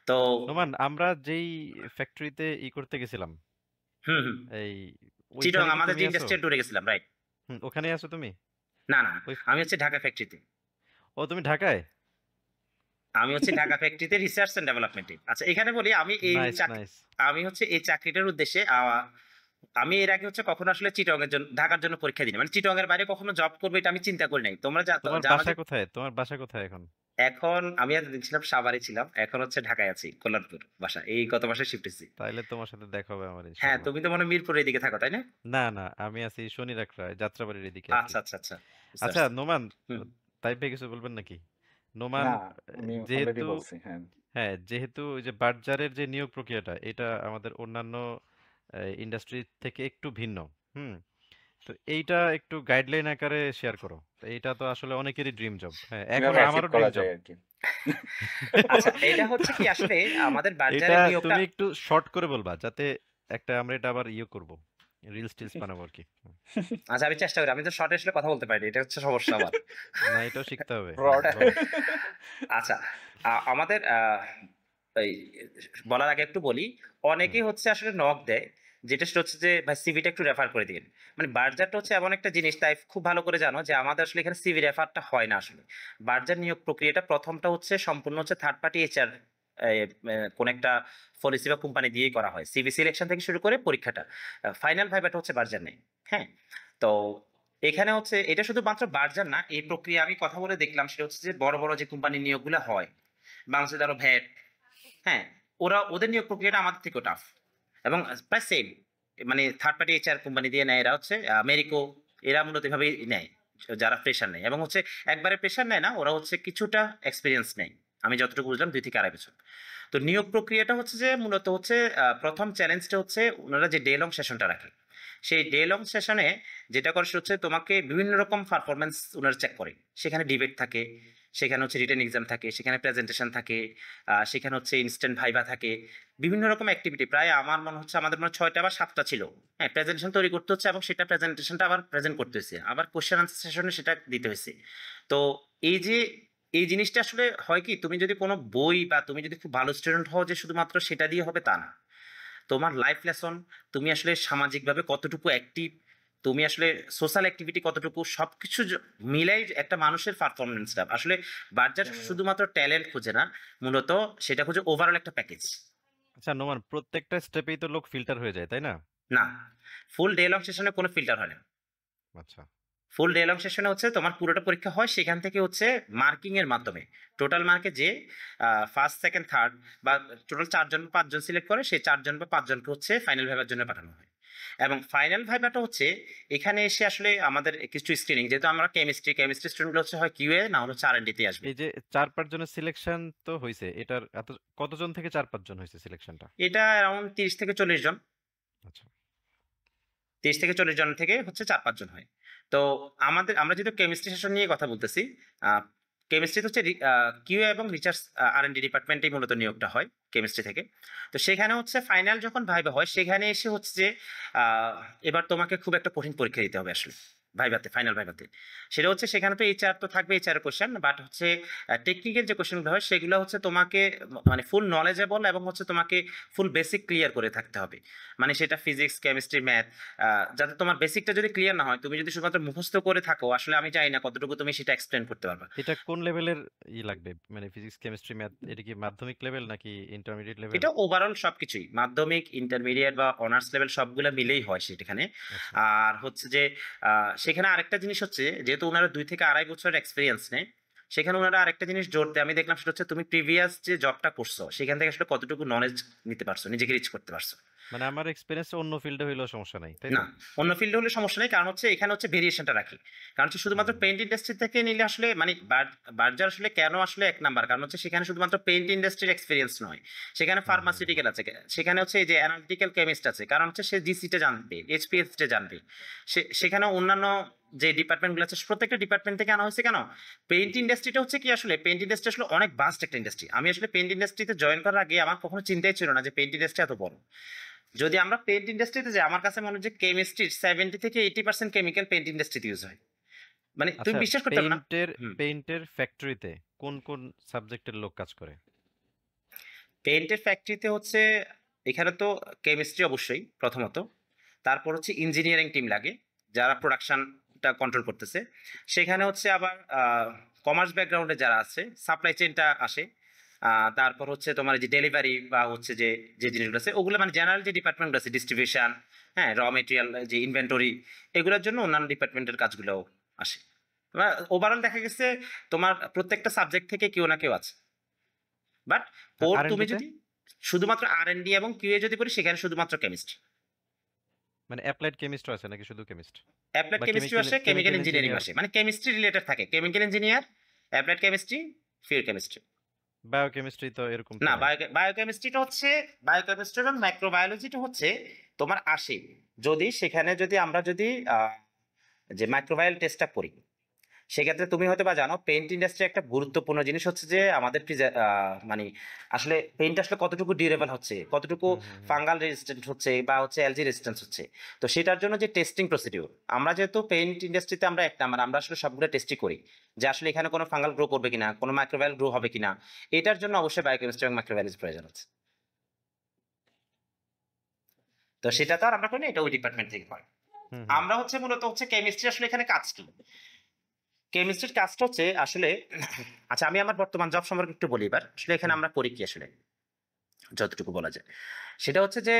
তো নোমান, আমরা যেই ফ্যাক্টরিতে করতে গেছিলাম, হুম হুম এই চিটং ওইখানে কি আমাদের তুমি যে আছো? ইন্ডাস্ট্রিয়াল ট্যুরে গেছিলাম, রাইট? ওখানেই আছো তুমি? না না, ওই আমি হচ্ছে ঢাকা ফ্যাক্টরিতে। ও, তুমি ঢাকায়? আমি হচ্ছে ঢাকা ফ্যাক্টরিতে রিসার্চ এন্ড ডেভেলপমেন্টে। আচ্ছা, এখানে বলি আমি এই নাইস নাইস। আমি হচ্ছে এই চাকরিটার উদ্দেশ্যে আমি এর আগে হচ্ছে কখনো আসলে চিটং এর জন্য, ঢাকার জন্য পরীক্ষা দিই, মানে চিটং এর বাইরে কখনো জব করবো এটা আমি চিন্তা করি নাই। তোমরা তোমার জানো বাসা যে কোথায়? তোমার বাসা কোথায় এখন? এখন আমি এতদিন ছিলাম সাভারে ছিলাম, এখন হচ্ছে ঢাকায় আছি, কল্যাণপুর বাসা, এই গত মাসে শিফট হয়েছি। তাইলে তোমার সাথে দেখা হবে আমার হ্যাঁ, ইনশাল্লাহ। তুমি তো মনে হয় মিরপুরের দিকে থাকো, তাই না? না না, আমি আছি শনিরাকড়ায়, যাত্রাবাড়ির এদিকে আর কি। আচ্ছা আচ্ছা আচ্ছা, বুঝতে আচ্ছা পারছি। নোমান, হুম তাইপে কিছু বলবেন নাকি? নোমান, না, আমি অলরেডি যেহেতু বলছি। হ্যাঁ, হ্যাঁ, যেহেতু ওই যে বার্জারের যে নিয়োগ প্রক্রিয়াটা, এটা আমাদের অন্যান্য ইন্ডাস্ট্রি থেকে একটু ভিন্ন। হুম। তো এইটা একটু গাইডলাইন আকারে শেয়ার করো। তো এইটা তো আসলে অনেকেরই ড্রিম জব। হ্যাঁ, এখন কিভাবে অ্যাচিভ আমারও করা ড্রিম জব। যায় আর কি। আচ্ছা, এটা হচ্ছে কি আসলে আমাদের এটা বার্জারের নিয়োগটা। তুমি একটু শর্ট করে বলবা, যাতে আমরা এটা আবার করব, রিলস টিলস বানাবো আর কি। আচ্ছা, আমি চেষ্টা করি, আমি তো শর্টে আসলে কথা বলতে পারি না, এটা হচ্ছে সমস্যা আমার। না, এটাও শিখতে হবে। ব্রড। বলো। আচ্ছা, আমাদের এই বলার আগে একটু বলি, হুম। অনেকেই হচ্ছে আসলে নক দেয়, যেটা সেটা হচ্ছে যে ভাই সিভিটা একটু রেফার করে দিন। মানে বার্জারটা হচ্ছে এমন একটা জিনিস, তাই খুব ভালো করে জানো যে আমাদের আসলে এখানে সিভি রেফারটা হয় না আসলে। বার্জার নিয়োগ প্রক্রিয়াটা প্রথমটা হচ্ছে সম্পূর্ণ হচ্ছে থার্ড পার্টি এইচআর, কোন একটা পলিসি বা কোম্পানি দিয়েই করা হয়। সিভি সিলেকশন থেকে শুরু করে পরীক্ষাটা, ফাইনাল ভাইবাটা হচ্ছে বার্জার নেই। হ্যাঁ, তো এখানে হচ্ছে এটা শুধুমাত্র বার্জার না, এই প্রক্রিয়া আমি কথা বলে দেখলাম, সেটা হচ্ছে যে বড় বড় যে কোম্পানির নিয়োগগুলো হয় বাংলাদেশে, ধরো ভ্যাট, হ্যাঁ, ওদের নিয়োগ প্রক্রিয়াটা আমাদের থেকেও টাফ এবং প্রায় সেম। মানে থার্ড পার্টি এইচআর কোম্পানি দিয়ে নেয় এরা, হচ্ছে মেরিকো, এরা মূলত এভাবেই নেয় যারা প্রেশার নেয়। এবং হচ্ছে একবারে প্রেশার নেয় না, ওরা হচ্ছে কিছুটা এক্সপিরিয়েন্স নেয়, আমি যতটুকু বুঝলাম 2 থেকে 2.5 বছর। তো নিয়োগ প্রক্রিয়াটা হচ্ছে যে মূলত হচ্ছে প্রথম চ্যালেঞ্জটা হচ্ছে ওনারা যে ডে লং সেশনটা রাখে, সেই ডে লং সেশনে যেটা করে সেটা হচ্ছে তোমাকে বিভিন্ন রকম পারফরমেন্স ওনারা চেক করে। সেখানে ডিবেট থাকে, সেখানে হচ্ছে রিটেন এক্সাম থাকে, সেখানে প্রেজেন্টেশন থাকে, সেখানে হচ্ছে ইনস্ট্যান্ট ভাইভা থাকে, বিভিন্ন রকম অ্যাক্টিভিটি। প্রায় আমার মনে হচ্ছে আমাদের মনে হয় 6টা বা 7টা ছিল। হ্যাঁ, প্রেজেন্টেশন তৈরি করতে হচ্ছে এবং সেটা প্রেজেন্টেশনটা আবার প্রেজেন্ট করতে হয়েছে, আবার কোশ্চেন আনসার সেশনে সেটা দিতে হয়েছে। তো এই যে এই জিনিসটা আসলে হয় কি, তুমি যদি কোনো বই বা তুমি যদি খুব ভালো স্টুডেন্ট হও যে শুধুমাত্র সেটা দিয়ে হবে তা না। তোমার লাইফ লেসন, তুমি আসলে সামাজিকভাবে কতটুকু অ্যাক্টিভ, তুমি আসলে সোশ্যাল অ্যাক্টিভিটি কতটুকু, সবকিছু মিলাই একটা মানুষের পারফরমেন্সটা আসলে। বার্জার শুধুমাত্র ট্যালেন্ট খুঁজে না, মূলত সেটা খুঁজে ওভারঅল একটা প্যাকেজ। আচ্ছা নোমান, প্রত্যেকটা স্টেপেই তো লোক ফিল্টার হয়ে যায়, তাই না? না, ফুল ডে লং সেশনে কোনো ফিল্টার হয় না। আচ্ছা। ফুল ডে লং সেশনে হচ্ছে তোমার পুরোটা পরীক্ষা হয়, সেখান থেকে হচ্ছে মার্কিং এর মাধ্যমে টোটাল মার্কে যে ফার্স্ট সেকেন্ড থার্ড বা টোটাল 4 জন 5 জন সিলেক্ট করে, সেই 4 জন বা 5 জনকে হচ্ছে ফাইনাল ভাইবার জন্য পাঠানো হয়। এবং ফাইনাল ভাইবাটা হচ্ছে এখানে এসে আসলে আমাদের কিছু স্ক্রিনিং, যেহেতু আমরা কেমিস্ট্রি স্টুডেন্টগুলো হচ্ছে হয় কিউএ না হলে R&D তে আসবে। এই যে 4-5 জনের সিলেকশন তো হইছে, এটার কতজন থেকে 4-5 জন হয়েছে সিলেকশনটা? এটা অ্যারাউন্ড 30 থেকে 40 জন, আচ্ছা। 30 থেকে 40 জন থেকে হচ্ছে 4-5 জন হয়। তো আমরা যেহেতু কেমিস্ট্রি সেশন নিয়ে কথা বলতেছি, কেমিস্ট্রি হচ্ছে কিউএ এবং রিসার্চ R&D ডিপার্টমেন্টেই মূলত নিয়োগটা হয় কেমিস্ট্রি থেকে। তো সেখানে হচ্ছে ফাইনাল যখন ভাইবা হয়, সেখানে এসে হচ্ছে যে আহ, এবার তোমাকে খুব একটা কঠিন পরীক্ষা দিতে হবে আসলে ভাইভাতে, ফাইনাল ভাইভাতে। সেটা হচ্ছে সেখানে তো এইচআর তো থাকবে, এইচআর কোশ্চেন, বাট হচ্ছে টেকনিক্যাল যে কোশ্চেনগুলো হয় সেগুলো হচ্ছে তোমাকে মানে ফুল নলেজেবল এবং হচ্ছে তোমাকে ফুল বেসিক ক্লিয়ার করে থাকতে হবে। মানে সেটা ফিজিক্স, কেমিস্ট্রি, ম্যাথ, যাতে তোমার বেসিকটা যদি ক্লিয়ার না হয়, তুমি যদি শুধুমাত্র মুখস্থ করে থাকো, আসলে আমি জানি না কতটুকু তুমি সেটা এক্সপ্লেন করতে পারবা। এটা কোন লেভেলের লাগবে? মানে ফিজিক্স, কেমিস্ট্রি, ম্যাথ এটা কি মাধ্যমিক লেভেল নাকি ইন্টারমিডিয়েট লেভেল? এটা ওভারঅল সবকিছুই মাধ্যমিক, ইন্টারমিডিয়েট বা অনার্স লেভেল সবগুলা মিলেই হয় সেখানে। আচ্ছা। আর হচ্ছে যে সেখানে আরেকটা জিনিস হচ্ছে, যেহেতু ওনারা 2 থেকে 2.5 বছরের এক্সপিরিয়েন্স নেয়, সেখানে ওনারা আরেকটা জিনিস জোর দেয় আমি দেখলাম, সেটা হচ্ছে তুমি প্রিভিয়াস যে জবটা করছো সেখান থেকে আসলে কতটুকু নলেজ নিতে পারছো, নিজেকে রিচ করতে পারছো। মানে আমার এক্সপেরিয়েন্স অন্য ফিল্ডে হইলেও সমস্যা নাই, তাই না, তো? অন্য ফিল্ডে হলে সমস্যা নেই, কারণ হচ্ছে এখানে হচ্ছে ভেরিয়েশনটা রাখি। কারণ হচ্ছে শুধুমাত্র হুম। পেইন্ট ইন্ডাস্ট্রি থেকে নিলে আসলে মানে বার্জার আসলে কেন আসলে 1 নাম্বার, কারণ হচ্ছে সেখানে শুধুমাত্র পেইন্ট ইন্ডাস্ট্রির এক্সপিরিয়েন্স নয়, সেখানে হুম। ফার্মাসিউটিক্যাল আছে, সেখানে হচ্ছে এই যে অ্যানালিটিক্যাল কেমিস্ট আছে, কারণ হচ্ছে সে জিসিটা জানবে, এইচপিএসটা জানবে, সেখানে অন্যান্য যে ডিপার্টমেন্টগুলো আছে প্রত্যেকটা ডিপার্টমেন্ট থেকে আনা হয়েছে। কেন পেইন্ট ইন্ডাস্ট্রিটা হচ্ছে কি, আসলে পেইন্ট ইন্ডাস্ট্রি আসলে অনেক ভাস্ট একটা ইন্ডাস্ট্রি। আমি আসলে পেইন্ট ইন্ডাস্ট্রিতে জয়েন করার আগে আমার কখনো চিন্তাই ছিল না যে পেইন্ট ইন্ডাস্ট্রি এত বড়। যদি আমরা পেইন্ট ইন্ডাস্ট্রিতে যাই, আমার কাছে মনে হয় যে কেমিস্ট্রির 70 থেকে 80% কেমিক্যাল পেইন্ট ইন্ডাস্ট্রিতে ইউজ হয়। মানে তুমি আচ্ছা, বিশ্বাস করতে পারবে না। হুম। পেইন্টের ফ্যাক্টরিতে কোন কোন সাবজেক্টের লোক কাজ করে? পেইন্টের ফ্যাক্টরিতে হচ্ছে এখানে তো কেমিস্ট্রি অবশ্যই প্রথমত, তারপর হচ্ছে ইঞ্জিনিয়ারিং টিম লাগে যারা প্রোডাকশনটা কন্ট্রোল করতেছে। সেখানে হচ্ছে আবার কমার্স ব্যাকগ্রাউন্ডে যারা আছে, সাপ্লাই চেইনটা আসে। তারপর হচ্ছে তোমার এই যে ডেলিভারি বা হচ্ছে যে যে জিনিসগুলো আছে ওগুলো মানে জেনারেল যে ডিপার্টমেন্টগুলো আছে, ডিস্ট্রিবিউশন, হ্যাঁ, র মেটেরিয়াল, যে ইনভেন্টরি, এগুলোর জন্য অন্যান্য ডিপার্টমেন্টের কাজগুলো আসে। ওভারঅল দেখা গেছে তোমার প্রত্যেকটা সাবজেক্ট থেকে কেউ না কেউ আছে। বাট কোর তুমি R&D তে? যদি শুধুমাত্র R&D এবং কিউএ যদি করি, সেখানে শুধুমাত্র কেমিস্ট্রি। মানে অ্যাপ্লাইড কেমিস্ট্রি আছে নাকি শুধু কেমিস্ট? অ্যাপ্লাইড বা কেমিস্ট্রি আসে, কেমিক্যাল কেমিক্যাল ইঞ্জিনিয়ারিং ইঞ্জিনিয়ার, আসে, মানে কেমিস্ট্রি রিলেটেড থাকে, chemical engineer, applied chemistry, field chemistry. Biochemistry তো এরকম তো না, নাই। বায়োকেমিস্ট্রিটা হচ্ছে, বায়োকেমিস্ট্রি এবং মাইক্রোবায়োলজিটা হচ্ছে তোমার আসে যদি সেখানে যদি আমরা যদি যে মাইক্রোবায়োল টেস্টটা করি, সেক্ষেত্রে তুমি হয়তো বা জানো পেইন্ট ইন্ডাস্ট্রি একটা গুরুত্বপূর্ণ জিনিস হচ্ছে যে আমাদের মানে আসলে পেইন্ট আসলে কতটুকু ডিউরেবল হচ্ছে, কতটুকু হুম, হুম, হুম। ফাঙ্গাল রেজিস্ট্যান্ট হচ্ছে বা হচ্ছে অ্যালজি রেজিস্ট্যান্স হচ্ছে। তো সেটার জন্য যে টেস্টিং প্রসিডিউর, আমরা যেহেতু পেইন্ট ইন্ডাস্ট্রিতে আমরা এক নাম্বার, আমরা আসলে সবগুলো টেস্টই করি যে আসলে এখানে কোনো ফাঙ্গাল গ্রো করবে কিনা, কোনো মাইক্রোবায়াল গ্রো হবে কিনা। এটার জন্য অবশ্যই বায়োকেমিস্ট্রি এবং মাইক্রোবায়োলজি প্রয়োজন হচ্ছে। তো সেটা তো আর আমরা করি না, এটা ওই ডিপার্টমেন্ট থেকে হয়। হুম, হুম। আমরা হচ্ছে মূলত হচ্ছে কেমিস্ট্রি আসলে এখানে কাজ কি, কেমিস্ট্রির কাজটা হচ্ছে আসলে আচ্ছা আমি আমার বর্তমান জব সম্পর্কে একটু বলি। এবার আসলে এখানে হুম। আমরা করি কি আসলে, যতটুকু বলা যায় সেটা হচ্ছে যে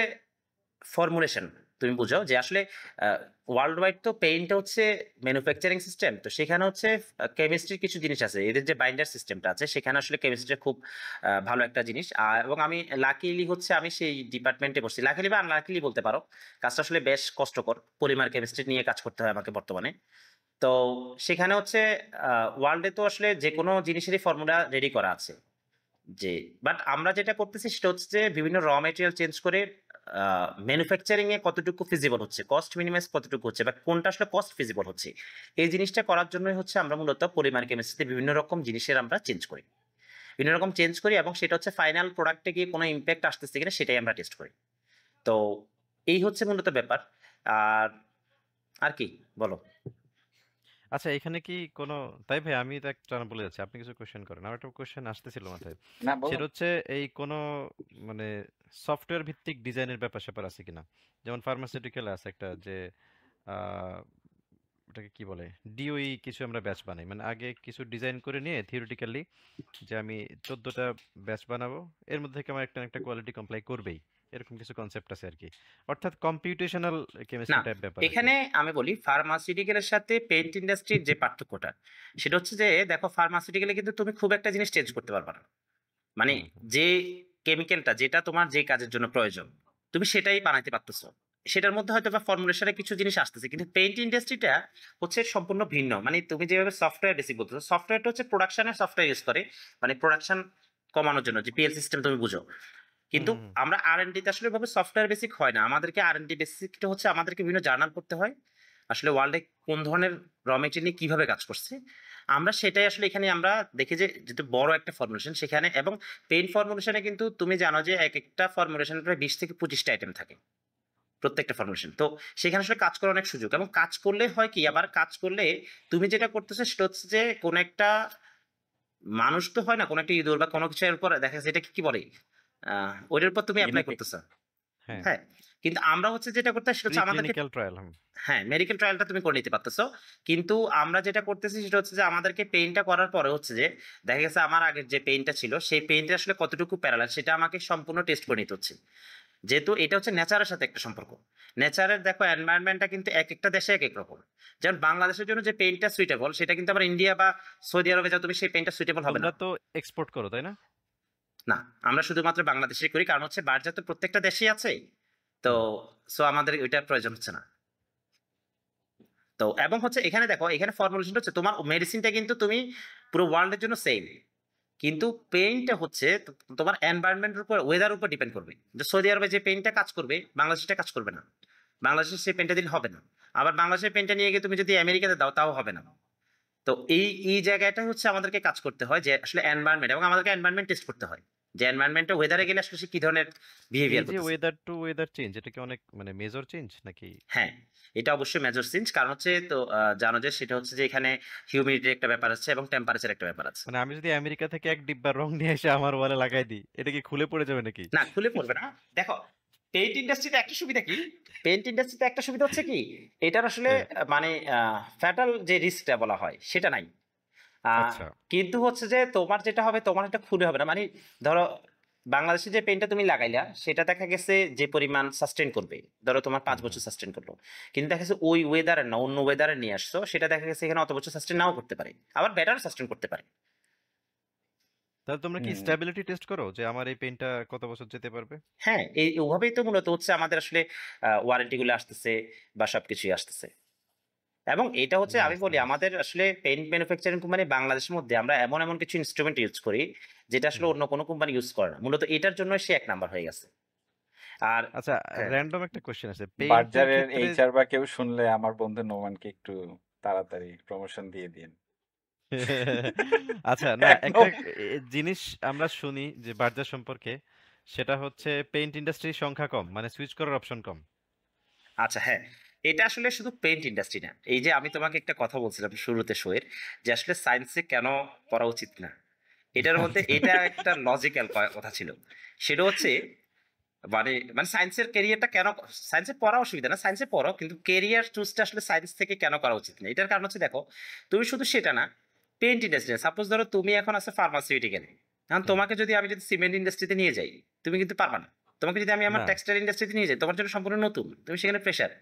ফর্মুলেশন। তুমি বুঝো যে আসলে ওয়ার্ল্ড ওয়াইড তো পেইন্ট হচ্ছে ম্যানুফ্যাকচারিং সিস্টেম, তো সেখানে হচ্ছে কেমিস্ট্রির কিছু জিনিস আছে, এদের যে বাইন্ডার সিস্টেমটা আছে সেখানে আসলে কেমিস্ট্রি খুব ভালো একটা জিনিস। এবং আমি লাকিলি হচ্ছে আমি সেই ডিপার্টমেন্টে বসছি, লাকিলি বা আনলাকিলি বলতে পারো। কাজটা আসলে বেশ কষ্টকর, পলিমার কেমিস্ট্রি নিয়ে কাজ করতে হয় আমাকে বর্তমানে। তো সেখানে হচ্ছে ওয়ার্ল্ডে তো আসলে যে কোনো জিনিসেরই ফর্মুলা রেডি করা আছে, যে বাট আমরা যেটা করতেছি সেটা হচ্ছে যে বিভিন্ন র মেটেরিয়াল চেঞ্জ করে ম্যানুফ্যাকচারিং এ কতটুকু ফিজিবল হচ্ছে, কস্ট মিনিমাইজ কতটুকু হচ্ছে, বা কোনটা আসলে কস্ট ফিজিবল হচ্ছে, এই জিনিসটা করার জন্যই হচ্ছে আমরা মূলত পলিমার কেমিস্ট্রিতে বিভিন্ন রকম জিনিসের আমরা চেঞ্জ করি, বিভিন্ন রকম চেঞ্জ করি, এবং সেটা হচ্ছে ফাইনাল প্রোডাক্টে গিয়ে কোনো ইম্প্যাক্ট আসতেছে কিনা সেটাই আমরা টেস্ট করি। তো এই হচ্ছে মূলত ব্যাপার। আর আর কি বলো। আচ্ছা, এখানে কি কোনো, তাই ভাই আমি তো একটা বলে যাচ্ছি, আপনি কিছু কোশ্চেন করেন। আমার একটা কোশ্চেন আসতেছিল মাথায়। না, সেটা বলুন। হচ্ছে এই কোনো মানে সফটওয়্যার ভিত্তিক ডিজাইনের ব্যাপার স্যাপার আছে কিনা? যেমন ফার্মাসিউটিক্যাল আছে একটা যে আহ, ওটাকে কি বলে, ডিওই কিছু আমরা ব্যাচ বানাই, মানে আগে কিছু ডিজাইন করে নিয়ে থিওরিটিক্যালি যে আমি 14টা ব্যাচ বানাবো, এর মধ্যে থেকে আমার একটা একটা কোয়ালিটি কমপ্লাই করবেই, এরকম কিছু কনসেপ্ট আছে আরকি। অর্থাৎ কম্পিউটেশনাল না, কেমিস্ট্রি টাইপ ব্যাপার আরকি। এখানে আমি বলি ফার্মাসিউটিক্যালের সাথে পেইন্ট ইন্ডাস্ট্রির যে পার্থক্যটা, সেটা হচ্ছে যে দেখো ফার্মাসিউটিক্যালে কিন্তু তুমি খুব একটা জিনিস চেঞ্জ করতে পারবা না। মানে হুম, হুম। যে কেমিক্যালটা যেটা তোমার যে কাজের জন্য প্রয়োজন, তুমি সেটাই বানাইতে পারতেছো। সেটার মধ্যে হয়তো বা ফর্মুলেশনে কিছু জিনিস আসতেছে। কিন্তু পেইন্ট ইন্ডাস্ট্রিটা হচ্ছে সম্পূর্ণ ভিন্ন। মানে তুমি যেভাবে সফটওয়্যার বেসিক বলতেছো, সফটওয়্যারটা হচ্ছে প্রোডাকশনের সফটওয়্যার ইউজ করে। মানে প্রোডাকশন কমানোর জন্য যে পিএল সিস্টেম তুমি বুঝো। হুম, কিন্তু হুম, হুম। আমরা আর&ডি তে আসলে ভাবে সফটওয়্যার বেসিক হয় না। আমাদেরকে আর&ডি বেসিকটা হচ্ছে আমাদেরকে বিভিন্ন জার্নাল পড়তে হয়। আসলে ওয়ার্ল্ডে কোন ধরনের র মেটেরিয়াল নিয়ে কিভাবে কাজ করছে। আমরা সেটাই আসলে এখানে আমরা দেখি যে যেহেতু বড় একটা ফর্মুলেশন সেখানে এবং পেইন্ট ফর্মুলেশনে কিন্তু তুমি জানো যে একেকটা ফর্মুলেশনে প্রায় ২০ থেকে ২৫ টা আইটেম থাকে। প্রত্যেকটা ফর্মুলেশন। তো সেখানে আসলে কাজ করার অনেক সুযোগ এবং কাজ করলে হয় কি আবার কাজ করলে তুমি যেটা করতেছো সেটা হচ্ছে যে কোন একটা মানুষ তো হয় না কোন একটা ইঁদুর বা কোন কিছুর উপর দেখা যাচ্ছে এটাকে কি বলে? ওইটার উপর তুমি এপ্লাই গিনিপিগ। করতেছো। হ্যাঁ, হ্যাঁ? কিন্তু আমরা হচ্ছে যেটা করতে হয় সেটা হচ্ছে আমাদেরকে প্রি-ক্লিনিক্যাল ট্রায়াল। হুম। হ্যাঁ, মেডিকেল ট্রায়ালটা তুমি করে নিতে পারতেছো। কিন্তু আমরা যেটা করতেছি সেটা হচ্ছে যে আমাদেরকে পেইন্টটা করার পরে হচ্ছে যে দেখা গেছে আমার আগের যে পেইন্টটা ছিল সেই পেইন্টটা আসলে কতটুকু প্যারালাল সেটা আমাকে সম্পূর্ণ টেস্ট করে নিতে হচ্ছে। যেহেতু এটা হচ্ছে নেচারের সাথে একটা সম্পর্ক। নেচারের দেখো এনভায়রনমেন্টটা কিন্তু একেকটা দেশে একেক রকম। যেমন বাংলাদেশের জন্য যে পেইন্টটা সুইটেবল সেটা কিন্তু আবার ইন্ডিয়া বা সৌদি আরবে যাও তুমি সেই পেইন্টটা সুইটেবল হবে না। তোমরা তো এক্সপোর্ট করো, তাই না? না, আমরা শুধুমাত্র বাংলাদেশেই করি। কারণ হচ্ছে বার্জার তো প্রত্যেকটা দেশেই আছে। তো হুম। সো আমাদের ওইটার প্রয়োজন হচ্ছে না। তো এবং হচ্ছে এখানে দেখো এখানে ফর্মুলেশনটা হচ্ছে তোমার মেডিসিনটা কিন্তু তুমি পুরো ওয়ার্ল্ডের জন্য সেম। কিন্তু পেইন্টটা হচ্ছে তোমার এনভায়রনমেন্টের উপর ওয়েদার উপর ডিপেন্ড করবে। যে সৌদি আরবে যে পেইন্টটা কাজ করবে বাংলাদেশে কাজ করবে না। বাংলাদেশে সেই পেইন্টটা দিলে হবে না। আবার বাংলাদেশের পেইন্টটা নিয়ে গিয়ে তুমি যদি আমেরিকাতে দাও তাও হবে না। তো এই জায়গাটা হচ্ছে আমাদেরকে কাজ করতে হয় যে আসলে এনভায়রনমেন্ট এবং আমাদেরকে এনভায়রনমেন্ট টেস্ট করতে হয়। যে এনভায়রনমেন্টে ওয়েদারে গেলে আসলে সে কি ধরনের এই বিহেভিয়ার যে করতেছে। ওয়েদার টু ওয়েদার চেঞ্জ, এটা কি অনেক মানে মেজর চেঞ্জ নাকি? হ্যাঁ, এটা অবশ্যই মেজর চেঞ্জ। কারণ হচ্ছে তো জানো যে সেটা হচ্ছে যে এখানে হিউমিডিটির একটা ব্যাপার আছে এবং টেম্পারেচার একটা ব্যাপার আছে। মানে আমি যদি আমেরিকা থেকে এক ডিব্বা রং নিয়ে এসে আমার ওয়ালে লাগাই দিই, এটা কি খুলে পড়ে যাবে নাকি? না খুলে পড়বে না। দেখো পেইন্ট ইন্ডাস্ট্রিতে একটা সুবিধা কি? পেইন্ট ইন্ডাস্ট্রিতে একটা সুবিধা হচ্ছে কি? এটার আসলে হ্যাঁ, মানে ফ্যাটাল যে রিস্কটা বলা হয় সেটা নাই। আ আচ্ছা। কিন্তু হচ্ছে যে তোমার যেটা হবে তোমার এটা খুলে হবে না। মানে ধরো বাংলাদেশে যে পেইন্টটা তুমি লাগাইলা সেটা দেখা গেছে যে পরিমাণ সাস্টেইন করবে। ধরো তোমার ৫ হুম, হুম। বছর সাস্টেইন করলো। কিন্তু দেখা গেছে ওই ওয়েদার না অন্য ওয়েদারে নিয়ে আসছো সেটা দেখা গেছে এখানে অত বছর সাস্টেইন নাও করতে পারে। আবার বেটার সাস্টেইন করতে পারে। তাহলে তোমরা কি হুম। স্ট্যাবিলিটি টেস্ট করো যে আমার এই পেনটা কত বছর যেতে পারবে? হ্যাঁ, ওভাবেই তো মূলত হচ্ছে আমাদের আসলে ওয়ারেন্টি গুলো আসতেছে বা সবকিছুই আসতেছে। এবং এটা হচ্ছে আমি নাইস, বলি নাইস। আমাদের আসলে পেইন্ট ম্যানুফ্যাকচারিং কোম্পানি বাংলাদেশের মধ্যে আমরা এমন কিছু ইনস্ট্রুমেন্ট ইউজ করি যেটা আসলে হুম। অন্য কোনো কোম্পানি ইউজ করে না। মূলত এটার জন্য সে ১ নাম্বার হয়ে গেছে। আর আচ্ছা, হ্যাঁ, র‍্যান্ডম একটা কোয়েশ্চেন আছে। পেইন্টের বার্জারের ক্ষেত্রে এইচআর বা কেউ শুনলে আমার বন্ধু নোমানকে একটু তাড়াতাড়ি প্রমোশন দিয়ে দিন। আচ্ছা, না একটা একদম। জিনিস আমরা শুনি যে বার্জার সম্পর্কে, সেটা হচ্ছে পেইন্ট ইন্ডাস্ট্রির সংখ্যা কম। মানে সুইচ করার অপশন কম। আচ্ছা হ্যাঁ, এটা আসলে শুধু পেইন্ট ইন্ডাস্ট্রি না। এই যে আমি তোমাকে একটা কথা বলছিলাম শুরুতে শোয়ের যে আসলে সায়েন্সে কেন পড়া উচিত না। এটার মধ্যে আচ্ছা। এটা একটা লজিক্যাল কথা ছিল। সেটা হচ্ছে মানে সায়েন্সের ক্যারিয়ারটা কেন সায়েন্সে পড়া অসুবিধা না। সায়েন্সে পড়ো কিন্তু ক্যারিয়ার চুজটা আসলে সায়েন্স থেকে কেন করা উচিত না? এটার কারণ হচ্ছে দেখো, তুমি শুধু সেটা না, পেইন্ট ইন্ডাস্ট্রি সাপোজ ধরো তুমি এখন আছো ফার্মাসিউটিক্যালে। এখন হুম। তোমাকে যদি আমি সিমেন্ট ইন্ডাস্ট্রিতে নিয়ে যাই, তুমি কিন্তু পারবা না। তোমাকে যদি আমি আমার না, টেক্সটাইল ইন্ডাস্ট্রিতে নিয়ে যাই, তোমার জন্য সম্পূর্ণ নতুন। তুমি সেখানে ফ্রেশার।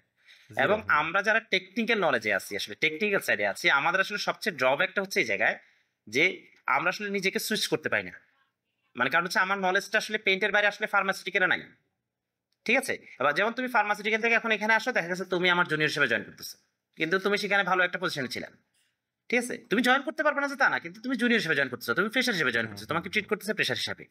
0 এবং হুম। আমরা যারা টেকনিক্যাল নলেজে আছি আসলে টেকনিক্যাল সাইডে আছি, আমাদের আসলে সবচেয়ে ড্রব্যাকটা হচ্ছে এই জায়গায় যে আমরা আসলে নিজেকে সুইচ করতে পারি না। মানে কারণ হচ্ছে আমার নলেজটা আসলে পেইন্টের বাইরে আসলে ফার্মাসিউটিক্যালে নাই। ঠিক আছে? এবার যেমন তুমি ফার্মাসিউটিক্যাল থেকে এখন এখানে আসো দেখা গেছে তুমি আমার জুনিয়র হিসেবে জয়েন করতেছো। কিন্তু তুমি সেখানে ভালো একটা পজিশনে ছিলা। ঠিক আছে? তুমি জয়েন করতে পারবে না যে তা না। কিন্তু তুমি জুনিয়র হিসেবে জয়েন করতেছো। তুমি ফ্রেশার হিসেবে জয়েন হুম, করতেছো। হুম, তোমাকে হুম। ট্রিট করতেছে ফ্রেশার হিসাবে।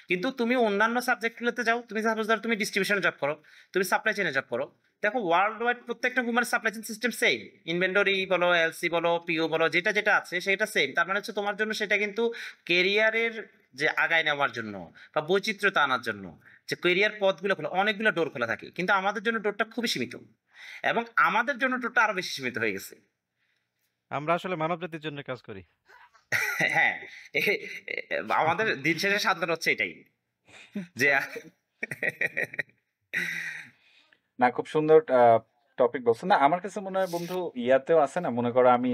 কিন্তু তুমি অন্যান্য সাবজেক্ট গুলোতে যাও। তুমি সাপোজ ধরো তুমি ডিস্ট্রিবিউশনে জব করো, তুমি সাপ্লাই চেইনে জব করো। দেখো ওয়ার্লড ওয়াইড প্রত্যেকটা কোম্পানির supply chain system same. Inventory বলো, এলসি বলো, পিও বলো যেটা আছে সেটা সেম। তার মানে হচ্ছে তোমার জন্য সেটা কিন্তু ক্যারিয়ারের যে আগায় নেওয়ার জন্য বা বৈচিত্র্যতা আনার জন্য যে ক্যারিয়ার পথগুলো খোলা অনেকগুলো ডোর খোলা থাকে। কিন্তু আমাদের জন্য ডোরটা খুবই সীমিত। এবং আমাদের জন্য ডোরটা আরো বেশি সীমিত হয়ে গেছে। আমরা আসলে মানবজাতির জন্য কাজ করি। হ্যাঁ, এ এ আমাদের দিন শেষে সাধনা হচ্ছে এটাই। যে না খুব সুন্দর টপিক বলছেন। না আমার কাছে মনে হয় বন্ধু ইয়াতেও আছে না মনে করো আমি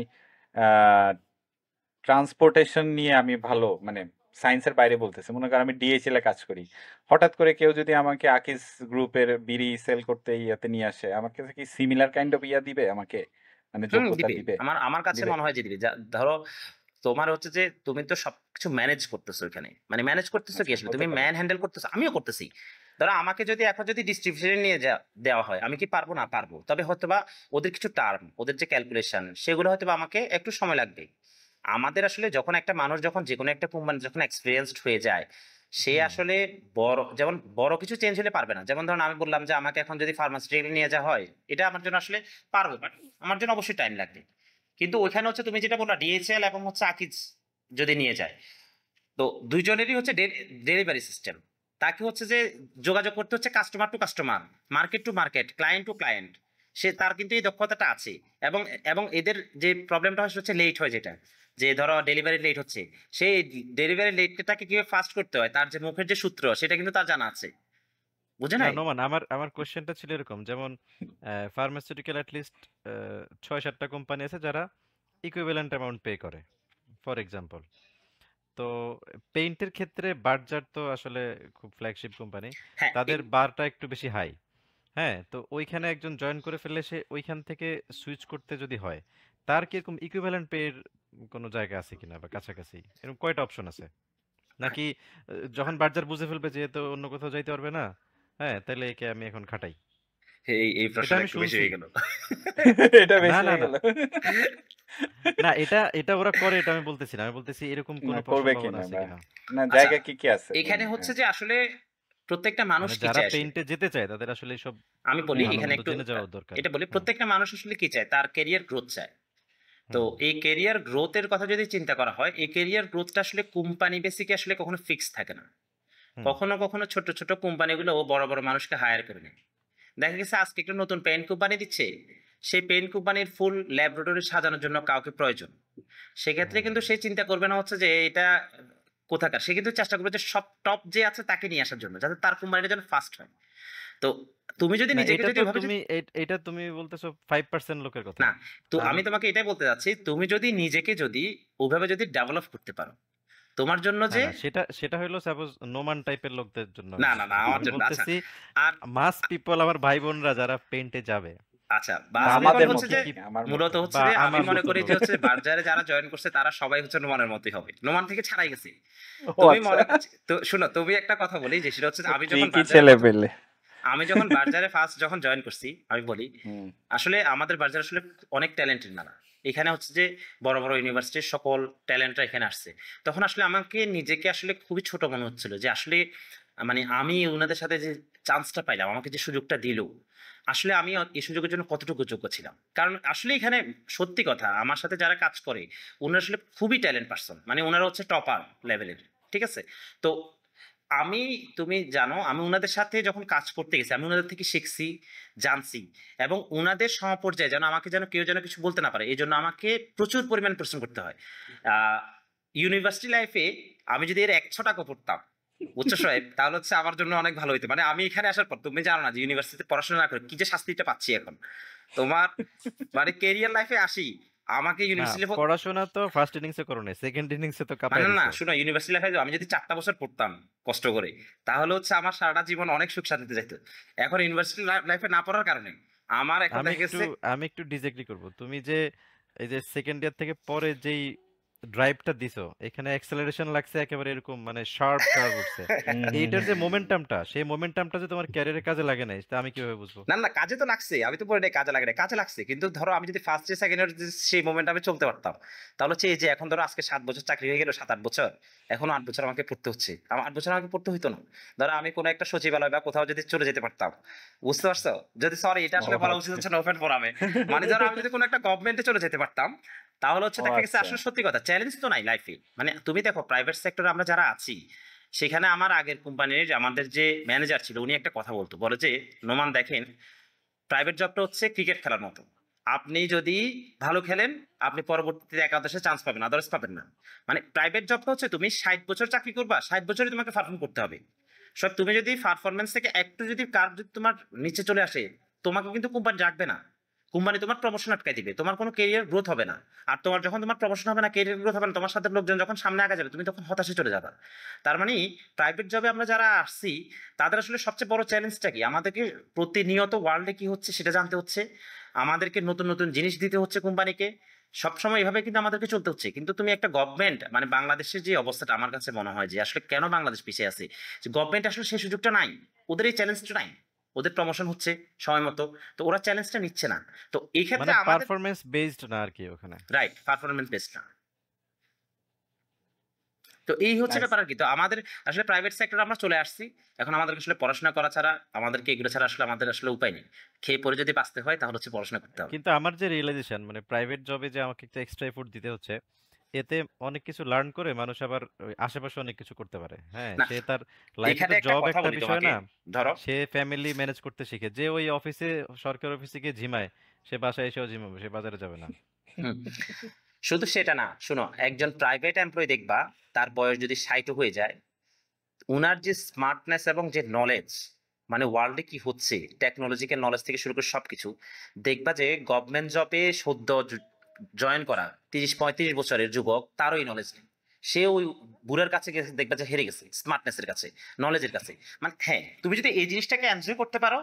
ট্রান্সপোর্টেশন নিয়ে আমি ভালো মানে সায়েন্সের বাইরে বলতেছি, মনে করো আমি ডিএইচএল এ কাজ করি, হঠাৎ করে কেউ যদি আমাকে আকিস গ্রুপের বিড়ি সেল করতে ইয়াতে নিয়ে আসে, আমার কাছে কি সিমিলার কাইন্ড অফ ইয়া দিবে আমাকে, মানে যোগ্যতা দিবে। দিবে? আমার আমার কাছে দিবে? মনে হয় যে দিবে। ধরো তোমার হচ্ছে যে তুমি তো সবকিছু ম্যানেজ করতেছো এখানে। মানে ম্যানেজ করতেছো কি আচ্ছা, আসলে? হতে তুমি পারে। ম্যান হ্যান্ডেল করতেছো, আমিও করতেছি। ধরো আমাকে যদি এখন যদি ডিস্ট্রিবিউশনে নিয়ে দেওয়া হয়, আমি কি পারবো? না, পারবো। তবে হয়তোবা ওদের কিছু টার্ম, ওদের যে ক্যালকুলেশন সেগুলো হয়তোবা আমাকে একটু সময় লাগবে। আমাদের আসলে যখন একটা মানুষ যখন যেকোনো একটা কোম্পানি যখন এক্সপেরিয়েন্সড হয়ে যায়, সে হুম। আসলে যেমন বড় কিছু চেঞ্জ হলে পারবে না। যেমন ধরুন আমি বললাম যে আমাকে এখন যদি ফার্মাসিউটিক্যাল নিয়ে যাওয়া হয়, এটা আমার জন্য আসলে পারবো, বাট আমার জন্য অবশ্যই টাইম লাগবে। কিন্তু ওইখানে হচ্ছে তুমি যেটা বললা ডিএইচএল এবং হচ্ছে আকিজ যদি নিয়ে যায়, তো দুইজনেরই হচ্ছে ডেলিভারি সিস্টেম। তাকে হচ্ছে যে যোগাযোগ করতে হচ্ছে customer to customer, market to market, client to client. সে তার কিন্তু এই দক্ষতাটা আছে। এবং এবং এদের যে প্রবলেমটা হচ্ছে লেট হয়, যেটা যে ধরো ডেলিভারি লেট হচ্ছে, সেই ডেলিভারি লেটটাকে কিভাবে ফাস্ট করতে হয়, তার যে মুখের যে সূত্র সেটা কিন্তু তার জানা আছে। বুঝে না নাই? নোমান, আমার আমার কোশ্চেনটা ছিল এরকম, যেমন ফার্মাসিউটিক্যাল অ্যাটলিস্ট 6-7টা কোম্পানি আছে যারা ইকুইভ্যালেন্ট অ্যামাউন্ট পে করে, ফর এক্সাম্পল। তো পেইন্টের ক্ষেত্রে বার্জার তো আসলে খুব ফ্ল্যাগশিপ কোম্পানি, হ্যাঁ, তাদের বারটা একটু বেশি হাই। হ্যাঁ, তো ওইখানে একজন জয়েন করে ফেললে সে ওইখান থেকে সুইচ করতে যদি হয়, তার কি এরকম ইকুইভ্যালেন্ট পের কোনো জায়গা আছে কিনা বা কাছাকাছি, এরকম কয়টা অপশন আছে? নাকি যখন বার্জার বুঝে ফেলবে যে এ তো অন্য কোথাও যাইতে পারবে না, হ্যাঁ, তাহলে একে আমি এখন খাটাই? এই এটা প্রশ্নটা আমি একটু বেশি শুনছি। হয়ে গেল। এটা না বেশি না হয়ে না গেল। না, এটা এটা ওরা করে, এটা আমি বলতেছি না, আমি বলতেছি এরকম না, কোনো করবে সম্ভাবনা কিনা আছে বা কিনা। না, আচ্ছা, জায়গা কি কি আছে? এখানে হচ্ছে যে আসলে প্রত্যেকটা মানুষ মানে কি যারা চায় আসলে? পেইন্টে যেতে চায় তাদের আসলে সব আমি বলি ভালো এখানে মন্দ একটু জেনে যাওয়া দরকার। এটা বলি, হুম প্রত্যেকটা মানুষ আসলে কি চায়? তার ক্যারিয়ার গ্রোথ চায়। তো হুম এই ক্যারিয়ার গ্রোথের কথা যদি চিন্তা করা হয়, এই ক্যারিয়ার গ্রোথটা আসলে কোম্পানি বেসিকে আসলে কখনো ফিক্স থাকে না। হুম কখনো কখনো ছোট ছোট কোম্পানিগুলো বড় বড় মানুষকে হায়ার করে নেয়। দেখা গেছে আজকে একটা নতুন পেইন্ট কোম্পানি দিচ্ছে, সেই পেইন্ট কোম্পানির ফুল ল্যাবরেটরি সাজানোর জন্য কাউকে প্রয়োজন। সেক্ষেত্রে হুম। কিন্তু সে চিন্তা করবে না হচ্ছে যে এটা কোথাকার, সে কিন্তু চেষ্টা করবে যে সব টপ যে আছে তাকে নিয়ে আসার জন্য, যাতে তার কোম্পানিটা যেন ফার্স্ট হয়। তো তুমি যদি না, নিজেকে এটা যদি তো ওইভাবে তুমি এটা তুমি বলতেছো 5% লোকের কথা। না, তো তার আমি তোমাকে এটাই বলতে চাচ্ছি, তুমি যদি নিজেকে যদি ওভাবে যদি ডেভেলপ করতে পারো, তোমার জন্য না যে না, সেটা সেটা হলো সাপোজ নোমান টাইপের লোকদের জন্য আমি না না না, বলতেছি। আমার আমি জন্য আচ্ছা। বলতেছি আর মাস পিপল, আমার ভাই বোনরা যারা পেইন্টে যাবে, আচ্ছা, বা বাস পিপল আমাদের হচ্ছে কি মতো, যে কি আমার মূলত মতো। হচ্ছে বা যে আমি আমার মনে মতো করি লোক। যে হচ্ছে বাজারে যারা জয়েন করছে তারা সবাই হচ্ছে নোমানের মতোই হবে, নোমান থেকে ছাড়াই গেছে। ও তুমি আচ্ছা, মনে করছি তো শোনো, তুমি একটা কথা বলি যে সেটা হচ্ছে যে আমি যখন ট্রিকি বাজারে ছেলে পেলে। আমি যখন বাজারে ফার্স্ট যখন জয়েন করছি, আমি বলি হুম। আসলে আমাদের বাজার আসলে অনেক ট্যালেন্টেড না। এখানে হচ্ছে যে বড় বড় ইউনিভার্সিটির সকল ট্যালেন্টরা এখানে আসছে। তখন আসলে আমাকে নিজেকে আসলে খুবই ছোট মনে হচ্ছিল যে আসলে মানে আমি ওনাদের সাথে যে চান্সটা পাইলাম, আমাকে যে সুযোগটা দিল, আসলে আমি এই সুযোগের জন্য কতটুকু যোগ্য ছিলাম। কারণ আসলে এখানে সত্যি কথা, আমার সাথে যারা কাজ করে ওনারা আসলে খুবই ট্যালেন্ট পারসন, মানে ওনারা হচ্ছে টপার লেভেলের। ঠিক আছে? তো আমি তুমি জানো আমি উনাদের সাথে যখন কাজ করতে গেছি, আমি উনাদের থেকে শিখছি, জানছি। এবং উনাদের সমপর্যায়ে যেন আমাকে যেন কেউ যেন কিছু বলতে না পারে, এই জন্য আমাকে প্রচুর পরিমাণ পরিশ্রম করতে হয়। ইউনিভার্সিটি লাইফে আমি যদি এর 100 টাকা পড়তাম, বুঝছো সাহেব, তাহলে হচ্ছে আমার জন্য অনেক ভালো হইতো। মানে আমি এখানে আসার পর তুমি জানো না যে ইউনিভার্সিটিতে পড়াশোনা না করে কি যে শাস্তিটা পাচ্ছি এখন তোমার, মানে কেরিয়ার লাইফে আসি, আমাকে না, ইউনিভার্সিটি পড়াশোনা তো ফার্স্ট ইনিংসে করো নাই, সেকেন্ড ইনিংসে তো কাঁপায় মানে না, দিছো। শুনো, ইউনিভার্সিটি লাইফে আমি যদি 4টা বছর পড়তাম কষ্ট করে, তাহলে হচ্ছে আমার সারাটা জীবন অনেক সুখ শান্তিতে যেত। এখন ইউনিভার্সিটি লাইফে না পড়ার কারণে আমার এখন আমি দেখা একটু গেছে আমি একটু ডিসএগ্রি করব। তুমি যে এই যে সেকেন্ড ইয়ার থেকে পরে যেই ড্রাইভটা দিছো, এখানে অ্যাক্সেলারেশন লাগছে একেবারে, এরকম মানে শার্প কার্ভ উঠছে। হুম, হুম, এইটার যে হুম। মোমেন্টামটা, সেই মোমেন্টামটা যে তোমার ক্যারিয়ারের কাজে লাগে নাই, তা আমি কিভাবে বুঝবো? না না, কাজে তো লাগছে, আমি তো পরে নাই কাজে লাগে না, কাজে লাগছে। কিন্তু ধরো আমি যদি ফার্স্ট ইয়ার সেকেন্ড ইয়ার সেই মোমেন্ট আমি চলতে পারতাম, তাহলে হচ্ছে এই যে এখন ধরো আজকে 7 বছর চাকরি হয়ে গেল, 7-8 বছর, এখনো 8 বছর আমাকে পড়তে হচ্ছে, আমার 8 বছর আমাকে পড়তে হইতো না। ধরো আমি কোনো একটা সচিবালয় বা কোথাও যদি চলে যেতে পারতাম, বুঝতে পারছো? যদি সরি, এটা ও আসলে বলা উচিত আচ্ছা, হচ্ছে না ওপেন ফোরামে, মানে ধরো আমি যদি কোনো একটা গভর্নমেন্টে চলে যেতে পারতাম, তাহলে হচ্ছে ও দেখা গেছে আচ্ছা। আসলে সত্যি কথা চ্যালেঞ্জ তো নাই লাইফে। মানে তুমি দেখো প্রাইভেট সেক্টরে আমরা যারা আছি, সেখানে আমার আগের কোম্পানির আমাদের যে ম্যানেজার ছিল উনি একটা কথা বলতো, বলে যে নোমান দেখেন, প্রাইভেট জবটা হচ্ছে ক্রিকেট খেলার মতো। আপনি যদি ভালো খেলেন, আপনি পরবর্তীতে একাদশে চান্স পাবেন, আদার্স পাবেন না। মানে প্রাইভেট জবটা হচ্ছে তুমি 60 বছর চাকরি করবা, 60 বছরই তোমাকে পারফর্ম করতে হবে। সব তুমি যদি পারফরমেন্স থেকে একটু যদি কার যদি তোমার নিচে চলে আসে, তোমাকে কিন্তু কোম্পানি রাখবে না। কোম্পানি তোমার প্রমোশন আটকাই দিবে, তোমার কোনো ক্যারিয়ার গ্রোথ হবে না। আর তোমার যখন তোমার প্রমোশন হবে না, ক্যারিয়ার গ্রোথ হবে না, তোমার সাথে লোকজন যখন সামনে আগা যাবে, তুমি তখন হতাশে চলে যাবে। তার মানে প্রাইভেট জবে আমরা যারা আসছি তাদের আসলে সবচেয়ে বড় চ্যালেঞ্জটা কি, আমাদেরকে প্রতিনিয়ত ওয়ার্ল্ডে কি হচ্ছে সেটা জানতে হচ্ছে, আমাদেরকে নতুন নতুন জিনিস দিতে হচ্ছে কোম্পানিকে, সবসময় এভাবে কিন্তু আমাদেরকে চলতে হচ্ছে। কিন্তু তুমি একটা গভর্নমেন্ট মানে বাংলাদেশের যে অবস্থাটা আমার কাছে মনে হয় যে আসলে কেন বাংলাদেশ পিছিয়ে আছে, যে গভর্নমেন্ট আসলে সেই সুযোগটা নাই, ওদের এই চ্যালেঞ্জটা নাই, ওদের প্রমোশন হচ্ছে সময় মতো, তো ওরা চ্যালেঞ্জটা নিচ্ছে না। তো এই ক্ষেত্রে মানে আমাদের পারফরম্যান্স বেসড না আর কি ওখানে। রাইট পারফরমেন্স বেসড না। তো এই হচ্ছে Nice. ব্যাপার আর কি। তো আমাদের আসলে প্রাইভেট সেক্টরে আমরা চলে আসছি, এখন আমাদেরকে আসলে পড়াশোনা করা ছাড়া, আমাদেরকে এগুলো ছাড়া আসলে আমাদের আসলে উপায় নেই। খেয়ে পরে যদি বাঁচতে হয় তাহলে হচ্ছে পড়াশোনা করতে হবে। কিন্তু আমার যে রিয়েলাইজেশন মানে প্রাইভেট জবে যে আমাকে একটা এক্সট্রা এফোর্ট দিতে হচ্ছে, এতে অনেক কিছু লার্ন করে মানুষ আবার ওই আশেপাশে অনেক কিছু করতে পারে। হ্যাঁ, না সে তার লাইফে এখানে তো একটা জব কথা একটা বলি বিষয় তোমাকে, না, ধরো সে ফ্যামিলি ম্যানেজ করতে শিখে। যে ওই অফিসে সরকারি অফিসে গিয়ে ঝিমায়, সে বাসায় এসেও ঝিমাবে, সে বাজারে যাবে না। হুম, শুধু সেটা না, শোনো একজন প্রাইভেট এমপ্লয়ি দেখবা তার বয়স যদি 60 হয়ে যায়, উনার যে স্মার্টনেস এবং যে নলেজ, মানে ওয়ার্ল্ডে কি হচ্ছে টেকনোলজিক্যাল নলেজ থেকে শুরু করে সবকিছু, দেখবা যে গভর্নমেন্ট জবে সদ্য জয়েন করা 30-35 বছরের যুবক তারও এই নলেজ নেই। সে ওই বুড়ার কাছে গেছে, দেখবা যে হেরে গেছে স্মার্টনেসের কাছে, নলেজের কাছে। মানে হ্যাঁ, তুমি যদি এই জিনিসটাকে এনজয় করতে পারো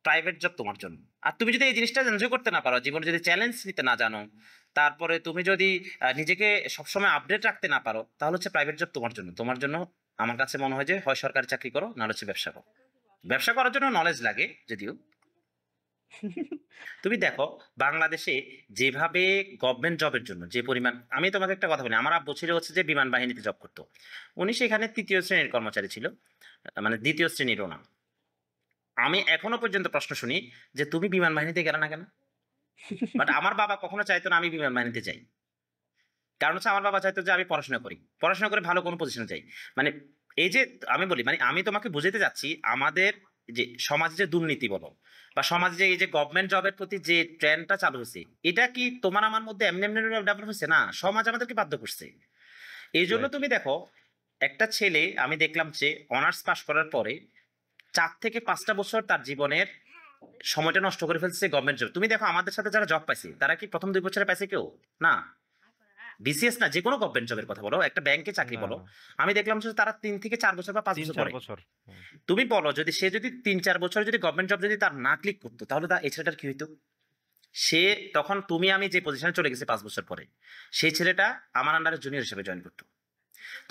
প্রাইভেট জব তোমার জন্য। আর তুমি যদি এই জিনিসটা এনজয় করতে না পারো, জীবনে যদি চ্যালেঞ্জ নিতে না জানো, তারপরে তুমি যদি নিজেকে সবসময় আপডেট রাখতে না পারো, তাহলে হচ্ছে প্রাইভেট জব তোমার জন্য। তোমার জন্য আমার কাছে মনে হয় যে হয় সরকারি চাকরি করো, না হচ্ছে ব্যবসা করো। ব্যবসা করার জন্য নলেজ লাগে যদিও। তুমি দেখো বাংলাদেশে যেভাবে গভর্নমেন্ট জবের জন্য যে পরিমাণ, আমি তোমাকে একটা কথা বলি, আমার আব্বু ছিল হচ্ছে যে বিমান বাহিনীতে জব করতো, উনি সেখানে 3য় শ্রেণীর কর্মচারী ছিল, মানে 2য় শ্রেণীরও না। আমি এখনো পর্যন্ত প্রশ্ন শুনি যে তুমি বিমান বাহিনীতে গেলে না কেন। বাট আমার বাবা কখনো চাইতো না আমি বিমান বাহিনীতে যাই, কারণ হচ্ছে আমার বাবা চাইতো যে আমি পড়াশোনা করি, পড়াশোনা করে ভালো কোনো পজিশনে যাই। মানে এই যে আমি বলি, মানে আমি তোমাকে বুঝাতে যাচ্ছি আমাদের যে সমাজে যে দুর্নীতি বলো, বা সমাজে যে এই যে গভর্নমেন্ট জবের প্রতি যে ট্রেন্ডটা চালু হয়েছে, এটা কি তোমার আমার মধ্যে এমনি এমনি ডেভেলপ হয়েছে না, সমাজ আমাদেরকে বাধ্য করছে। এই জন্য রাইট। তুমি দেখো একটা ছেলে আমি দেখলাম যে অনার্স পাশ করার পরে 4 থেকে 5টা বছর তার জীবনের সময়টা নষ্ট করে ফেলছে গভর্নমেন্ট জব। তুমি দেখো আমাদের সাথে যারা জব পাইছে তারা কি প্রথম 2 বছরে পাইছে কেউ? না। বিসিএস না, যে কোনো গভর্নমেন্ট জবের কথা বলো, একটা ব্যাংকে চাকরি না, বলো, না, আমি দেখলাম যে তারা 3 থেকে 4 বছর বা 5 বছর 3-4 পরে। বছর। হুম। তুমি বলো যদি সে যদি 3-4 বছর যদি গভর্নমেন্ট জব যদি তার না ক্লিক করতো, তাহলে তার এই ছেলেটার কি হইতো? সে তখন তুমি আমি যে পজিশনে চলে গেছি 5 বছর পরে, সেই ছেলেটা আমার আন্ডারে জুনিয়র হিসেবে জয়েন করতো।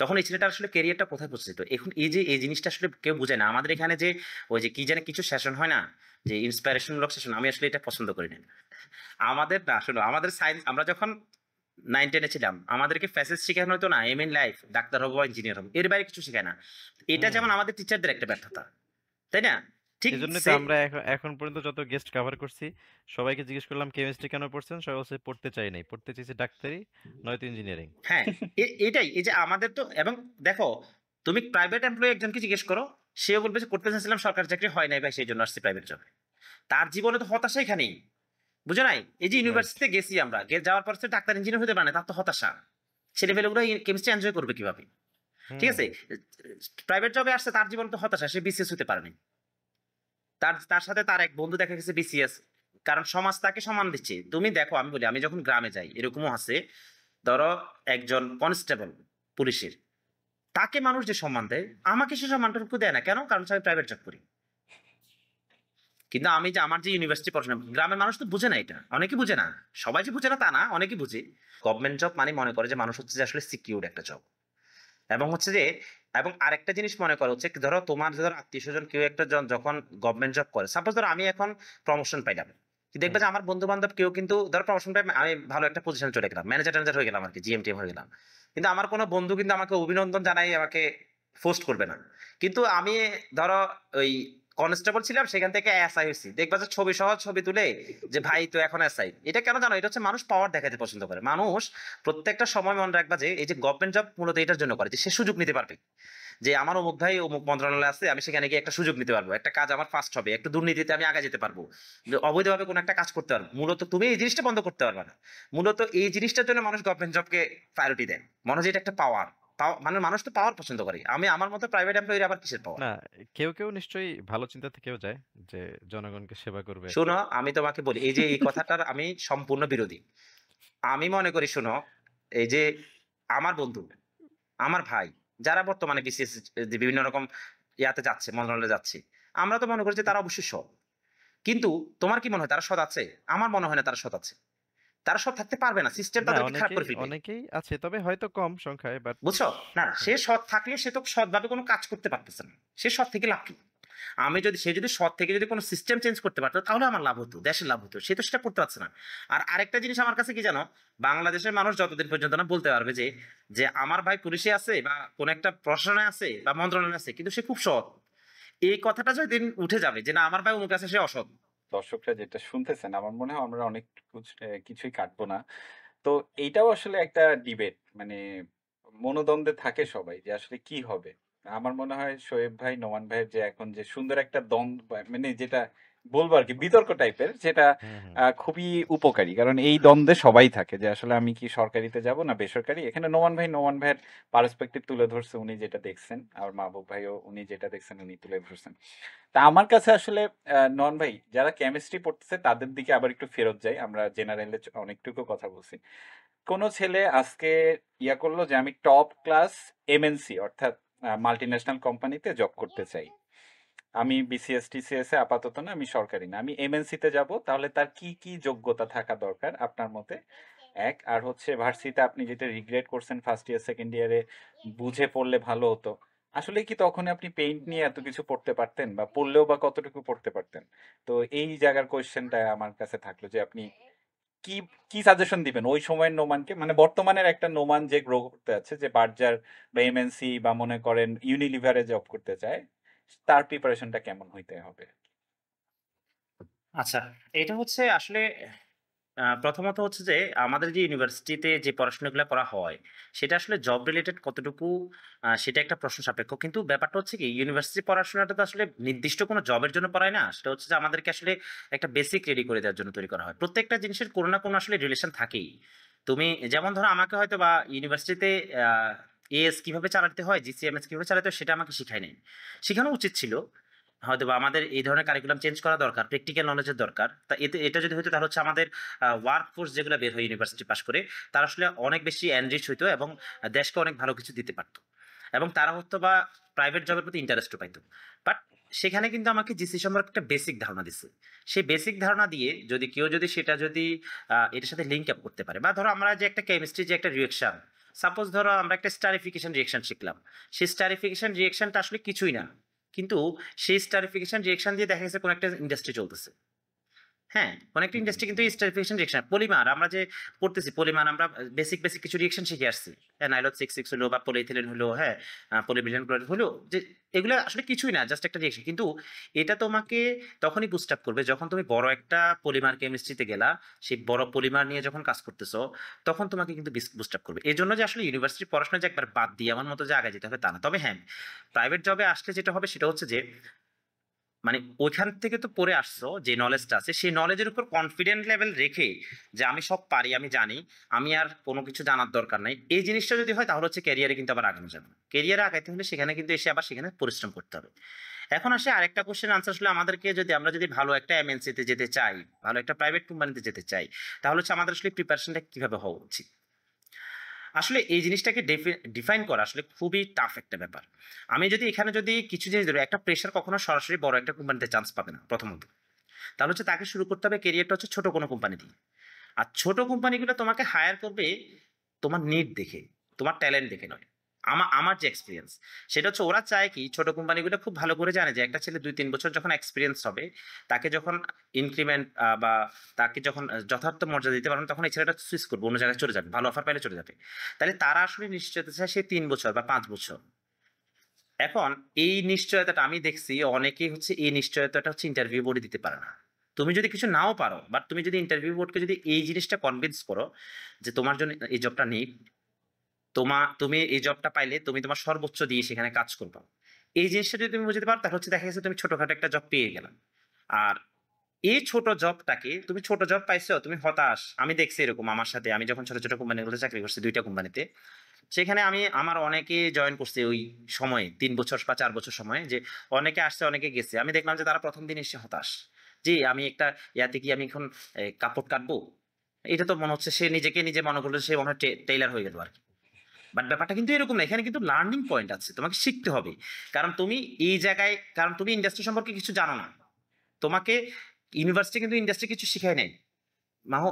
তখন এই ছেলেটা আসলে ক্যারিয়ারটা কোথায় পৌঁছে যেত? এখন এই যে এই জিনিসটা আসলে কেউ বোঝে না। আমাদের এখানে যে ওই যে কি জানে কিছু সেশন হয় না, যে ইন্সপিরেশনমূলক সেশন, আমি আসলে এটা পছন্দ করি না। আমাদের না, শোনো আমাদের সায়েন্স, আমরা যখন 9-10 ছিলাম আমাদেরকে ফ্যাসেস শেখানো হতো না, এম ইন লাইফ ডাক্তার হবো বা ইঞ্জিনিয়ার হবো, এর বাইরে কিছু শেখায় না। এটা হুম। যেমন আমাদের টিচারদের একটা ব্যর্থতা, তাই না? ঠিক এজন্যই তো same- আমরা এখন পর্যন্ত যত গেস্ট কভার করছি সবাইকে জিজ্ঞেস করলাম কেমিস্ট্রি কেন পড়ছেন, সবাই বলছে পড়তে চাই নাই, পড়তে চাইছি ডাক্তারি নয়তো ইঞ্জিনিয়ারিং। হ্যাঁ, এটাই এই যে আমাদের তো। এবং দেখো তুমি প্রাইভেট এমপ্লয়ি একজনকে জিজ্ঞেস করো, সেও বলবে যে করতে চাইছিলাম সরকারি চাকরি হয় নাই ভাই, সেই জন্য আসছি প্রাইভেট জবে। তার জীবনে তো হতাশা এখানেই, বুঝো নাই? এই যে রাইট। ইউনিভার্সিটিতে গেছি আমরা, যাওয়ার পর সে ডাক্তার ইঞ্জিনিয়ার হতে পারে না, তার তো হতাশা। ছেলেপেলেগুলো কেমিস্ট্রি এনজয় করবে কিভাবে? ঠিক হুম। আছে, প্রাইভেট জবে আসছে, তার জীবন তো হতাশা, সে বিসিএস হতে পারেনি। তার তার সাথে তার এক বন্ধু দেখা গেছে বিসিএস, কারণ সমাজ তাকে সম্মান দিচ্ছে। তুমি দেখো আমি বলি, আমি যখন গ্রামে যাই এরকমও আছে, ধরো একজন কনস্টেবল পুলিশের, তাকে মানুষ যে সম্মান দেয়, আমাকে সে সম্মানটুকু দেয় না। কেন? কারণ আমি প্রাইভেট জব করি। কিন্তু আমি যে আমার যে ইউনিভার্সিটি পড়াশোনা, গ্রামের মানুষ তো বুঝে না এটা, অনেকে বুঝে না, সবাই যে বুঝে না তা না, অনেকে বুঝে। গভর্নমেন্ট জব মানে মনে করে যে মানুষ হচ্ছে যে আসলে সিকিউর একটা জব, এবং হচ্ছে যে, এবং আরেকটা জিনিস মনে করো হচ্ছে ধরো তোমার ধরো আত্মীয় স্বজন কেউ একটা যখন গভর্নমেন্ট জব করে, সাপোজ ধরো আমি এখন প্রমোশন পাইলাম, দেখবে হুম। যে আমার বন্ধু বান্ধব কেউ কিন্তু ধরো প্রমোশন পাই, আমি ভালো একটা পজিশনে চলে গেলাম, ম্যানেজার ট্যানেজার হয়ে গেলাম আর কি, জিএম টিএম হয়ে গেলাম, কিন্তু আমার কোনো বন্ধু কিন্তু আমাকে অভিনন্দন জানাই আমাকে পোস্ট করবে না। কিন্তু আমি ধরো ওই কনস্টেবল ছিলাম, সেখান থেকে এসআই হয়েছি, দেখবা যে ছবি সহ ছবি তুলে যে ভাই তো এখন এসআই। এটা কেন জানো? এটা হচ্ছে মানুষ পাওয়ার দেখাতে পছন্দ করে। মানুষ প্রত্যেকটা সময় মনে রাখবা যে এই যে গভর্নমেন্ট জব মূলত এটার জন্য করে যে সে সুযোগ নিতে পারবে, যে আমার অমুক ভাই অমুক মন্ত্রণালয় আছে, আমি সেখানে গিয়ে একটা সুযোগ নিতে পারবো, একটা কাজ আমার ফাস্ট হবে, একটু দুর্নীতিতে আমি আগে যেতে পারবো, যে অবৈধভাবে কোনো একটা কাজ করতে পারবো। মূলত তুমি এই জিনিসটা বন্ধ করতে পারবে না। মূলত এই জিনিসটার জন্য মানুষ গভর্নমেন্ট জবকে প্রায়োরিটি দেয়, মনে হয় যে এটা একটা পাওয়ার, মানে মানুষ তো পাওয়ার পছন্দ করে। আমি আমার মতো প্রাইভেট এমপ্লয়ির আবার কিসের পাওয়ার? না, কেউ নিশ্চয়ই ভালো চিন্তা থেকেও যায় যে জনগণকে সেবা করবে। শোনো, আমি তোমাকে বলি, এই যে এই কথাটার আমি সম্পূর্ণ বিরোধী। আমি মনে করি, শোনো, এই যে আমার বন্ধু, আমার ভাই যারা বর্তমানে বিসিএস বিভিন্ন রকম ইয়াতে যাচ্ছে, মন্ত্রণালয়ে যাচ্ছে, আমরা তো মনে করি যে তারা অবশ্যই সৎ। কিন্তু তোমার কি মনে হয় তারা সৎ আছে? আমার মনে হয় না তারা সৎ আছে। তারা সৎ থাকতে পারবে না। সিস্টেম না, তাদেরকে খারাপ করে ফেলবে। অনেকেই আছে, তবে হয়তো কম সংখ্যায়, বাট বুঝছো? না, সে সৎ থাকলে সে তো সৎভাবে কোনো কাজ করতে পারতেছে না। সে সৎ থেকে লাভ কি? সে যদি সৎ থেকে যদি কোনো সিস্টেম চেঞ্জ করতে পারতো তাহলে আমার লাভ হতো, দেশের লাভ হতো। সে তো সেটা করতে পারছে না। আর আরেকটা জিনিস আমার কাছে কি জানো? বাংলাদেশের মানুষ যতদিন পর্যন্ত না বলতে পারবে যে যে আমার ভাই পুলিশে আছে বা কোন একটা প্রশাসনে আছে বা মন্ত্রণালয়ে আছে কিন্তু সে খুব সৎ, এই কথাটা যেদিন উঠে যাবে যে না আমার ভাই অমুক আছে সে অসৎ। দর্শকরা যেটা শুনতেছেন আমার মনে হয় আমরা অনেক কিছুই কাটবো না। তো এইটাও আসলে একটা ডিবেট, মানে মনোদ্বন্দ্বে থাকে সবাই যে আসলে কি হবে। আমার মনে হয় শোয়েব ভাই, নোমান ভাইয়ের যে এখন যে সুন্দর একটা দ্বন্দ্ব মানে যেটা বলবো আর কি বিতর্ক টাইপের, যেটা খুবই উপকারী। কারণ এই দ্বন্দ্বে সবাই থাকে যে আসলে আমি কি সরকারিতে যাব না বেসরকারি। এখানে নোমান ভাইয়ের পার্সপেক্টিভ তুলে ধরছে, উনি যেটা দেখছেন, আর মাহবুব ভাইও উনি যেটা দেখছেন উনি তুলে ধরছেন। তা আমার কাছে আসলে নন ভাই যারা কেমিস্ট্রি পড়তেছে তাদের দিকে আবার একটু ফেরত যাই। আমরা জেনারেলে অনেকটুকু কথা বলছি। কোনো ছেলে আজকে ইয়া করলো যে আমি টপ ক্লাস এমএনসি অর্থাৎ মাল্টিন্যাশনাল কোম্পানিতে জব করতে চাই। আমি বিসিএস টিসিএস এ আপাতত না, আমি সরকারি না, আমি এমএনসি তে যাব। তাহলে তার কি কি যোগ্যতা থাকা দরকার আপনার মতে? এক আর হচ্ছে ভার্সিটিতে আপনি যেটা রিগ্রেট করছেন ফার্স্ট ইয়ার সেকেন্ড ইয়ারে বুঝে পড়লে ভালো হতো, আসলে কি তখন আপনি পেইন্ট নিয়ে এত কিছু পড়তে পারতেন, বা পড়লেও বা কতটুকু পড়তে পারতেন? তো এই জায়গার কোয়েশ্চেনটা আমার কাছে থাকলো যে আপনি কি কি সাজেশন দিবেন ওই সময়ের নোমানকে, মানে বর্তমানের একটা নোমান যে গ্রো করতে আছে, যে বার্জার বা এমএনসি বা মনে করেন ইউনিলিভারে জব করতে চায়, তার প্রিপারেশনটা কেমন হইতে হবে? আচ্ছা, এটা হচ্ছে আসলে প্রথমত হচ্ছে যে আমাদের যে ইউনিভার্সিটিতে যে পড়াশোনাগুলো করা হয় সেটা আসলে জব রিলেটেড কতটুকু, সেটা একটা প্রশ্ন সাপেক্ষ। কিন্তু ব্যাপারটা হচ্ছে কি, ইউনিভার্সিটি পড়াশোনাটা তো আসলে নির্দিষ্ট কোনো জবের জন্য পড়ায় না। সেটা হচ্ছে যে আমাদেরকে আসলে একটা বেসিক রেডি করে দেওয়ার জন্য তৈরি করা হয়। প্রত্যেকটা জিনিসের কোনো না কোনো আসলে রিলেশন থাকেই। তুমি যেমন ধরো আমাকে হয়তো বা ইউনিভার্সিটিতে এএস কিভাবে চালাতে হয়, জিসিএমএস কিভাবে চালাতে হয় সেটা আমাকে শিখায় নাই। শেখানো উচিত ছিল। হয়তো বা আমাদের এই ধরনের কারিকুলাম চেঞ্জ করা দরকার, প্র্যাকটিক্যাল নলেজের দরকার। তা এটা যদি হতো তাহলে হচ্ছে আমাদের ওয়ার্ক ফোর্স যেগুলো বের হয় ইউনিভার্সিটি পাস করে তারা আসলে অনেক বেশি এনরিচ হইতো এবং দেশকে অনেক ভালো কিছু দিতে পারতো, এবং তারা হয়তো বা প্রাইভেট জবের প্রতি ইন্টারেস্টও পাইতো। বাট সেখানে কিন্তু আমাকে জিসি সম্পর্কে একটা বেসিক ধারণা দিচ্ছে। সেই বেসিক ধারণা দিয়ে যদি কেউ যদি সেটা যদি এটার সাথে লিঙ্ক আপ করতে পারে, বা ধরো আমরা যে একটা কেমিস্ট্রি যে একটা রিয়েকশন, সাপোজ ধরো আমরা একটা স্টারিফিকেশন রিয়েকশন শিখলাম, সেই স্টারিফিকেশন রিয়েকশনটা আসলে কিছুই না, কিন্তু সেই স্টারিফিকেশন রিয়েকশন দিয়ে দেখা গেছে কোন একটা ইন্ডাস্ট্রি চলতেছে। হ্যাঁ, অনেকটা ইন্ডাস্ট্রি কিন্তু স্টারিফিকেশন রিয়েকশন, পলিমার আমরা যে পড়তেছি, পলিমার আমরা বেসিক কিছু রিয়েকশন শিখে আসছি। হ্যাঁ, নাইলন 6 হলো বা পলিইথিলিন হলো, হ্যাঁ, পলিভিনিল ক্লোরাইড হলো, যে এগুলো আসলে কিছুই না, জাস্ট একটা রিয়েকশন। কিন্তু এটা তোমাকে তখনই বুস্ট আপ করবে যখন তুমি বড় একটা পলিমার কেমিস্ট্রিতে গেলা, সেই বড় পলিমার নিয়ে যখন কাজ করতেছো তখন তোমাকে কিন্তু বুস্ট আপ করবে। এই জন্য যে আসলে ইউনিভার্সিটি পড়াশোনা যে একবার বাদ দিয়ে আমার মতো যে আগে যেতে হবে তা না। তবে হ্যাঁ, প্রাইভেট জবে আসলে যেটা হবে সেটা হচ্ছে যে মানে ওইখান থেকে তো পড়ে আসছো, যে নলেজটা আছে সেই নলেজের উপর কনফিডেন্ট লেভেল রেখে যে আমি সব পারি, আমি জানি, আমি আর কোনো কিছু জানার দরকার নাই, এই জিনিসটা যদি হয় তাহলে হচ্ছে ক্যারিয়ারে কিন্তু আবার আগানো যাবে। ক্যারিয়ারে আগাইতে হলে সেখানে কিন্তু এসে আবার সেখানে পরিশ্রম করতে হবে। এখন আসে আরেকটা কোশ্চেন আনসার, আসলে আমাদেরকে যদি আমরা যদি ভালো একটা এমএনসি তে যেতে চাই, ভালো একটা প্রাইভেট কোম্পানিতে যেতে চাই, তাহলে হচ্ছে আমাদের আসলে প্রিপারেশনটা কিভাবে হওয়া উচিত। আসলে এই জিনিসটাকে ডিফাইন করা আসলে খুবই টাফ একটা ব্যাপার। আমি যদি এখানে যদি কিছু জিনিস ধরি, একটা প্রেশার কখনো সরাসরি বড় একটা কোম্পানিতে চান্স পাবে না প্রথমত। তাহলে হচ্ছে তাকে শুরু করতে হবে কেরিয়ারটা হচ্ছে ছোট কোনো কোম্পানি দিয়ে। আর ছোট কোম্পানিগুলো তোমাকে হায়ার করবে তোমার নিড দেখে, তোমার ট্যালেন্ট দেখে নয়। আমার যে এক্সপিরিয়েন্স সেটা হচ্ছে, ওরা চায় কি, ছোট কোম্পানিগুলো খুব ভালো করে জানে যে একটা ছেলে 2-3 বছর যখন এক্সপিরিয়েন্স হবে, তাকে যখন ইনক্রিমেন্ট বা তাকে যখন যথার্থ মর্যাদা দিতে পারবেন তখন এই ছেলেটা সুইচ করবে, অন্য জায়গায় চলে যাবে, ভালো অফার পাইলে চলে যাবে। তাহলে তারা আসলে নিশ্চয়তা চায় সে 3 বছর বা 5 বছর। এখন এই নিশ্চয়তাটা আমি দেখছি অনেকেই হচ্ছে, এই নিশ্চয়তাটা হচ্ছে ইন্টারভিউ বোর্ডে দিতে পারে না। তুমি যদি কিছু নাও পারো, বাট তুমি যদি ইন্টারভিউ বোর্ডকে যদি এই জিনিসটা কনভিন্স করো যে তোমার জন্য এই জবটা নেই, তুমি এই জবটা পাইলে তুমি তোমার সর্বোচ্চ দিয়ে সেখানে কাজ করবা, এই জিনিসটা যদি তুমি বুঝতে পারো তাহলে হচ্ছে দেখা গেছে তুমি ছোটখাটো একটা জব পেয়ে গেলাম। আর এই ছোট জবটাকে তুমি ছোট জব পাইছো, তুমি হতাশ। আমি দেখছি এরকম আমার সাথে, আমি যখন ছোট ছোট কোম্পানিগুলোতে চাকরি করছি 2টা কোম্পানিতে, সেখানে আমি আমার অনেকে জয়েন করছে ওই সময়ে 3 বছর বা 4 বছর সময়ে, যে অনেকে আসছে অনেকে গেছে। আমি দেখলাম যে তারা প্রথম দিন এসে হতাশ, জি আমি একটা ইয়াতে কি আমি এখন কাপড় কাটবো, এটা তো মনে হচ্ছে সে নিজেকে নিজে মনে করলো সে মনে হয় টেইলার হয়ে গেল আর কি। বাট ব্যাপারটা কিন্তু এরকম না, এখানে কিন্তু লার্নিং পয়েন্ট আছে, তোমাকে শিখতে হবে। কারণ তুমি এই জায়গায়, কারণ তুমি ইন্ডাস্ট্রি সম্পর্কে কিছু জানো না, তোমাকে ইউনিভার্সিটি কিন্তু ইন্ডাস্ট্রি কিছু শিখায় নাই। মাহ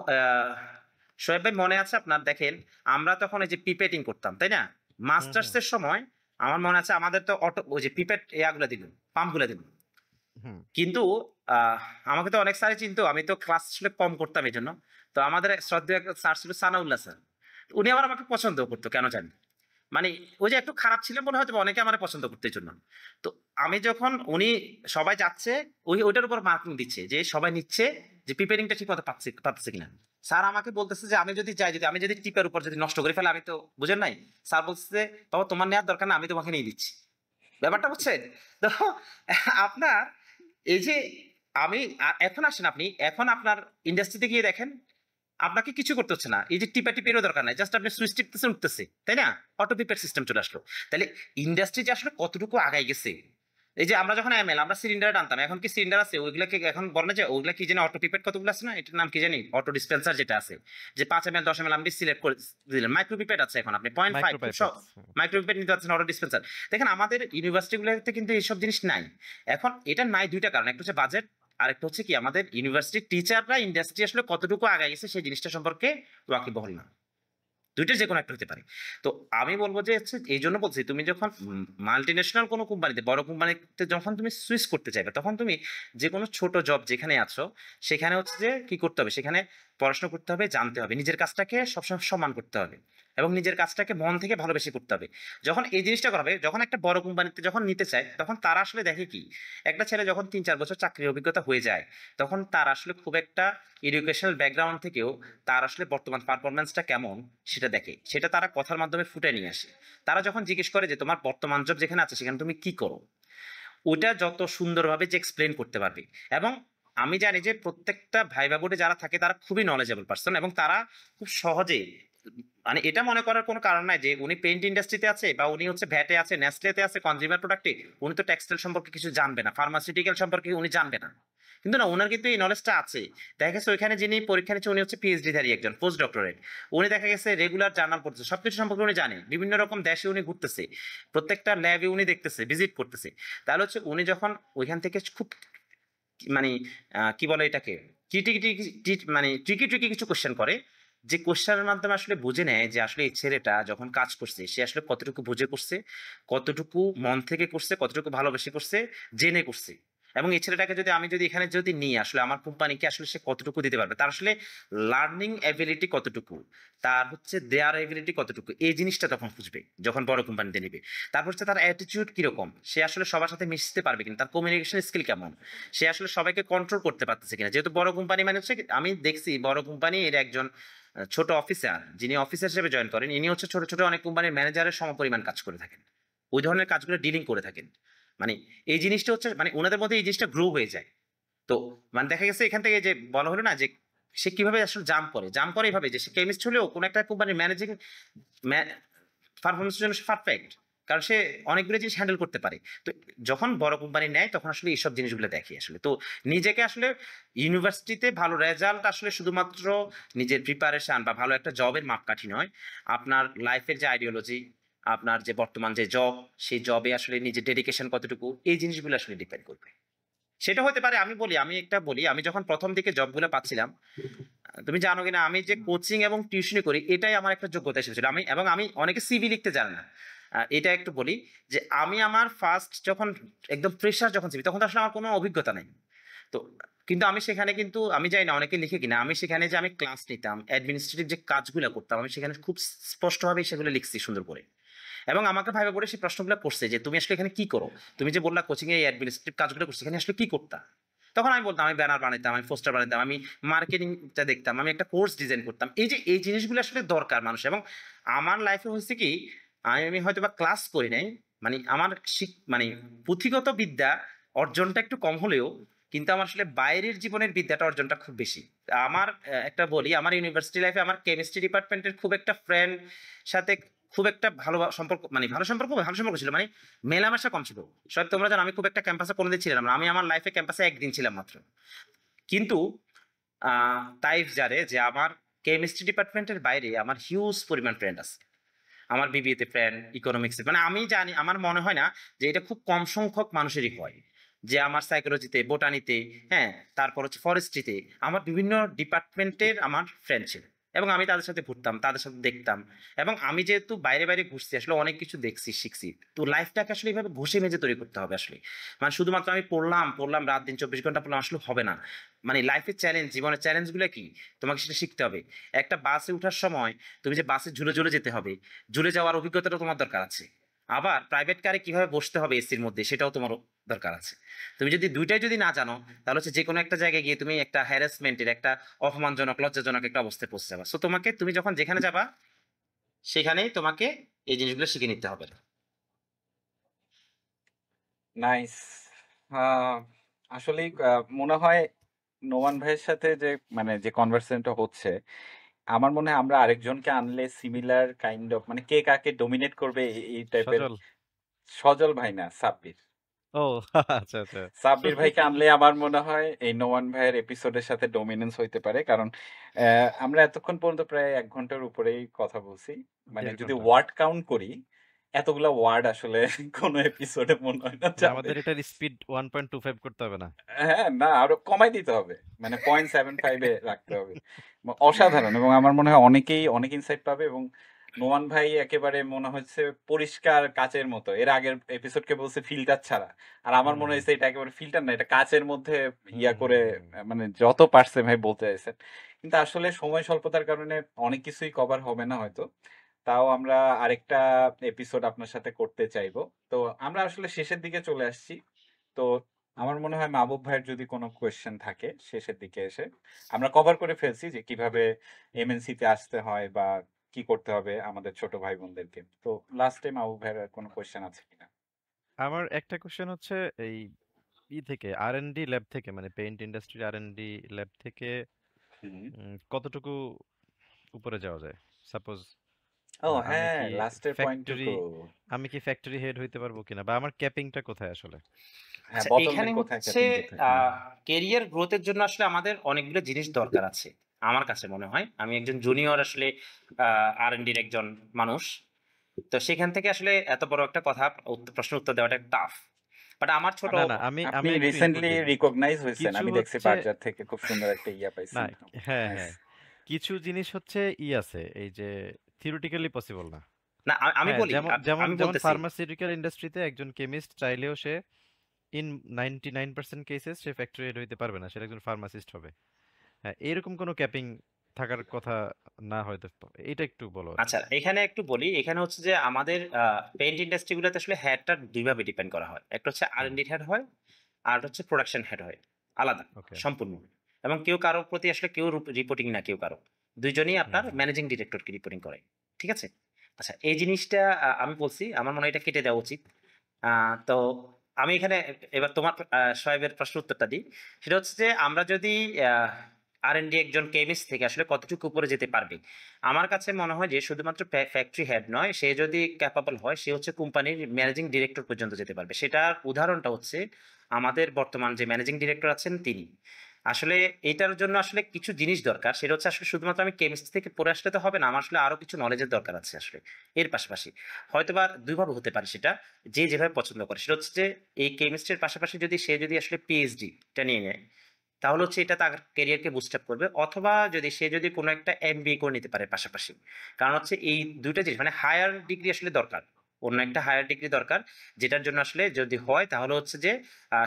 শোয়েব ভাই মনে আছে আপনার? দেখেন আমরা তখন এই যে পিপেটিং করতাম তাই না, হুম মাস্টার্স হুম এর সময় আমার মনে আছে আমাদের তো অটো ওই যে পিপেট ইয়াগুলো দিল, পাম্পগুলো দিল। হুম কিন্তু আহ, আমাকে তো অনেক স্যারই চিনতো, আমি তো ক্লাস আসলে কম করতাম এই জন্য। তো আমাদের শ্রদ্ধেয় স্যার ছিল সানাউল্লাহ স্যার, উনি আবার আমাকে পছন্দ করতো কেন জানি, মানে ওই যে একটু খারাপ ছিল বলে হয়তো অনেকে আমার পছন্দ করতে এই জন্য। তো আমি যখন উনি সবাই যাচ্ছে ওইটার উপর মার্কিং দিচ্ছে যে সবাই নিচ্ছে যে প্রিপেয়ারিংটা ঠিক মতো পাচ্ছে কিনা। স্যার আমাকে বলতেছে যে আমি যদি যাই, যদি আমি যদি টিপের উপর যদি নষ্ট করে ফেলে, আমি তো বুঝেন নাই, স্যার বলছে বাবা তোমার নেওয়ার দরকার না, আমি তোমাকে নিয়ে দিচ্ছি। ব্যাপারটা বুঝছেন? তো আপনার এই যে আমি এখন আসেন, আপনি এখন আপনার ইন্ডাস্ট্রিতে গিয়ে দেখেন আপনাকে কিছু করতে হচ্ছে না, এই যে টিপা টিপেরও দরকার নাই, জাস্ট আপনি সুইচ টিপতেছেন উঠতেছে, তাই না? অটো পিপের সিস্টেম চলে আসলো। তাহলে ইন্ডাস্ট্রি যে আসলে কতটুকু আগাই গেছে। এই যে আমরা যখন এমএল আমরা সিলিন্ডার টানতাম, এখন কি সিলিন্ডার আছে? ওইগুলাকে এখন বলে না যে ওইগুলা কি জানি অটো পিপেট কতগুলো আছে না, এটার নাম কি জানি, অটো ডিসপেন্সার যেটা আছে, যে 5 ml 10 ml আপনি সিলেক্ট করে দিলেন। মাইক্রো পিপেট আছে এখন, আপনি 0.5 মাইক্রো খুব সব পাইপেটস। মাইক্রো পিপেট নিতে পারছেন, অটো ডিসপেন্সার। দেখেন আমাদের ইউনিভার্সিটিগুলোতে কিন্তু এইসব জিনিস নাই। এখন এটা নাই দুইটা কারণ, একটা হচ্ছে বাজেট, আরেকটা হচ্ছে কি আমাদের ইউনিভার্সিটির টিচাররা ইন্ডাস্ট্রি আসলে কতটুকু আগায় গেছে সেই জিনিসটা সম্পর্কে ওয়াকিবহাল না। দুইটার যে কোনো একটা হতে পারে। তো আমি বলবো যে হচ্ছে এই জন্য বলছি, তুমি যখন মাল্টি ন্যাশনাল কোনো কোম্পানিতে, বড় কোম্পানিতে যখন তুমি সুইচ করতে চাইবে, তখন তুমি যে কোনো ছোট জব যেখানে আছো সেখানে হচ্ছে যে কি করতে হবে, সেখানে পড়াশোনা করতে হবে, জানতে হবে, নিজের কাজটাকে সবসময় সম্মান করতে হবে এবং নিজের কাজটাকে মন থেকে ভালোবেসে করতে হবে। যখন এই জিনিসটা করা হবে, যখন একটা বড় কোম্পানিতে যখন নিতে চায়, তখন তারা আসলে দেখে কি, একটা ছেলে যখন 3-4 বছর চাকরির অভিজ্ঞতা হয়ে যায়, তখন তার আসলে খুব একটা এডুকেশনাল ব্যাকগ্রাউন্ড থেকেও তার আসলে বর্তমান পারফরমেন্সটা কেমন সেটা দেখে, সেটা তারা কথার মাধ্যমে ফুটে নিয়ে আসে। তারা যখন জিজ্ঞেস করে যে তোমার বর্তমান জব যেখানে আছে সেখানে তুমি কি করো, ওটা যত সুন্দরভাবে যে এক্সপ্লেন করতে পারবে। এবং আমি জানি যে প্রত্যেকটা ভাইবা বোর্ডে যারা থাকে তারা খুবই নলেজেবল পার্সন, এবং তারা খুব সহজে, মানে এটা মনে করার কোনো কারণ নাই যে উনি পেইন্ট ইন্ডাস্ট্রিতে আছে বা উনি হচ্ছে ভ্যাটে আছে, নেসলেতে আছে, কনজিউমার প্রোডাক্টে, উনি তো টেক্সটাইল সম্পর্কে কিছু জানবে না, ফার্মাসিউটিক্যাল সম্পর্কে উনি জানবে না। কিন্তু না, ওনার কিন্তু এই নলেজটা আছে। দেখা গেছে ওইখানে যিনি পরীক্ষা নিচ্ছে উনি হচ্ছে পিএইচডি ধারী একজন পোস্ট ডক্টরেট, উনি দেখা গেছে রেগুলার জার্নাল পড়তেছে, সবকিছু সম্পর্কে উনি জানে, বিভিন্ন রকম দেশে উনি ঘুরতেছে, প্রত্যেকটা ল্যাবে উনি দেখতেছে, ভিজিট করতেছে। তাহলে হচ্ছে উনি যখন ওইখান থেকে খুব মানে কি বলে এটাকে, মানে ট্রিকি ট্রিকি কিছু কোশ্চেন করে, যে কোশ্চেনের মাধ্যমে আসলে বুঝে নেয় যে আসলে এই ছেলেটা যখন কাজ করছে সে আসলে কতটুকু বুঝে করছে, কতটুকু মন থেকে করছে, কতটুকু ভালোবেসে করছে, জেনে করছে। এবং এই ছেলেটাকে যদি আমি যদি এখানে যদি নিই, আসলে আমার কোম্পানিকে আসলে সে কতটুকু দিতে পারবে, তার আসলে লার্নিং এবিলিটি কতটুকু, তার হচ্ছে দেয়ার এবিলিটি কতটুকু, এই জিনিসটা তখন খুঁজবে যখন বড় কোম্পানিতে নিবে। তারপর হচ্ছে তার অ্যাটিটিউড কিরকম, সে আসলে সবার সাথে মিশতে পারবে কিনা, তার কমিউনিকেশন স্কিল কেমন, সে আসলে সবাইকে কন্ট্রোল করতে পারতেছে কিনা। যেহেতু বড় কোম্পানি মানে হচ্ছে আমি দেখছি বড় কোম্পানি এর একজন ছোট অফিসার, যিনি অফিসার হিসেবে জয়েন করেন, ইনি হচ্ছে ছোট ছোট অনেক কোম্পানির ম্যানেজারের সমপরিমাণ কাজ করে থাকেন, ওই ধরনের কাজগুলো ডিলিং করে থাকেন। মানে এই জিনিসটা হচ্ছে মানে ওনাদের মধ্যে এই জিনিসটা গ্রো হয়ে যায়। তো মানে দেখা গেছে এখান থেকে যে বলা হলো না যে সে কিভাবে আসলে জাম্প করে এইভাবে যে সে কেমিস্ট হলেও কোনো একটা কোম্পানির ম্যানেজিং পারফরমেন্সের জন্য সে পারফেক্ট, কারণ সে অনেকগুলো জিনিস হ্যান্ডেল করতে পারে। তো যখন বড় কোম্পানি নেয় তখন আসলে এইসব জিনিসগুলো দেখি আসলে। তো নিজেকে আসলে ইউনিভার্সিটিতে ভালো রেজাল্ট আসলে শুধুমাত্র নিজের প্রিপারেশন বা ভালো একটা জবের মাপকাঠি নয়, আপনার লাইফের যে আইডিওলজি, আপনার যে বর্তমান যে জব, সেই জবে আসলে নিজের ডেডিকেশন কতটুকু, এই জিনিসগুলো আসলে ডিপেন্ড করবে। সেটা হতে পারে, আমি একটা বলি, আমি যখন প্রথম দিকে জবগুলো পাচ্ছিলাম, তুমি জানো কিনা আমি যে কোচিং এবং টিউশনি করি এটাই আমার একটা যোগ্যতা এসেছিল। আমি অনেকে সিভি লিখতে জানে না, এটা একটু বলি যে আমি আমার ফার্স্ট যখন একদম ফ্রেশার যখন ছিবি তখন তো আসলে আমার কোনো অভিজ্ঞতা নেই। তো কিন্তু আমি সেখানে কিন্তু আমি জানি না অনেকে লিখে কিনা, আমি সেখানে যে আমি ক্লাস নিতাম, অ্যাডমিনিস্ট্রেটিভ যে কাজগুলো করতাম, আমি সেখানে খুব স্পষ্টভাবে সেগুলো লিখছি সুন্দর করে। এবং আমাকে ভাইবা করে সেই প্রশ্নগুলো করছে যে তুমি আসলে এখানে কি করো, তুমি যে বললা কোচিং এ অ্যাডমিনিস্ট্রেটিভ কাজগুলো করছো, এখানে আসলে কি করতা। তখন আমি বলতাম আমি ব্যানার বানাইতাম, আমি পোস্টার বানাইতাম, আমি মার্কেটিংটা দেখতাম, আমি একটা কোর্স ডিজাইন করতাম। এই যে এই জিনিসগুলো আসলে দরকার মানুষ। এবং আমার লাইফে হচ্ছে কি, আমি হয়তো বা ক্লাস করি নাই, মানে আমার মানে পুঁথিগত বিদ্যা অর্জনটা একটু কম হলেও কিন্তু আমার আসলে বাইরের জীবনের বিদ্যাটা অর্জনটা খুব বেশি। আমার একটা বলি, আমার ইউনিভার্সিটি লাইফে আমার কেমিস্ট্রি ডিপার্টমেন্টের খুব একটা ফ্রেন্ড সাথে খুব একটা সম্পর্ক, মানে ভালো সম্পর্ক ছিল, মানে মেলামেশা কম ছিল। সব তোমরা জানো আমি খুব একটা ক্যাম্পাসে কোনোদিন ছিলাম না, আমি আমার লাইফে ক্যাম্পাসে একদিন ছিলাম মাত্র। কিন্তু তাইফ জানে যে আমার কেমিস্ট্রি ডিপার্টমেন্টের বাইরে আমার হিউজ পরিমাণ ফ্রেন্ড আছে। আমার বিবিএতে ফ্রেন্ড, ইকোনমিক্সে, মানে আমি জানি, আমার মনে হয় না যে এটা খুব কম সংখ্যক মানুষেরই হয় যে আমার সাইকোলজিতে, বোটানিতে, হ্যাঁ, তারপর হচ্ছে ফরেস্ট্রিতে আমার বিভিন্ন ডিপার্টমেন্টের আমার ফ্রেন্ড ছিল, এবং আমি তাদের সাথে ঘুরতাম, তাদের সাথে দেখতাম। এবং আমি যেহেতু বাইরে বাইরে ঘুরছি, আসলে অনেক কিছু দেখছি, শিখছি। তো লাইফটাকে আসলে এইভাবে ঘষে মেজে তৈরি করতে হবে আসলে। মানে শুধুমাত্র আমি পড়লাম পড়লাম রাত দিন 24 ঘন্টা পড়লাম, আসলে হবে না। মানে লাইফের চ্যালেঞ্জ, জীবনের চ্যালেঞ্জগুলো কি, তোমাকে সেটা শিখতে হবে। একটা বাসে ওঠার সময় তুমি যে বাসে ঝুলে ঝুলে যেতে হবে, ঝুলে যাওয়ার অভিজ্ঞতাটা তোমার দরকার আছে। আবার প্রাইভেট কারে কিভাবে বসতে হবে এসির মধ্যে, সেটাও তোমার দরকার আছে। তুমি যদি দুইটাই যদি না জানো, তাহলে হচ্ছে যে কোনো একটা জায়গায় গিয়ে তুমি একটা হ্যারাসমেন্টের, একটা অপমানজনক, লজ্জাজনক একটা অবস্থায় পৌঁছে যাবা। সো তোমাকে, তুমি যখন যেখানে যাবা সেখানেই তোমাকে এই জিনিসগুলো শিখে নিতে হবে। নাইস। আসলেই মনে হয় নোমান ভাইয়ের সাথে যে মানে যে কনভারসেশনটা হচ্ছে, আমার মনে হয় আমরা আরেকজনকে আনলে সিমিলার কাইন্ড অফ, মানে কে কাকে ডমিনেট করবে এই টাইপের। সজল। সজল ভাই না, সাব্বির। ও আচ্ছা, আচ্ছা। সাব্বির ভাইকে আনলে আমার মনে হয় এই নোমান ভাইয়ের এপিসোডের সাথে ডমিনেন্স হইতে পারে, কারণ আমরা এতক্ষণ পর্যন্ত প্রায় 1 ঘন্টার উপরেই কথা বলছি। মানে 1.5 যদি ঘন্টা। ওয়ার্ড কাউন্ট করি, এতগুলা ওয়ার্ড আসলে কোনো এপিসোডে মনে হয় না মানে যাবে। আমাদের এটার স্পিড 1.25 করতে হবে না? হ্যাঁ, না আরো কমাই দিতে হবে। মানে 0.75 এ রাখতে হবে। অসাধারণ, এবং আমার মনে হয় অনেকেই অনেক ইনসাইট পাবে, এবং নোমান ভাই একেবারে মনে হচ্ছে পরিষ্কার কাচের মতো। এর আগের এপিসোডকে বলছে ফিল্টার ছাড়া। আর আমার হুম, মনে হুম। হয়েছে এটা একেবারে ফিল্টার না, এটা কাচের মধ্যে হুম, ইয়া হুম, করে হুম। মানে যত পারছে ভাই বলতে চাইছেন। কিন্তু আসলে সময় স্বল্পতার কারণে অনেক কিছুই কভার হবে না হয়তো। তাও আমরা আরেকটা এপিসোড আপনার সাথে করতে চাইবো। তো আমরা আসলে শেষের দিকে চলে আসছি। তো আমার মনে হয় মাহবুব ভাইয়ের যদি কোনো কোয়েশ্চেন থাকে শেষের দিকে এসে, আমরা কভার করে ফেলছি যে কিভাবে এমএনসি তে আসতে হয় বা কি করতে হবে আমাদের ছোট ভাই বোনদেরকে। তো লাস্টে মাহবুব ভাইয়ের আর কোনো কোয়েশ্চেন আছে কিনা? আমার একটা কোশ্চেন হচ্ছে এই থেকে আর&ডি ল্যাব থেকে, মানে পেইন্ট ইন্ডাস্ট্রি আর&ডি ল্যাব থেকে হুম। কতটুকু উপরে যাওয়া যায়? সাপোজ ও আমি হ্যাঁ, কি লাস্টের ফ্যাক্টরি পয়েন্টটুকু। ফ্যাক্টরি হেড হইতে পারবো কিনা, বা আমার ক্যাপিংটা কোথায় আসলে? হ্যাঁ, আচ্ছা, এখানে বটলনেক কোথায়, হচ্ছে ক্যাপিং কোথায়? হুম। কেরিয়ার গ্রোথের জন্য আসলে আমাদের অনেকগুলো জিনিস দরকার আছে। আমার কাছে মনে হয়, আমি একজন জুনিয়র আসলে আর&ডির একজন মানুষ। তো সেখান থেকে আসলে এত বড় একটা কথা, প্রশ্নের উত্তর দেওয়াটা টাফ। বাট আমার ছোট, না, না, আমি আপনি আমি একটু ইনপুট রিসেন্টলি দিই। রিকগনাইজ হয়েছেন, কিছু আমি দেখছি হচ্ছে বার্জার থেকে খুব সুন্দর একটা ইয়া না, পাইছেন। হ্যাঁ, নাইস। হ্যাঁ, কিছু জিনিস হচ্ছে আছে, এই যে থিওরিটিক্যালি পসিবল না। না আমি হ্যাঁ, বলি, যেমন যেমন আমি যেমন বলতেছি। ফার্মাসিউটিক্যাল ইন্ডাস্ট্রিতে একজন কেমিস্ট চাইলেও say in 99% cases say factory head হইতে পারবে না, সেটা একজন ফার্মাসিস্ট হবে। হ্যাঁ, এরকম কোনো ক্যাপিং থাকার কথা না হয়তো, এটা একটু বলো আর কি। আচ্ছা, এখানে একটু বলি, এখানে হচ্ছে যে আমাদের পেইন্ট ইন্ডাস্ট্রিগুলোতে আসলে হেডটা দুইভাবে ডিপেন্ড করা হয়। একটা হচ্ছে হুম, আর&ডি হেড হয়, আর একটা হচ্ছে প্রোডাকশন হেড হয়, আলাদা ওকে। সম্পূর্ণ। এবং কেউ কারোর প্রতি আসলে কেউ রিপোর্টিং না, কেউ কারো, দুইজনই হুম, আপনার হুম। ম্যানেজিং ডিরেক্টরকে রিপোর্টিং করে। ঠিক আছে? আচ্ছা, এই জিনিসটা আমি বলছি, আমার মনে হয় এটা কেটে দেওয়া উচিত। তো আমি এখানে এবার তোমার শোয়েবের প্রশ্নের উত্তরটা দিই। সেটা হচ্ছে যে আমরা যদি আর&ডি একজন কেমিস্ট থেকে আসলে কতটুকু উপরে যেতে পারবে, আমার কাছে মনে হয় যে শুধুমাত্র ফ্যাক্টরি হেড নয়, সে যদি ক্যাপাবল হয়, সে হচ্ছে কোম্পানির ম্যানেজিং ডিরেক্টর পর্যন্ত যেতে পারবে। সেটার উদাহরণটা হচ্ছে আমাদের বর্তমান যে ম্যানেজিং ডিরেক্টর আছেন তিনি। আসলে এটার জন্য আসলে কিছু জিনিস দরকার, সেটা হচ্ছে আসলে শুধুমাত্র আমি কেমিস্ট্রি থেকে পড়ে আসলে তো হবে না, আমার আসলে আরো কিছু নলেজের দরকার আছে আসলে। এর পাশাপাশি হয়তোবা দুইভাবে হতে পারে সেটা, যে যেভাবে পছন্দ করে। সেটা হচ্ছে যে এই কেমিস্ট্রির পাশাপাশি যদি সে যদি আসলে পিএইচডিটা নিয়ে নেয়, তাহলে হচ্ছে এটা তার ক্যারিয়ারকে বুস্ট আপ করবে। অথবা যদি সে যদি কোনো একটা এমবিএ করে নিতে পারে পাশাপাশি। কারণ হচ্ছে এই ২ টা জিনিস, মানে হায়ার ডিগ্রি আসলে দরকার। অন্য একটা হায়ার ডিগ্রি দরকার, যেটার জন্য আসলে যদি হয় তাহলে হচ্ছে যে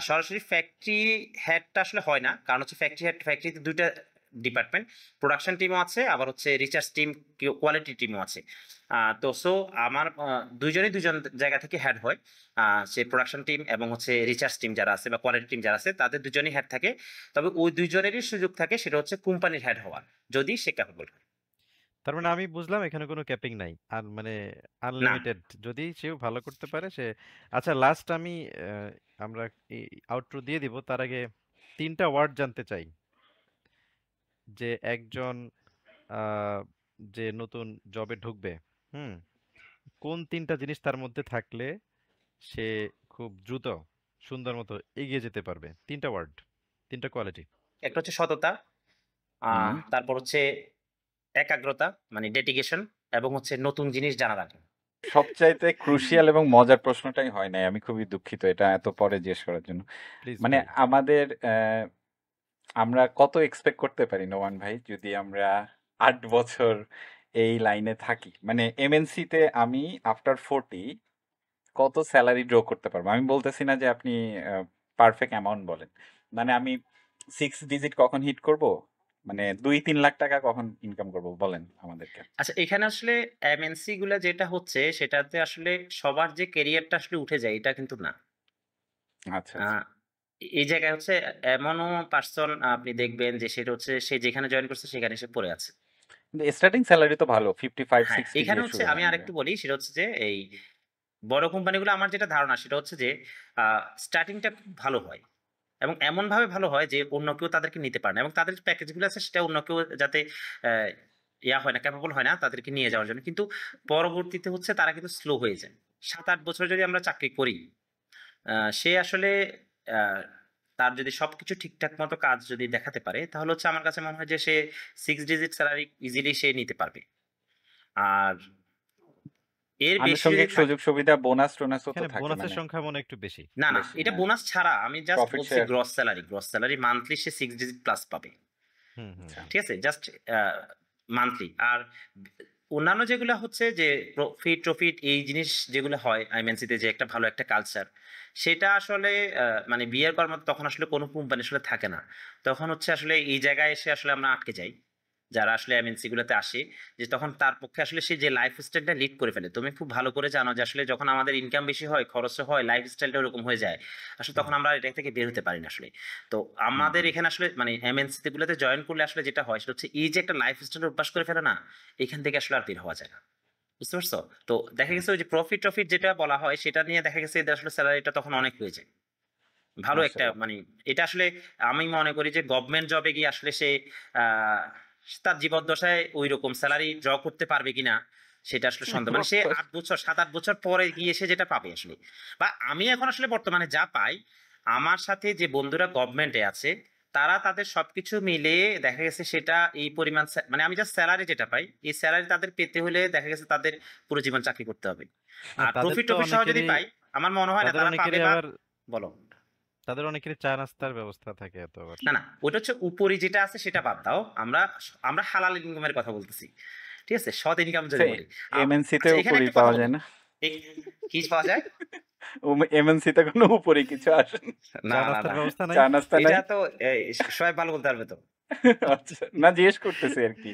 সরাসরি ফ্যাক্টরি হেডটা আসলে হয় না। কারণ হচ্ছে ফ্যাক্টরিতে ২ টা ডিপার্টমেন্ট, প্রোডাকশন টিমও আছে, আবার হচ্ছে রিসার্চ টিম, কোয়ালিটি টিমও আছে। তো সো আমার ২ জনই ২ জন জায়গা থেকে হেড হয়। সে প্রোডাকশন টিম এবং হচ্ছে রিসার্চ টিম যারা আছে বা কোয়ালিটি টিম যারা আছে, তাদের ২ জনই হেড থাকে। তবে ওই ২ জনেরই সুযোগ থাকে, সেটা হচ্ছে কোম্পানির হেড হওয়ার, যদি সে ক্যাপেবল হয়। তার মানে আমি বুঝলাম এখানে কোনো ক্যাপিং নাই, আর মানে না, আনলিমিটেড যদি সেও ভালো করতে পারে সে। আচ্ছা, লাস্ট আমি আমরা আউটরো দিয়ে দিব, তার আগে 3টা ওয়ার্ড জানতে চাই যে একজন আহ, যে নতুন জবে ঢুকবে, হুম, কোন 3টা জিনিস তার মধ্যে থাকলে সে খুব দ্রুত সুন্দর মতো এগিয়ে যেতে পারবে? 3টা ওয়ার্ড, 3টা কোয়ালিটি। একটা হচ্ছে সততা, হুম। তারপর হচ্ছে একাগ্রতা মানে ডেডিকেশন, এবং হচ্ছে নতুন জিনিস জানা রাখা। সবচাইতে ক্রুশিয়াল এবং মজার প্রশ্নটাই হয় নাই। আমি খুবই দুঃখিত এটা এত পরে জিজ্ঞেস করার জন্য। প্লিজ মানে ভাই। আমাদের আমরা কত এক্সপেক্ট করতে পারি নোমান ভাই যদি আমরা ৮ বছর এই লাইনে থাকি? মানে এমএনসি তে আমি আফটার 40 কত সেলারি ড্র করতে পারবো? আমি বলতেছি না যে আপনি পারফেক্ট অ্যামাউন্ট বলেন। মানে আমি 6 ডিজিট কখন হিট করব? মানে ২-৩ লাখ টাকা কখন ইনকাম করব বলেন আমাদেরকে। আচ্ছা, এখানে আসলে এমএনসি গুলা যেটা হচ্ছে সেটাতে আসলে সবার যে ক্যারিয়ারটা আসলে উঠে যায় এটা কিন্তু না। আচ্ছা, আ আচ্ছা। এই জায়গায় হচ্ছে এমনও পারসন আপনি দেখবেন যে সেটা হচ্ছে সে যেখানে জয়েন করছে সেখানে সে পড়ে আছে। কিন্তু স্টার্টিং সেলারি তো ভালো। হ্যাঁ, 55-60 এখানে দিয়ে হচ্ছে শুরু আমি হয় আমাদের। আরেকটু বলি সেটা হচ্ছে যে এই বড় কোম্পানিগুলো আমার যেটা ধারণা সেটা হচ্ছে যে আ স্টার্টিংটা খুব ভালো হয় এবং এমনভাবে ভালো হয় যে অন্য কেউ তাদেরকে নিতে পারে না এবং তাদের প্যাকেজগুলো আছে সেটা অন্য কেউ যাতে অ্যা ইয়া হয় না, ক্যাপেবল হয় না তাদেরকে নিয়ে যাওয়ার জন্য। কিন্তু পরবর্তীতে হচ্ছে তারা কিন্তু স্লো হয়ে যায়। ৭-৮ বছর যদি আমরা চাকরি করি, সে আসলে আ তার যদি সবকিছু ঠিকঠাক মতো কাজ যদি দেখাতে পারে, তাহলে হচ্ছে আমার কাছে মনে হয় যে সে 6 ডিজিট সেলারি ইজিলি সে নিতে পারবে। আর এর বেশি যদি আনুষঙ্গিক সুযোগ সুবিধা বোনাস-টোনাসও তো এখানে থাকে বোনাসের মানে সংখ্যা মনে হয় একটু বেশি। না, না, বেশি, এটা হ্যাঁ। বোনাস ছাড়া আমি জাস্ট প্রফিট বলছি share. Gross salary. Gross salary monthly সে 6 ডিজিট প্লাস পাবে। হুম, হুম, আচ্ছা। হুম। ঠিক আছে? Just monthly. আর অন্যান্য যেগুলা হচ্ছে যে প্রফিট-টফিট এই জিনিস যেগুলো হয় আইএমএনসিতে যে একটা ভালো একটা কালচার, সেটা আসলে মানে বিয়ের পর মত তখন আসলে কোনো কোম্পানি আসলে থাকে না। তখন হচ্ছে আসলে এই জায়গায় এসে আসলে আমরা আটকে যাই। যারা আসলে এমএনসি গুলোতে আসে, যে তখন তার পক্ষে আসলে সে যে লাইফস্টাইলটা লিড করে ফেলে। তুমি খুব ভালো করে জানো যে আসলে যখন আমাদের ইনকাম বেশি হয়, খরচও হয়, লাইফস্টাইলটা ওরকম হয়ে যায়। আসলে তখন হুম। আমরা এটা থেকে বের হতে পারি না আসলে। তো হুম, আমাদের হুম। এখানে আসলে মানে এমএনসি গুলোতে জয়েন করলে আসলে যেটা হয় সেটা হচ্ছে এই যে একটা লাইফস্টাইল অভ্যাস করে ফেলে না, এখান থেকে আসলে আর বের হওয়া যায় না। বুঝতে পারছো? তো দেখা গেছে ওই যে প্রফিট-টফিট যেটা বলা হয় সেটা নিয়ে দেখা গেছে এদের আসলে সেলারিটা তখন অনেক হয়ে যায়। ভালো একটা মাশাআল্লাহ। মানে এটা আসলে আমি মনে করি যে গভর্নমেন্ট জবে গিয়ে আসলে সে আ তার জীবদ্দশায় ঐরকম সেলারি ড্র করতে পারবে কিনা সেটা আসলে সন্দেহ। মানে সে ৮ বছর ৭-৮ বছর পরে গিয়ে সে যেটা পাবে আসলে। বা আমি এখন আসলে বর্তমানে যা পাই, আমার সাথে যে বন্ধুরা গভর্নমেন্টে আছে, তারা তাদের সবকিছু মিলিয়ে দেখা গেছে সেটা এই পরিমাণ মানে আমি জাস্ট সেলারি যেটা পাই, এই সেলারি তাদের পেতে হলে দেখা গেছে তাদের পুরো জীবন চাকরি করতে হবে। না, আর তাদের তো প্রফিট-টফিট সহ যদি অনেকেরই পাই, আমার মনে হয় না তাদের তারা পাবে অনেকেরই বা আবার বলো? চা নাস্তার ব্যবস্থা থাকে এত আবার। না, না, ওইটা হচ্ছে উপরি যেটা আছে সেটা বাদ দাও। আমরা হালাল ইনকামের কথা বলতেছি। ঠিক আছে? সৎ ইনকাম যদি আচ্ছা, বলি। এমএনসি তে আচ্ছা, এখানে উপরি একটা কথা পাওয়া বলি। যায় না? এই কি পাওয়া যায়? এমএনসি তে কোনো উপরি কিছু আসে না? না, চা না, নাস্তার না। ব্যবস্থা নাই? চা নাস্তা নাই? এটা তো সোহেব ভালো বলতে পারবে তো। আচ্ছা। না জিজ্ঞেস করতেছি আরকি।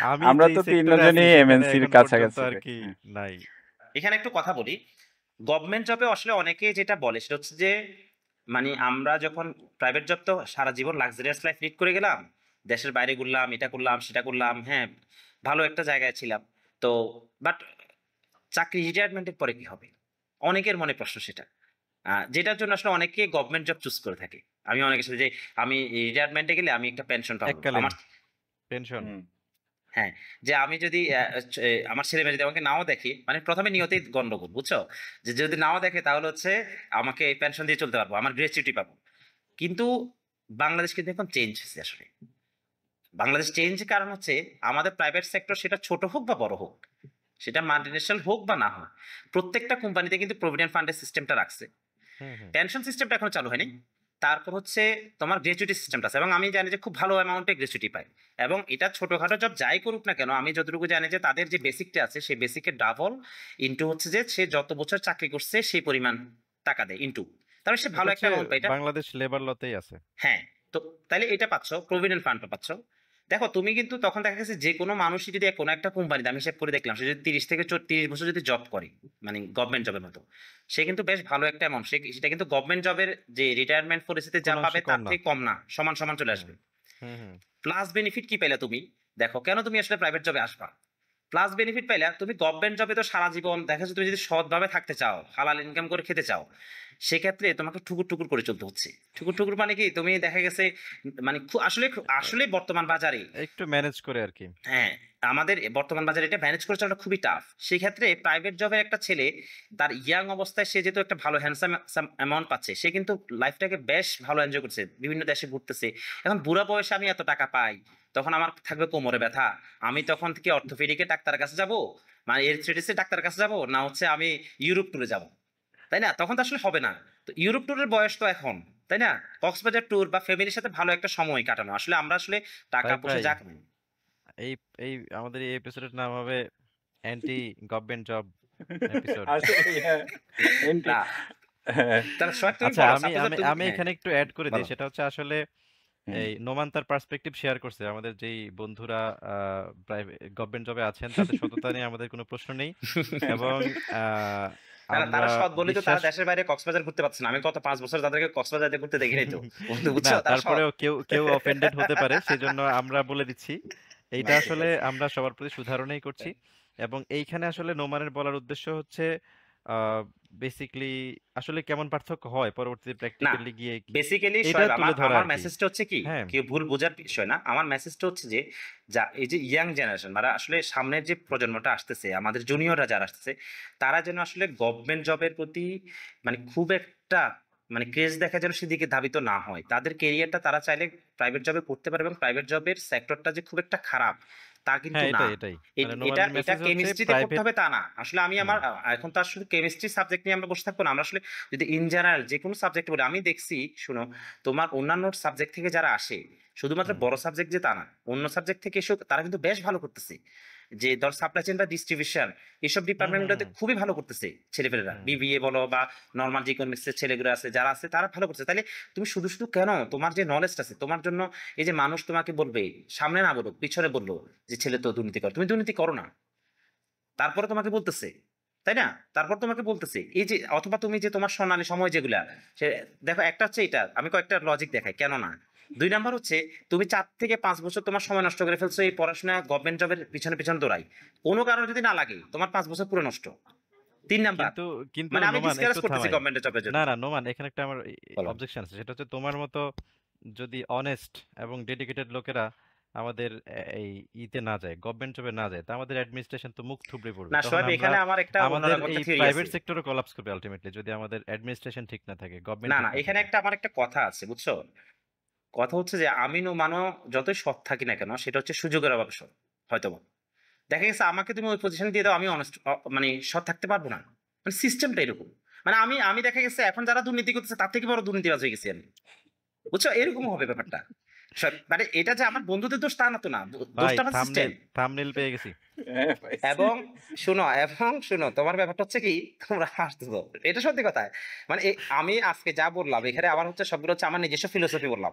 আমি আমরা যেই তো ৩ সেক্টরে আছি জনই সেখানে এমএনসির এখন পর্যন্ত কাছাকাছি আর রে। কি হ্যাঁ। নাই। এখানে একটু কথা বলি। গভর্নমেন্ট জবে আসলে অনেকে যেটা বলে সেটা হচ্ছে যে মানে আমরা যখন প্রাইভেট জব তো সারা জীবন লাক্সারিয়াস লাইফ লিড করে গেলাম। দেশের বাইরে ঘুরলাম, এটা করলাম, সেটা করলাম। হ্যাঁ, ভালো একটা জায়গায় ছিলাম। তো বাট চাকরি রিটায়ারমেন্টের পরে কি হবে? অনেকের মনে প্রশ্ন সেটা। যেটার জন্য আসলে অনেকে গভর্নমেন্ট জব চুজ করে থাকে। আমি অনেকের সাথে যে আমি রিটায়ারমেন্টে গেলে আমি একটা পেনশন পাবো। এককালীন আমার পেনশন। হুম। হ্যাঁ, যে আমি যদি আমার ছেলে-মেয়ে যদি আমাকে নাও দেখে, মানে ১ম এ নিয়তেই গন্ডগোল, বুঝছো? যে যদি নাও দেখে তাহলে হচ্ছে আমাকে পেনশন দিয়ে চলতে পারবো। আমার গ্র্যাচুইটি পাবো। কিন্তু বাংলাদেশ কিন্তু এখন চেঞ্জ হইছে আসলে। বাংলাদেশ চেঞ্জ কারণ হচ্ছে আমাদের প্রাইভেট সেক্টর সেটা ছোট হোক বা বড় হোক, সেটা মাল্টিন্যাশনাল হোক বা না হোক, প্রত্যেকটা কোম্পানিতে কিন্তু প্রভিডেন্ট ফান্ডের সিস্টেমটা রাখছে। হুম, হুম। পেনশন সিস্টেমটা এখনো চালু হয়নি। তারপর হচ্ছে তোমার গ্র্যাচুইটি সিস্টেমটা আছে এবং আমি জানি যে খুব ভালো অ্যামাউন্টে গ্র্যাচুইটি পায়। এবং এটা ছোটখাটো জব যাই করুক না কেন, আমি যতটুকু জানি যে তাদের যে বেসিকটা আছে সেই বেসিকের ডাবল ইনটু হচ্ছে যে সে যত বছর চাকরি করছে সেই পরিমাণ টাকা দেয় ইনটু। তাহলে সে এটা ভালো একটা হচ্ছে অ্যামাউন্ট পায়। এটা বাংলাদেশ লেবার লতেই আছে। হ্যাঁ, তো তাইলে এটা পাচ্ছ, প্রভিডেন্ট ফান্ডটা পাচ্ছ। দেখো তুমি কিন্তু তখন দেখা গেছে যে কোনো মানুষই যদি কোনো একটা কোম্পানিতে আমি হিসাব করে দেখলাম সে যদি ৩০ থেকে ৩০ বছর যদি জব করে, মানে গভর্নমেন্ট জবের মতো, সে কিন্তু বেশ ভালো একটা অ্যামাউন্ট। সেটা কিন্তু গভর্নমেন্ট জবের যে রিটায়ারমেন্ট পরিস্থিতি যা কোন পাবে অংশে কম তার না। থেকে কম না, সমান, সমান চলে হুম, আসবে। হুম, হুম। প্লাস বেনিফিট কি পেলে তুমি? দেখো কেন তুমি আসলে প্রাইভেট জবে আসবা? প্লাস বেনিফিট পাইলা তুমি গভর্নমেন্ট জবে তো সারা জীবন দেখা যাচ্ছে, তুমি যদি সৎভাবে থাকতে চাও, হালাল ইনকাম করে খেতে চাও, সেক্ষেত্রে তোমাকে ঠুকুর ঠুকুর করে চলতে হচ্ছে। ঠুকুর ঠুকুর মানে কি, তুমি দেখা গেছে মানে আসলে আসলে বর্তমান বাজারে, একটু ম্যানেজ করে আর কি। হ্যাঁ, আমাদের বর্তমান বাজারে এটা ম্যানেজ করে চলাটা খুবই টাফ। সেই ক্ষেত্রে প্রাইভেট জবের একটা ছেলে তার ইয়াং অবস্থায় সে যেহেতু একটা ভালো হ্যান্ডসাম অ্যামাউন্ট পাচ্ছে, সে কিন্তু লাইফটাকে বেশ ভালো এনজয় করছে, বিভিন্ন দেশে ঘুরতেছে। এখন বুড়া বয়সে আমি এত টাকা পাই, তখন আমার থাকবে কোমরে ব্যথা, আমি তখন থেকে অর্থোপেডিকে ডাক্তারের কাছে যাব, মানে এরিথ্রাইটিসে ডাক্তারের কাছে যাব, না হচ্ছে আমি ইউরোপ ট্যুরে যাব, তাই না? তখন তো আসলে হবে না। তো ইউরোপ ট্যুরের বয়স তো এখন, তাই না? কক্সবাজার ট্যুর বা ফ্যামিলির সাথে ভালো একটা সময় কাটানো, আসলে আমরা আসলে টাকা তাই পয়সা ভাই, যা কামাই। এই এই আমাদের এই এপিসোডের নাম হবে অ্যান্টি গভর্নমেন্ট জব এপিসোড। আসলে হ্যাঁ, এন্টি না, হ্যাঁ, তাহলে সোহাগ তুমি আচ্ছা, বলো, আমি সাপোজ আমি তুমি, আমি হ্যাঁ এখানে একটু অ্যাড করে দিই, বলো। সেটা হচ্ছে আসলে হুম। এই নোমান তার পার্সপেক্টিভ শেয়ার করছে। আমাদের যেই বন্ধুরা প্রাইভেট গভর্নমেন্ট জবে আছেন তাদের সততা নিয়ে আমাদের কোনো প্রশ্ন নেই, এবং আহ, না না, তারা আমরা সৎ বলি তো তারা বিশ্বাস দেশের বাইরে কক্সবাজার ঘুরতে পারছে না। আমি গত 5 বছর তাদেরকে কক্সবাজার ঘুরতে দেখি নাই তো বন্ধু, না, বুঝছো? তারা সৎ। তারপরেও কেউ কেউ অফেন্ডেড হতে পারে, সেজন্য আমরা বলে দিচ্ছি এইটা ঠিক আসলে আছে। আমরা সবার প্রতি শুধারণাই করছি। এবং এইখানে আসলে নোমানের বলার উদ্দেশ্য হচ্ছে বেসিকলি আসলে কেমন পার্থক্য হয় পরবর্তীতে না, প্র্যাকটিক্যালি গিয়ে বেসিক্যালি এটা শোয়েব, তুলে আমার ধরা আমার আর কি। মেসেজটা হচ্ছে কি, হ্যাঁ, কেউ ভুল বোঝার বিষয় না। আমার মেসেজটা হচ্ছে যে, যা এই যে ইয়াং জেনারেশন, মানে আসলে সামনের যে প্রজন্মটা আসতেছে, আমাদের জুনিয়ররা যারা আসতেছে, তারা যেন আসলে গভর্নমেন্ট জবের প্রতি মানে খুব একটা মানে ক্রেজ দেখা যেন সেদিকে ধাবিত না হয়। তাদের কেরিয়ারটা তারা চাইলে প্রাইভেট জবে করতে পারে, এবং প্রাইভেট জবের সেক্টরটা যে খুব একটা খারাপ তা কিন্তু হ্যাঁ, না। এটাই এটা মানে এটা নোমানের এটা মেসেজ হচ্ছে কেমিস্ট্রিতে করতে প্রাইভেট। হবে তা না। আসলে আমি হুম, আমার এখন তো আসলে কেমিস্ট্রি সাবজেক্ট নিয়ে আমরা বসে থাকবো না। আমরা আসলে যদি ইন জেনারেল যে কোনো সাবজেক্ট বলি, আমি দেখছি, শুনো, তোমার অন্যান্য সাবজেক্ট থেকে যারা আসে, শুধুমাত্র হুম, বড় সাবজেক্ট যে তা না, অন্য সাবজেক্ট থেকে এসে তারা কিন্তু বেশ ভালো করতেছে। যে ধর সাপ্লাই চেইন বা ডিস্ট্রিবিউশন, এইসব হুম, ডিপার্টমেন্টগুলোতে হুম, খুবই ভালো করতেছে ছেলেপেলেরা, হুম, বিবিএ বলো বা নর্মাল যে ইকোনমিক্সের ছেলেগুলো আছে যারা আছে, তারা ভালো করছে। তাহলে তুমি শুধু শুধু কেন, তোমার যে নলেজটা আছে তোমার জন্য, এই যে মানুষ তোমাকে বলবে, সামনে না বলুক পিছনে বললো যে ছেলে তো দুর্নীতি করে, তুমি দুর্নীতি করো না, তারপরে তোমাকে বলতেছে, তাই না? তারপর তোমাকে বলতেছে এই যে, অথবা তুমি যে তোমার সোনালী সময় যেগুলা, সে দেখো, একটা হচ্ছে এটা, আমি কয়েকটা লজিক দেখাই কেন না। 2 নাম্বার হচ্ছে, তুমি 4 থেকে 5 বছর তোমার সময় নষ্ট করে ফেলছো এই পড়াশোনা গভর্নমেন্ট জবের পিছনে পিছনে দৌড়াই, কোনো কারণে যদি না লাগে তোমার 5 বছর পুরো নষ্ট। 3 নাম্বার, কিন্তু কিন্তু মানে আমি নোমান ডিসকারেজ একটু করতেছি থামাই। গভর্নমেন্ট জবের জন্য। না না নোমান, এখানে একটা আমার বলো। অবজেকশন আছে, সেটা হচ্ছে তোমার মতো যদি অনেস্ট এবং ডেডিকেটেড লোকেরা আমাদের এই ইতে না যায়, গভর্নমেন্ট জবে না যায়, তা আমাদের অ্যাডমিনিস্ট্রেশন তো মুখ থুবড়ে পড়বে, না তখন সোহেব, আমরা এখানে আমার একটা আমাদের অন্যরকম এই একটা থিওরি প্রাইভেট আছে। সেক্টরও কোলাপস করবে আলটিমেটলি, যদি আমাদের অ্যাডমিনিস্ট্রেশন ঠিক না থাকে, গভর্নমেন্ট না ঠিক না, না এখানে থাকে। একটা আমার একটা কথা আছে, বুঝছো? কথা হচ্ছে যে, আমি মানো যতই সৎ থাকি না কেন, সেটা হচ্ছে সুযোগের অভাবে সৎ, হয়তো বা। দেখা গেছে আমাকে তুমি ওই পজিশন দিয়ে দাও, আমি অনেস্ট মানে সৎ থাকতে পারবো না। মানে সিস্টেমটা এরকম। মানে আমি আমি দেখা গেছে এখন যারা দুর্নীতি করতেছে তার থেকে বড় দুর্নীতিবাজ হয়ে গেছি আমি, বুঝছো? এরকম হবে ব্যাপারটা। মানে এটা যে আমার বন্ধুদের দোষ তা না তো না, ভাই, দোষটা আমার সিস্টেম। থাম্বনেল পেয়ে গেছি। হ্যাঁ, পাইছি। এবং শুনো তোমার ব্যাপারটা হচ্ছে কি, তোমরা হাসতেছো, এটা সত্যি কথা। মানে আমি আজকে যা বললাম এখানে আমার হচ্ছে সবগুলো হচ্ছে আমার নিজস্ব ফিলোসফি বললাম।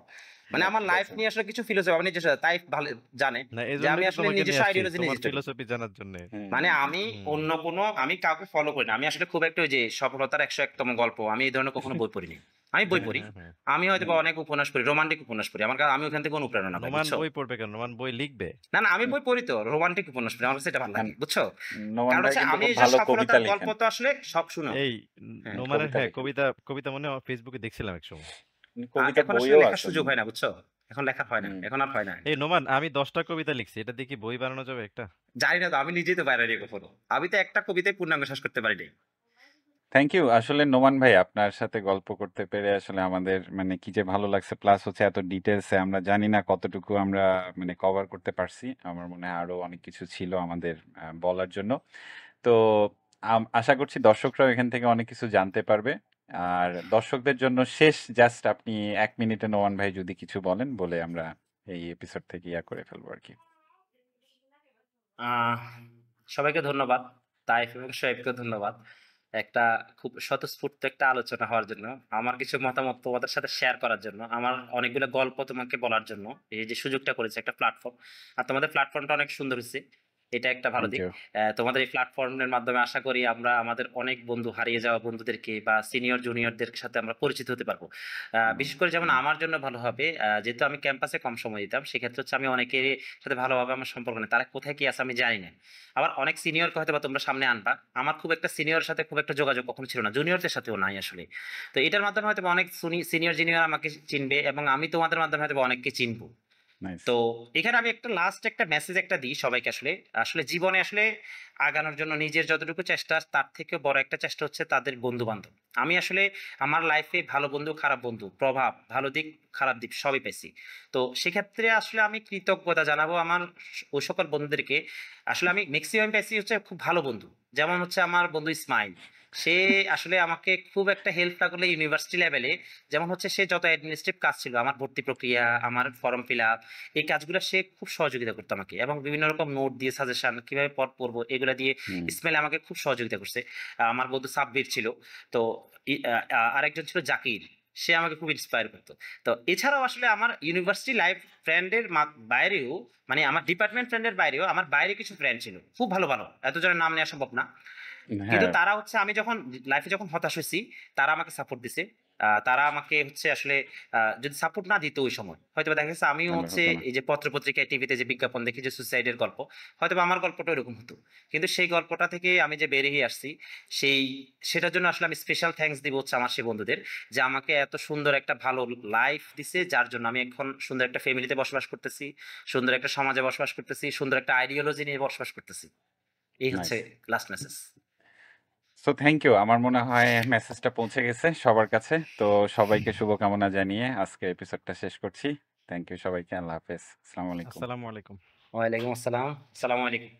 মানে আমার আচ্ছা লাইফ আচ্ছা। নিয়ে আসলে কিছু ফিলোসফি আমার নিজস্ব, তাই ভালো জানে না, যে আমি এজন্যই তো আসলে তোমাকে নিজস্ব নিয়ে আসছি, আইডিওলজি তোমার নিজে তৈরি। ফিলোসফি জানার জন্য। মানে হুম। আমি হুম, অন্য কোনো, আমি কাউকে ফলো করি না। আমি আসলে খুব একটা ওই যে সফলতার 101তম গল্প, আমি এই ধরনের কখনো বই পড়িনি। আমি বই হ্যাঁ, পড়ি, হ্যাঁ, হ্যাঁ। আমি হয়তো বা হুম। অনেক উপন্যাস পড়ি, রোমান্টিক উপন্যাস পড়ি, আমার কাছে আমি ওখান থেকে অনুপ্রেরণা পাই, নোমান বুঝছো? বই পড়বে কেন? নোমান বই লিখবে। না না, আমি বই পড়ি তো, রোমান্টিক উপন্যাস পড়ি, আমার কাছে এটা ভালো হ্যাঁ, লাগে, বুঝছো? নোমান কারণ ভাই হচ্ছে কিন্তু আমি খুব এই যে ভালো কবিতা সফলতার গল্প লেখেন। তো আসলে সব, শুনো, এই হ্যাঁ, নোমানের, কবিতা হ্যাঁ, লেখেন। কবিতা কবিতা মনে হয় ফেসবুকে দেখছিলাম একসময়। কবিতা এখন আসলে বইও লেখার আছে সুযোগ হয় না, বুঝছো? এখন লেখা হয় না, হুম। এখন আর হয় না। এই নোমান, আমি 10টা কবিতা লিখছি, এটা দিয়ে কি বই বানানো যাবে একটা? জানি না তো, আমি নিজেই তো বাইরে কখনো, আমি তো একটা কবিতায় পূর্ণাঙ্গ শেষ করতে পারিনি। Thank you. আসলে নোমান ভাই আপনার সাথে গল্প করতে পেরে আসলে আমাদের মানে কি যে ভালো লাগছে, প্লাস হচ্ছে এত ডিটেলসে আমরা জানি না কতটুকু আমরা মানে কভার করতে পারছি। আমার মনে হয় আরো অনেক কিছু ছিল আমাদের বলার জন্য। তো আশা করছি দর্শকরাও এখান থেকে অনেক কিছু জানতে পারবে। আর দর্শকদের জন্য শেষ জাস্ট আপনি 1 মিনিটে নোমান ভাই যদি কিছু বলেন, বলে আমরা এই এপিসোড থেকে ইয়া করে ফেলবো আর কি। আহ সবাইকে ধন্যবাদ, তাইফ এবং শোয়েবকে ধন্যবাদ, একটা খুব স্বতঃস্ফূর্ত একটা আলোচনা হওয়ার জন্য, আমার কিছু মতামত তোমাদের সাথে শেয়ার করার জন্য, আমার অনেকগুলো গল্প তোমাকে বলার জন্য এই যে সুযোগটা করেছে একটা প্ল্যাটফর্ম। আর তোমাদের প্ল্যাটফর্মটা অনেক সুন্দর হয়েছে। এটা একটা ভালো থ্যাংক দিক। ইউ। তোমাদের এই প্ল্যাটফর্মের মাধ্যমে আশা করি আমরা আমাদের অনেক বন্ধু, হারিয়ে যাওয়া বন্ধুদেরকে বা সিনিয়র জুনিয়রদের সাথে আমরা পরিচিত হতে পারবো। বিশেষ করে যেমন আমার জন্য ভালো হবে, যেহেতু আমি ক্যাম্পাসে কম সময় দিতাম, সেক্ষেত্রে হচ্ছে আমি অনেকের সাথে ভালোভাবে আমার সম্পর্ক নেই। তারা কোথায় কি আছে আমি জানি না। আবার অনেক সিনিয়রকে হয়তোবা তোমরা সামনে আনবা। আমার খুব একটা সিনিয়রের সাথে খুব একটা যোগাযোগ কখনো ছিল না। জুনিয়রদের সাথেও নাই আসলে। তো এটার মাধ্যমে হয়তোবা অনেক সিনিয়র জুনিয়র আমাকে চিনবে এবং আমি তোমাদের মাধ্যমে হয়তোবা অনেককে চিনবো। নাইস। তো এখানে আমি একটা লাস্ট একটা মেসেজ একটা দিই সবাইকে। আসলে আসলে জীবনে আসলে আগানোর জন্য নিজের যতটুকু চেষ্টা, তার থেকে বড় একটা চেষ্টা হচ্ছে তাদের বন্ধু বান্ধব। আমি আসলে আমার লাইফে ভালো বন্ধু, খারাপ বন্ধু, প্রভাব, ভালো দিক, খারাপ দিক সবই পেয়েছি। তো সেক্ষেত্রে আসলে আমি কৃতজ্ঞতা জানাবো আমার ওই সকল বন্ধুদেরকে। আসলে আমি ম্যাক্সিমাম পেয়েছি হচ্ছে খুব ভালো বন্ধু। যেমন হচ্ছে আমার বন্ধু ইসমাইল, সে আসলে আমাকে খুব একটা হেল্পটা করলে ইউনিভার্সিটি লেভেলে। যেমন হচ্ছে সে যত অ্যাডমিনিস্ট্রেটিভ কাজ ছিল, আমার ভর্তি প্রক্রিয়া, আমার ফর্ম ফিল আপ, এই কাজগুলো সে খুব সহযোগিতা করতো আমাকে, এবং বিভিন্ন রকম নোট দিয়ে সাজেশন কিভাবে পড়বো এগুলা দিয়ে হুম। ইসমাইল আমাকে খুব সহযোগিতা করছে। আমার বন্ধু সাব্বির ছিল। তো আরেকজন ছিল জাকির, সে আমাকে খুব ইন্সপায়ার করতো। তো এছাড়াও আসলে আমার ইউনিভার্সিটি লাইফ ফ্রেন্ডের বাইরেও, মানে আমার ডিপার্টমেন্ট ফ্রেন্ডের বাইরেও আমার বাইরে কিছু ফ্রেন্ড ছিল খুব ভালো ভালো, এত জনের নাম নেওয়া সম্ভব না। কিন্তু হ্যাঁ। তারা হচ্ছে আমি যখন লাইফে যখন হতাশ হয়েছি, তারা আমাকে সাপোর্ট দিছে। তারা আমাকে হচ্ছে আসলে যদি সাপোর্ট না দিত ওই সময়, হয়তোবা দেখা গেছে আমিও তাহলে হচ্ছে হতো না। এই যে পত্র-পত্রিকায়, টিভিতে যে বিজ্ঞাপন দেখি যে সুসাইডের গল্প, হয়তোবা আমার গল্পটা এরকম হতো। কিন্তু সেই গল্পটা থেকে আমি যে বেরিয়ে আসছি, সেটার জন্য আসলে আমি স্পেশাল থ্যাঙ্কস দিব হচ্ছে আমার সেই বন্ধুদের, যে আমাকে এত সুন্দর একটা ভালো লাইফ দিছে, যার জন্য আমি এখন সুন্দর একটা ফ্যামিলিতে বসবাস করতেছি, সুন্দর একটা সমাজে বসবাস করতেছি, সুন্দর একটা আইডিওলজি নিয়ে বসবাস করতেছি। এই নাইস। হচ্ছে last message. So thank you. আমার মনে হয় মেসেজটা পৌঁছে গেছে সবার কাছে। তো সবাইকে শুভকামনা জানিয়ে আজকের এপিসোডটা শেষ করছি। থ্যাংক ইউ সবাইকে। আল্লাহ হাফেজ। আসসালামু আলাইকুম। আসসালামু আলাইকুম। ওয়ালাইকুম আসসালাম। আসসালামু আলাইকুম।